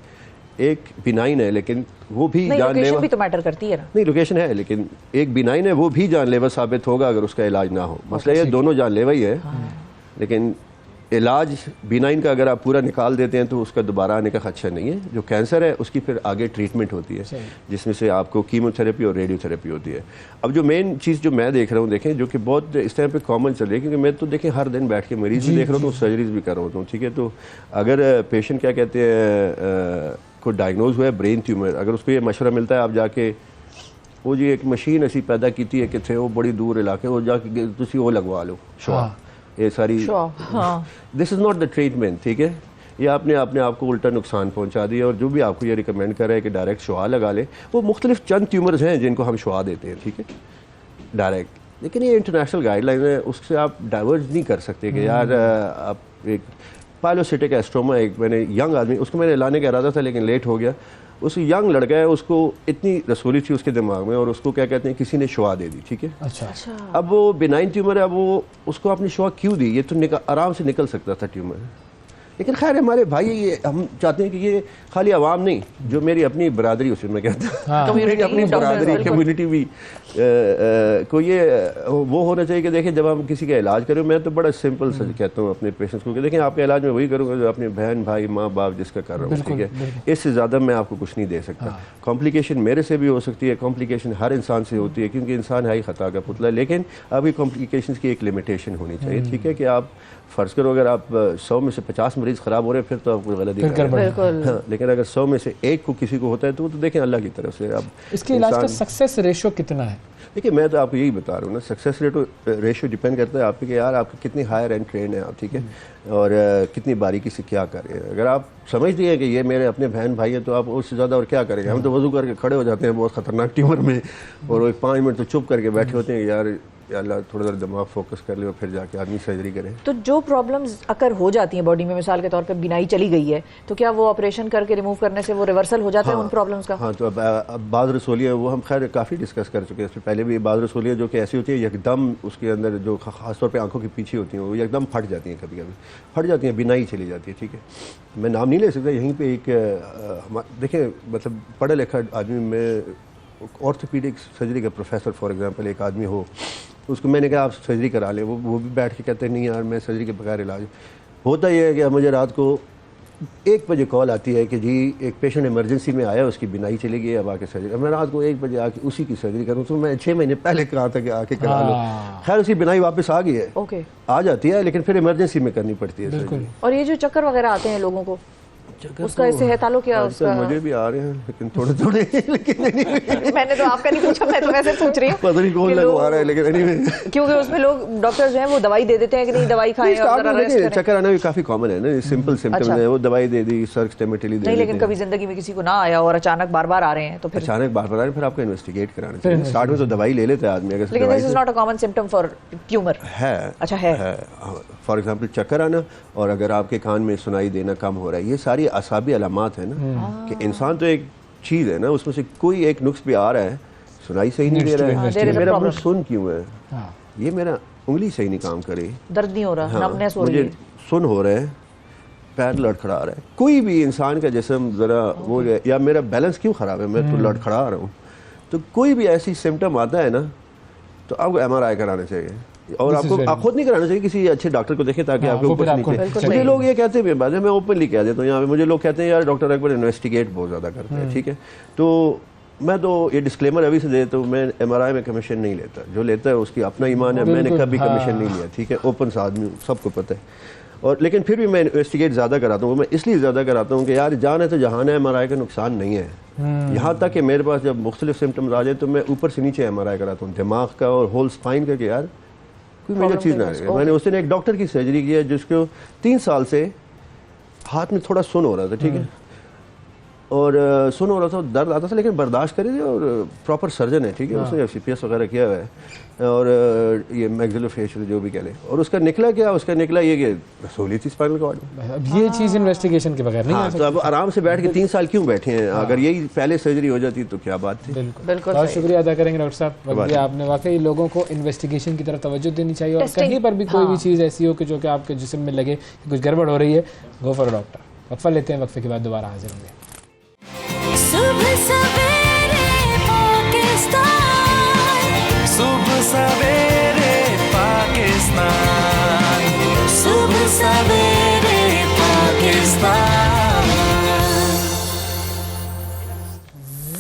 एक B9 है लेकिन वो भी जानलेवा भी तो मैटर करती है ना। नहीं, लोकेशन है, लेकिन एक B9 है वो भी जानलेवा साबित होगा अगर उसका इलाज ना हो। मसला ये दोनों जानलेवा ही है, लेकिन इलाज B9 का अगर आप पूरा निकाल देते हैं तो उसका दोबारा आने का खदशा नहीं है। जो कैंसर है उसकी फिर आगे ट्रीटमेंट होती है जिसमें से आपको कीमोथेरेपी और रेडियोथेरेपी होती है। अब जो मेन चीज़ जो मैं देख रहा हूँ, देखें, जो कि बहुत इस टाइम पे कॉमन चल रही है, क्योंकि मैं तो देखें हर दिन बैठ के मरीज भी देख रहा हूँ, सर्जरीज भी कर रहा हूँ, ठीक है। तो अगर पेशेंट क्या कहते हैं को डायग्नोज हुआ है ब्रेन ट्यूमर, अगर उसको ये मशवरा मिलता है आप जाके वो जी एक मशीन ऐसी पैदा की है कि थे वो बड़ी दूर इलाके, वो जाके तुसी वो लगवा लो शॉ, ये सारी this is not the treatment, ठीक है। ये आपने अपने आप को उल्टा नुकसान पहुंचा दिया। और जो भी आपको ये रिकमेंड कर रहा है कि डायरेक्ट शुआ लगा ले, वो मुख्तलिफ चंद ट्यूमर्स हैं जिनको हम शुआ देते हैं, ठीक है, डायरेक्ट, लेकिन ये इंटरनेशनल गाइडलाइन है, उससे आप डाइवर्ज नहीं कर सकते कि यार आप एक पाइलोसिटिक एस्ट्रोमा, एक मैंने यंग आदमी, उसको मैंने लाने का इरादा था लेकिन लेट हो गया, उस यंग लड़का है, उसको इतनी रसोली थी उसके दिमाग में और उसको क्या कहते हैं किसी ने शुआ दे दी, ठीक है। अच्छा। अब वो B9 ट्यूमर है, अब वो उसको आपने शुआ क्यों दी? ये तो आराम से निकल सकता था ट्यूमर, लेकिन खैर हमारे भाई ये हम चाहते हैं कि ये खाली आवाम नहीं, जो मेरी अपनी बरादरी उसे मैं कहता हूँ मेरी अपनी बरादरी कम्युनिटी भी को ये वो होना चाहिए कि देखें जब हम किसी का इलाज करें, मैं तो बड़ा सिंपल से कहता हूँ अपने पेशेंट्स को कि देखें आपका इलाज मैं वही करूँगा जो अपने बहन भाई माँ बाप जिसका कर रहा हूँ, ठीक है, इससे ज़्यादा मैं आपको कुछ नहीं दे सकता। कॉम्प्लिकेशन मेरे से भी हो सकती है, कॉम्प्लिकेशन हर इंसान से होती है क्योंकि इंसान है ही खता का पुतला, लेकिन अभी कॉम्प्लिकेशन की एक लिमिटेशन होनी चाहिए, ठीक है, कि आप फ़र्ज़ करो अगर आप 100 में से 50 मरीज़ ख़राब हो रहे हैं फिर तो आपको गलती कर रहे हैं, हाँ, लेकिन अगर 100 में से एक को किसी को होता है तो देखें अल्लाह की तरफ से। अब इसके इलाज का सक्सेस रेशो कितना है? देखिए मैं तो आपको यही बता रहा हूँ ना, सक्सेस रेशो डिपेंड करता है आपके कि यार आप कितनी हायर एंड ट्रेंड है आप, ठीक है, और कितनी बारीकी से क्या कर रहे हैं। अगर आप समझ दिए कि ये मेरे अपने बहन भाई है तो आप उससे ज़्यादा और क्या करेंगे। हम तो वजू करके खड़े हो जाते हैं बहुत ख़तरनाक ट्यूमर में, और वो 5 मिनट तो चुप करके बैठे होते हैं यार अल्लाह थोड़ा देर दिमाग फोकस कर ले और फिर जाके आदमी सर्जरी करे। तो जो प्रॉब्लम्स अगर हो जाती हैं बॉडी में, मिसाल के तौर पे बिनाई चली गई है, तो क्या वो ऑपरेशन करके रिमूव करने से वो रिवर्सल हो जाता है उन प्रॉब्लम्स का? हाँ, तो अब बाज़ रसोलियाँ वो हम खैर काफ़ी डिस्कस कर चुके हैं इससे पहले भी। बाज़ रसोलियाँ जो कि ऐसी होती है एकदम उसके अंदर जो ख़ासतौर पर आँखों के पीछे होती हैं वो एकदम फट जाती हैं, कभी कभी फट जाती हैं, बिनाई चली जाती है, ठीक है। मैं नाम नहीं ले सकता, यहीं पर एक देखें मतलब पढ़ा लिखा आदमी में ऑर्थोपीडिक सर्जरी का प्रोफेसर फॉर एग्जांपल एक आदमी हो, उसको मैंने कहा आप सर्जरी करा लें, वो भी बैठ के कहते हैं नहीं यार मैं सर्जरी के बगैर इलाज। होता यह है कि मुझे रात को 1 बजे कॉल आती है कि जी एक पेशेंट इमरजेंसी में आया, उसकी बिनाई चली गई, अब आके सर्जरी। मैं रात को 1 बजे आके उसी की सर्जरी करूँ तो मैं 6 महीने पहले कहा था कि आके करा लो। खैर उसकी बिनाई वापस आ गई है, आ जाती है, लेकिन फिर इमरजेंसी में करनी पड़ती है सर्जरी। और ये जो चक्कर वगैरह आते हैं लोगों को, उसका इससे है ताल्लुक क्या उसका? मुझे भी आ रहे हैं लेकिन थोड़े थोड़े लेकिन मैंने तो आपका नहीं पूछा, मैं तो वैसे पूछ रही हूँ। पता नहीं कौन लगवा रहा है लेकिन anyway। क्योंकि उसमें लोग डॉक्टर्स जो हैं वो दवाई दे देते हैं कि नहीं दवाई खाएं और जरा रेस्ट करें। चक्कर आना भी काफी कॉमन है ना, सिंपल सिम्टम्स है, वो दवाई दे दी, सर्च टेमेटिली दे दी। नहीं लेकिन कभी जिंदगी में किसी को ना आया और अचानक बार-बार आ रहे हैं तो फिर अचानक बार-बार आ रहे हैं, फिर आपको इन्वेस्टिगेट कराना चाहिए। स्टार्ट में तो दवाई ले लेते हैं आदमी, अगर लेकिन this is not a common symptom for tumour है। अच्छा है फॉर एग्जांपल चक्कर आना, और अगर आपके कान में सुनाई देना कम हो रहा है, ये सारी असाबी अलामात है ना कि इंसान तो एक चीज़ है ना, उसमें से कोई एक नुक्स भी आ रहा है, सुनाई सही नहीं दे रहा है, मेरा मुंह सुन क्यों है, ये मेरा उंगली सही नहीं काम करे, दर्द नहीं हो रहा, नमनेस हो रही है, मुझे सुन हो रहा है, पैर लड़खड़ा रहा है, कोई भी इंसान का जिस्म ज़रा वो, या मेरा बैलेंस क्यों ख़राब है, मैं तो लड़खड़ा रहा हूँ, तो कोई भी ऐसी सिम्टम आता है ना तो आपको MRI कराना चाहिए। और आपको खुद नहीं कराना चाहिए, किसी अच्छे डॉक्टर को देखें ताकि आपको कुछ नहीं। मुझे लोग ये कहते हैं, बाद में मैं ओपनली कह देता हूँ यहाँ पे, मुझे लोग कहते हैं यार डॉक्टर अकबर इन्वेस्टिगेट बहुत ज़्यादा करते हैं, ठीक है, तो मैं तो ये डिस्क्लेमर अभी से दे देता हूँ, मैं MRI में कमीशन नहीं लेता, जो लेता है उसकी अपना ईमान है, मैंने कभी कमीशन नहीं लिया, ठीक है, ओपन से आदमी सबको पता है। और लेकिन फिर भी मैं इन्वेस्टिगेट ज़्यादा कराता हूँ, मैं इसलिए ज़्यादा कराता हूँ कि यार जान है तो जहान है, MRI का नुकसान नहीं है। यहाँ तक कि मेरे पास जब मुख्तलिफ सिम्टम्स आ जाए तो मैं ऊपर से नीचे MRI कराता हूँ, दिमाग का और होल स्पाइन का, कि यार कोई मेजर चीज़ ना रहे। मैंने उस दिन एक डॉक्टर की सर्जरी की है जिसको 3 साल से हाथ में थोड़ा सुन हो रहा था, ठीक है, और सुन हो रहा था, दर्द आता था, लेकिन बर्दाश्त करे थे, और प्रॉपर सर्जन है, ठीक है, उसने CPS वगैरह किया हुआ है, और ये मैक्सिलोफेशियल जो भी कह लें, और उसका निकला क्या, उसका निकला ये कि रसोली थी स्पाइनल कॉर्ड। अब ये चीज़ इन्वेस्टिगेशन के बगैर नहीं आ सकती। तो अब आराम से बैठ के 3 साल क्यों बैठे हैं, अगर यही पहले सर्जरी हो जाती तो क्या बात थी। बिल्कुल बहुत शुक्रिया अदा करेंगे डॉक्टर साहब, आपने वाकई लोगों को इन्वेस्टिगेशन की तरफ तवज्जो देनी चाहिए, और कहीं पर भी कोई भी चीज़ ऐसी हो कि जो कि आपके जिस्म में लगे कुछ गड़बड़ हो रही है, गो फॉर डॉक्टर। वक्फा लेते हैं, वक्फे के बाद दोबारा हाजिर होंगे। सुबह सवेरे पाकिस्तान, सुबह सवेरे पाकिस्तान, सुबह सवेरे पाकिस्तान।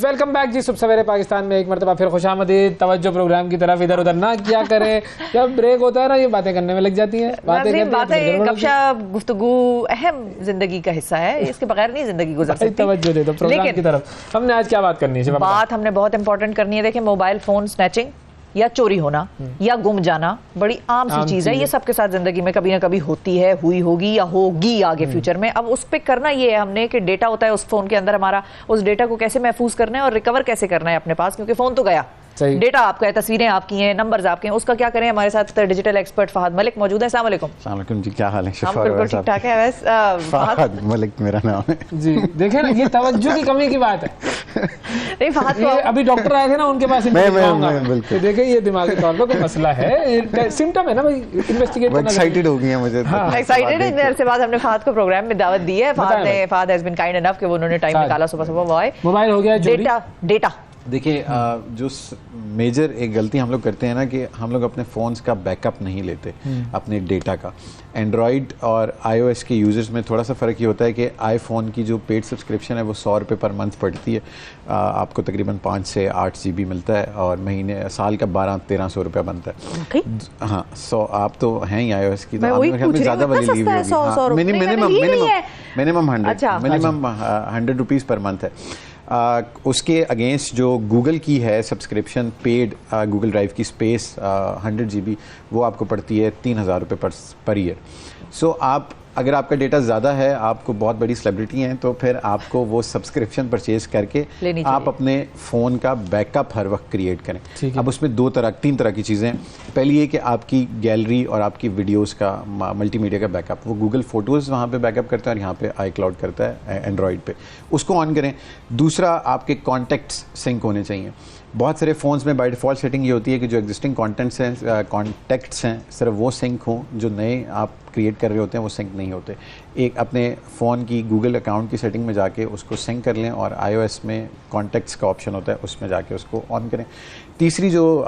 वेलकम बैक जी, सुबह सवेरे पाकिस्तान में एक मरतबा फिर खुशामदीद। तवज्जो प्रोग्राम की तरफ इधर उधर ना किया करें, जब ब्रेक होता है ना ये बातें करने में लग जाती हैं, बातें गपशप गुफ्तगू अहम जिंदगी का हिस्सा है, इसके बगैर नहीं जिंदगी गुजर सकती। तवज्जो दे दो प्रोग्राम की तरफ। हमने आज क्या बात करनी है? बात हमने बहुत इंपॉर्टेंट करनी है। देखिए, मोबाइल फोन स्नैचिंग या चोरी होना या गुम जाना बड़ी आम सी चीज है, ये सबके साथ जिंदगी में कभी ना कभी होती है, हुई होगी या होगी आगे फ्यूचर में। अब उस पे करना ये है हमने कि डेटा होता है उस फोन के अंदर, हमारा उस डेटा को कैसे महफूज करना है और रिकवर कैसे करना है अपने पास, क्योंकि फोन तो गया, डेटा आपका है, तस्वीरें आपकी हैं, नंबर्स आपके हैं, उसका क्या करें। हमारे साथ डिजिटल एक्सपर्ट फहद मलिक मौजूद है। अस्सलाम वालेकुम जी, क्या हाल है? बिल्कुल ठीक ठाक है। फहद मलिक मेरा नाम है जी। देखें ना, ये तवज्जो की कमी की बात है। नहीं फहद को अभी डॉक्टर आए थे ना, उनके पास बिल्कुल देखें ये दिमागी तौर पर कोई मसला है, सिम्टम है ना भाई, इन्वेस्टिगेट एक्साइटेड हो गई है मुझे, एक्साइटेड है। देर से बाद हमने फहद को प्रोग्राम में दावत दी है। Fahad has been kind enough कि उन्होंने टाइम निकाला सुबह सुबह, वो आए। मोबाइल हो गया चोरी, डेटा देखिए, जो मेजर एक गलती हम लोग करते हैं ना कि हम लोग अपने फ़ोन्स का बैकअप नहीं लेते अपने डेटा का। एंड्रॉयड और iOS के यूज़र्स में थोड़ा सा फ़र्क ये होता है कि आईफोन की जो पेड सब्सक्रिप्शन है वो 100 रुपये पर मंथ पड़ती है, आपको तकरीबन 5 से 8 GB मिलता है, और महीने साल का 1200-1300 रुपया बनता है। हाँ, सो आप तो हैं ही iOS की, तो ज़्यादा वाली ली हुई होगी। मिनिमम 100 रुपीज़ पर मंथ है। उसके अगेंस्ट जो गूगल की है सब्सक्रिप्शन पेड, गूगल ड्राइव की स्पेस 100 GB, वो आपको पड़ती है 3000 रुपये पर ईयर। सो आप अगर आपका डेटा ज़्यादा है, आपको बहुत बड़ी सेलिब्रिटी हैं, तो फिर आपको वो सब्सक्रिप्शन परचेज करके आप अपने फ़ोन का बैकअप हर वक्त क्रिएट करें। अब उसमें 3 तरह की चीज़ें। पहली ये कि आपकी गैलरी और आपकी वीडियोस का मल्टीमीडिया का बैकअप, वो गूगल फ़ोटोज़ वहाँ पे बैकअप करता है और यहाँ पे iCloud करता है एंड्रॉयड पे, उसको ऑन करें। दूसरा, आपके कॉन्टैक्ट्स सिंक होने चाहिए। बहुत सारे फ़ोन्स में बाय डिफ़ॉल्ट सेटिंग ये होती है कि जो एग्जिस्टिंग कॉन्टैक्ट्स हैं सिर्फ वो सिंक हों, जो नए आप क्रिएट कर रहे होते हैं वो सिंक नहीं होते। एक अपने फ़ोन की गूगल अकाउंट की सेटिंग में जाके उसको सिंक कर लें और iOS में कॉन्टैक्ट्स का ऑप्शन होता है उसमें जाके उसको ऑन करें। तीसरी जो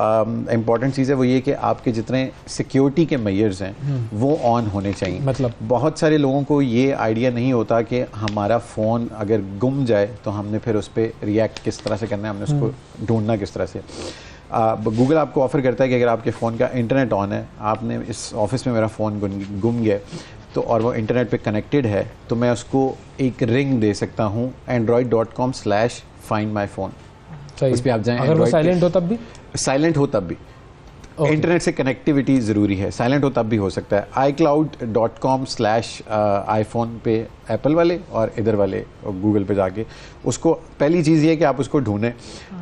इम्पॉर्टेंट चीज़ है वो ये कि आपके जितने सिक्योरिटी के मेजर्स हैं वो ऑन होने चाहिए। मतलब बहुत सारे लोगों को ये आइडिया नहीं होता कि हमारा फ़ोन अगर गुम जाए तो हमने फिर उस पर रिएक्ट किस तरह से करना है, हमने उसको ढूंढना किस तरह से। गूगल आपको ऑफ़र करता है कि अगर आपके फ़ोन का इंटरनेट ऑन है, आपने इस ऑफिस में मेरा फ़ोन गुम गया तो और वो इंटरनेट पे कनेक्टेड है तो मैं उसको एक रिंग दे सकता हूँ android.com/find my phone। उस पर आप जाएं, अगर वो साइलेंट हो तब भी, साइलेंट हो तब भी इंटरनेट से कनेक्टिविटी ज़रूरी है, साइलेंट हो तब भी हो सकता है। iCloud.com/iPhone पे एप्पल वाले और इधर वाले गूगल पे जाके उसको, पहली चीज़ ये है कि आप उसको ढूंढें,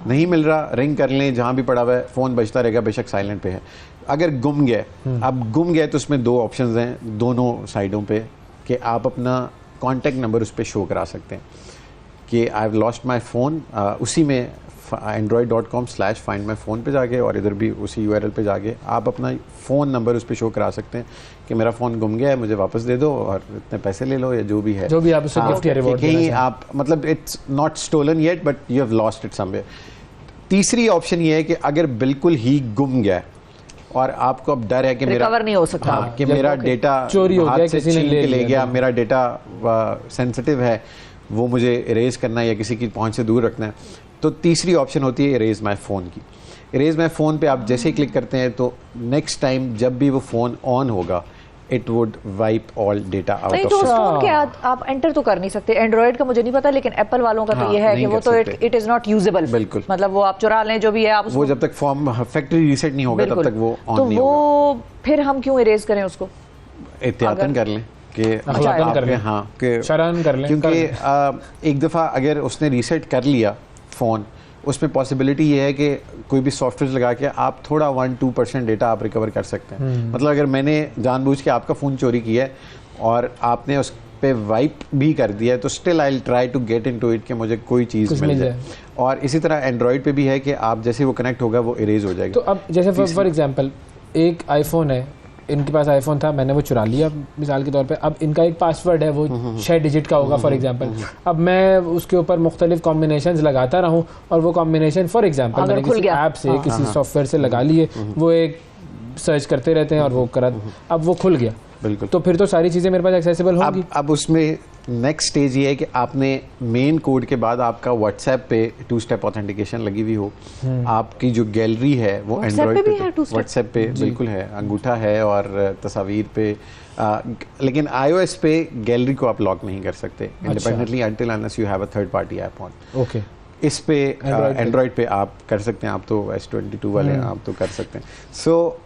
नहीं मिल रहा रिंग कर लें, जहाँ भी पड़ा हुआ है फ़ोन बजता रहेगा, बेशक साइलेंट पे है। अगर गुम गया, अब गुम गया तो उसमें दो ऑप्शंस हैं दोनों साइडों पे कि आप अपना कॉन्टैक्ट नंबर उस पर शो करा सकते हैं कि I have lost my phone, उसी में android.com/find my phone पे जाके और इधर भी उसी URL पे जाके आप अपना फ़ोन नंबर उस पर शो करा सकते हैं कि मेरा फ़ोन गुम गया है, मुझे वापस दे दो और इतने पैसे ले लो या जो भी है, जो भी आप उससे गिफ्ट या रिवॉर्ड कहीं आप, मतलब it's not stolen yet but you have lost it somewhere. तीसरी ऑप्शन ये है कि अगर बिल्कुल ही गुम गया और आपको अब डर है कि मेरा रिकवर नहीं हो सकता, कि मेरा डेटा चोरी हो गया, किसी ने ले गया, मेरा डेटा सेंसिटिव है, वो मुझे इरेज करना है या किसी की पहुंच से दूर रखना है, तो तीसरी ऑप्शन होती है इरेज माय फ़ोन की। इरेज माय फ़ोन पे आप जैसे ही क्लिक करते हैं तो नेक्स्ट टाइम जब भी वो फ़ोन ऑन होगा it would wipe all data out नहीं, ऑफ तो उस फोन के आप एंटर तो कर नहीं सकते। एंड्रॉइड का मुझे नहीं पता, लेकिन एप्पल वालों का तो ये है कि वो तो इट इज नॉट यूजेबल, बिल्कुल, मतलब वो आप चुरा लें जो भी है, आप वो जब तक फॉर्म फैक्ट्री रीसेट नहीं होगा तब तक वो ऑन नहीं होगा। तो फिर हम क्यों इरेज करें उसको? एहतियातन कर लें कि हाँ शरान कर लें, क्योंकि एक दफ़ा अगर उसने रीसेट कर लिया फ़ोन, उसमें पॉसिबिलिटी ये है कि कोई भी सॉफ्टवेयर लगा के आप थोड़ा 1-2% डेटा आप रिकवर कर सकते हैं। मतलब अगर मैंने जानबूझ के आपका फ़ोन चोरी किया है और आपने उस पे वाइप भी कर दिया है तो still I will try to get into it कि मुझे कोई चीज़ मिल जाए। और इसी तरह एंड्रॉइड पे भी है कि आप जैसे वो कनेक्ट होगा वो इरेज हो जाएगा। तो अब जैसे फॉर एग्जांपल एक आईफोन है, इनके पास आईफोन था, मैंने वो चुरा लिया मिसाल के तौर पे, अब इनका एक पासवर्ड है वो 6 डिजिट का होगा फॉर एग्जांपल, अब मैं उसके ऊपर मुख्तलिफ कॉम्बिनेशंस लगाता रहूं और वो कॉम्बिनेशन फॉर एग्जांपल मैंने किसी ऐप से किसी सॉफ्टवेयर से लगा लिए, वो एक सर्च करते रहते हैं और वो करा, अब वो खुल गया, बिल्कुल, तो फिर तो सारी चीज़ें मेरे पास एक्सेसिबल होंगी। अब उसमें नेक्स्ट स्टेज ये है कि आपने मेन कोड के बाद आपका व्हाट्सएप पे 2 स्टेप ऑथेंटिकेशन लगी हुई हो, आपकी जो गैलरी है वो एंड्रॉइड पे, व्हाट्सएप पे बिल्कुल है, अंगूठा है और तस्वीर पे, लेकिन iOS पे गैलरी को आप लॉक नहीं कर सकते independently until unless you have a third party app on. Okay, इस पे एंड्रॉइड पे आप कर सकते हैं, आप तो S22 वाले हैं, आप तो कर सकते हैं। सो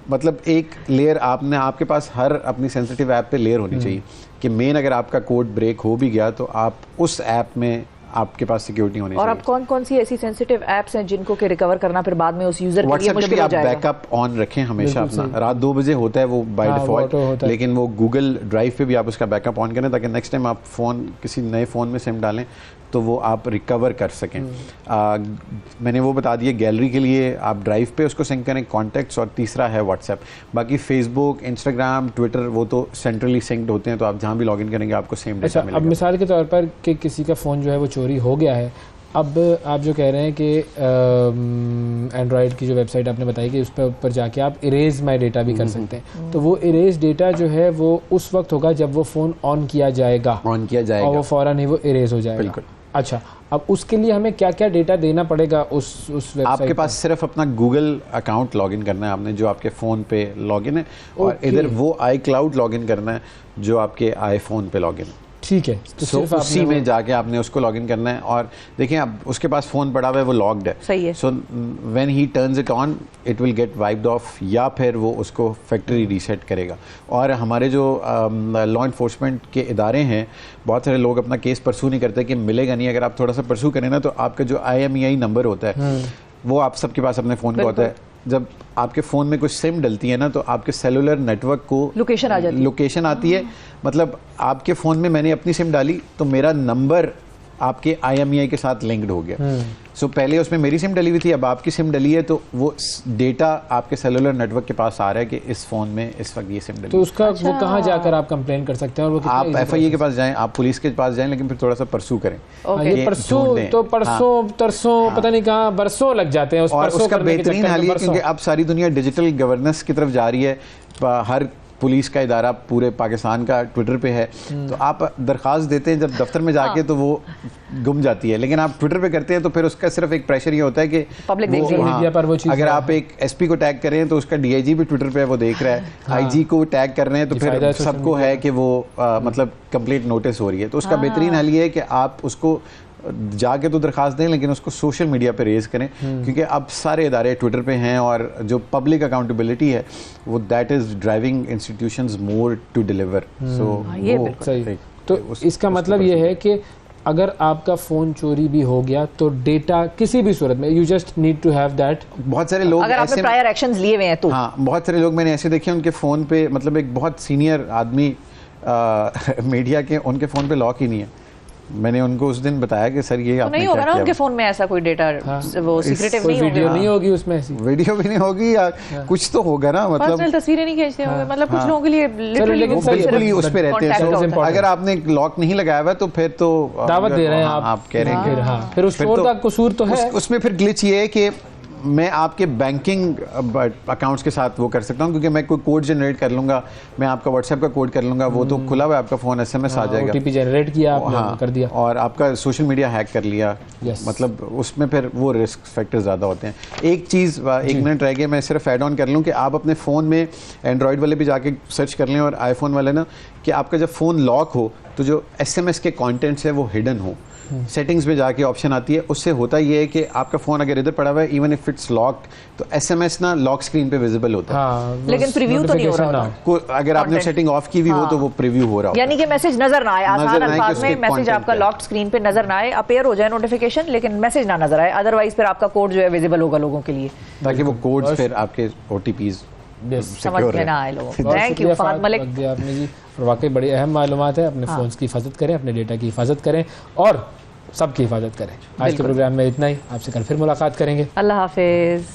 मतलब एक लेयर आपने, आपके पास हर अपनी सेंसिटिव ऐप पे लेयर होनी चाहिए कि मेन अगर आपका कोड ब्रेक हो भी गया तो आप उस ऐप में आपके पास सिक्योरिटी होनी चाहिए। और अब कौन कौन सी ऐसी सेंसिटिव ऐप्स हैं जिनको के रिकवर करना फिर बाद में उस यूजर के लिए मुश्किल हो जाएगा? आप बैकअप ऑन रखें हमेशा अपना, रात 2 बजे होता है वो बाय डिफॉल्ट, लेकिन वो गूगल ड्राइव पे भी आप उसका बैकअप ऑन करें ताकि नेक्स्ट टाइम आप फ़ोन किसी नए फ़ोन में सिम डालें तो वो आप रिकवर कर सकें। मैंने वो बता दिया, गैलरी के लिए आप ड्राइव पे उसको सिंक करें, कॉन्टैक्ट्स, और तीसरा है व्हाट्सएप। बाकी फेसबुक, इंस्टाग्राम, ट्विटर वो तो सेंट्रली सिंक्ड होते हैं, तो आप जहाँ भी लॉगिन करेंगे आपको सेम डेटा मिलेगा। अब मिसाल के तौर पर कि किसी का फ़ोन जो है वो चोरी हो गया है, अब आप जो कह रहे हैं कि एंड्रॉयड की जो वेबसाइट आपने बताई कि उस पर ऊपर जाके आप इरेज माई डेटा भी कर सकते हैं, तो वो इरेज डेटा जो है वो उस वक्त होगा जब वो फ़ोन ऑन किया जाएगा और वो फ़ौरन ही वो इरेज हो जाएगा। बिल्कुल। अच्छा, अब उसके लिए हमें क्या क्या डेटा देना पड़ेगा उस वेबसाइट? आपके पास सिर्फ अपना गूगल अकाउंट लॉगिन करना है आपने, जो आपके फ़ोन पे लॉगिन है, और इधर वो iCloud लॉगिन करना है जो आपके आईफोन पे लॉगिन है। ठीक है, तो सिर्फ उसी में जाके आपने उसको लॉगिन करना है। और देखें अब उसके पास फ़ोन पड़ा हुआ है, वो लॉग्ड है, सही है। So when he turns it on it will get wiped off, या फिर वो उसको फैक्ट्री रीसेट करेगा। और हमारे जो लॉ इन्फोर्समेंट के इदारे हैं, बहुत सारे लोग अपना केस परसू नहीं करते कि मिलेगा नहीं। अगर आप थोड़ा सा परसू करें ना, तो आपका जो IMEI नंबर होता है वो आप सबके पास अपने फ़ोन का होता है। जब आपके फ़ोन में कुछ सिम डलती है ना, तो आपके सेलुलर नेटवर्क को लोकेशन आ जाती है, लोकेशन आती है। मतलब आपके फ़ोन में मैंने अपनी सिम डाली तो मेरा नंबर आपके IMEI के साथ लिंक्ड हो गया। सो पहले उसमें मेरी सिम डली हुई थी, अब आपकी सिम डली है, तो वो डेटा आपके सेलुलर नेटवर्क के पास आ रहा है कि इस फोन में इस वक्त ये सिम डली। तो उसका वो कहाँ जाकर आप कंप्लेन कर सकते हैं? और वो आप FIA के पास जाएं, आप पुलिस के पास जाएं, लेकिन फिर थोड़ा सा परसू करें। ये परसों तो परसों तरसों पता नहीं कहाँ बरसों लग जाते हैं। और उसका बेहतरीन हाल ये क्योंकि अब सारी दुनिया डिजिटल गवर्नेंस की तरफ जा रही है, हर पुलिस का इदारा पूरे पाकिस्तान का ट्विटर पे है, तो आप दरख्वास्त देते हैं जब दफ्तर में जाके तो वो गुम जाती है, लेकिन आप ट्विटर पे करते हैं तो फिर उसका सिर्फ एक प्रेशर ये होता है कि पब्लिक देख रही है पर वो चीज़। अगर आप एक SP को टैग करें तो उसका DIG भी ट्विटर पे वो देख रहा है, IG को टैग कर रहे हैं तो फिर सबको है कि वो मतलब कंप्लीट नोटिस हो रही है। तो उसका बेहतरीन हाल ये है कि आप उसको जाके तो दरखास्त दें, लेकिन उसको सोशल मीडिया पे रेज करें, क्योंकि अब सारे इदारे ट्विटर पे हैं और जो पब्लिक अकाउंटेबिलिटी है वो that is driving institutions more to deliver. So सही। तो इसका मतलब ये है कि अगर आपका फ़ोन चोरी भी हो गया तो डेटा किसी भी सूरत में you just need to have that. बहुत सारे लोग अगर आपने प्रायर एक्शंस लिए हुए हैं तो हाँ, बहुत सारे लोग मैंने ऐसे देखे उनके फ़ोन पे, मतलब एक बहुत सीनियर आदमी मीडिया के, उनके फ़ोन पे लॉक ही नहीं है। मैंने उनको उस दिन बताया कि सर ये तो नहीं होगा ना उनके फोन में ऐसा कोई डेटा वो सीक्रेटिव नहीं होगा, वीडियो नहीं होगी उसमें, ऐसी वीडियो भी नहीं होगी या कुछ तो होगा ना, मतलब पर्सनल तस्वीरें नहीं खींचते होंगे, मतलब कुछ लोगों के लिए लिटरली वो बिल्कुल ही उस पे रहते हैं। अगर आपने लॉक नहीं लगाया हुआ तो फिर तो दावत दे रहे हैं आप कह रहे हैं फिर उस चोर का कसूर तो है। उसमें फिर ग्लिच ये है कि मैं आपके बैंकिंग अकाउंट्स के साथ वो कर सकता हूँ, क्योंकि मैं कोई कोड जनरेट कर लूंगा, मैं आपका व्हाट्सएप का कोड कर लूंगा, वो तो खुला हुआ है आपका फ़ोन, SMS आ जाएगा, OTP जनरेट किया आपने, कर दिया, और आपका सोशल मीडिया हैक कर लिया, मतलब उसमें फिर वो रिस्क फैक्टर ज़्यादा होते हैं। एक चीज़ 1 मिनट रह गया, मैं सिर्फ ऐड ऑन कर लूँ कि आप अपने फ़ोन में एंड्रॉयड वाले भी जाके सर्च कर लें और आईफोन वाले ना, कि आपका जब फ़ोन लॉक हो तो जो SMS के कॉन्टेंट्स है वो हिडन हो। सेटिंग्स में जाके ऑप्शन आती है, उससे होता ये है कि आपका फोन अगर इधर पड़ा हुआ है, इवन इफ इट्स लॉक्ड, तो SMS ना लॉक स्क्रीन पे विजिबल होता है, लेकिन प्रीव्यू तो नहीं हो रहा। अगर आपने सेटिंग ऑफ की भी हो तो वो प्रीव्यू हो रहा है, यानी कि मैसेज नजर ना आए, आसान अल्फाज में मैसेज आपका लॉक्ड स्क्रीन पे नजर ना आए, अपेयर हो जाए नोटिफिकेशन, लेकिन मैसेज ना नजर आए, अदरवाइज फिर आपका कोड जो है विजिबल होगा लोगों के लिए, ताकि वो कोड्स फिर आपके OTPs समझ में ना आए लोगों को। थैंक यू फहद मलिक, आपने जी वाकई बड़ी अहम मालूमात है। अपने फोन्स की हिफाजत करें, अपने डेटा की हिफाजत करें और सबकी हिफाजत करें। आज के प्रोग्राम में इतना ही, आपसे कल फिर मुलाकात करेंगे। अल्लाह हाफिज।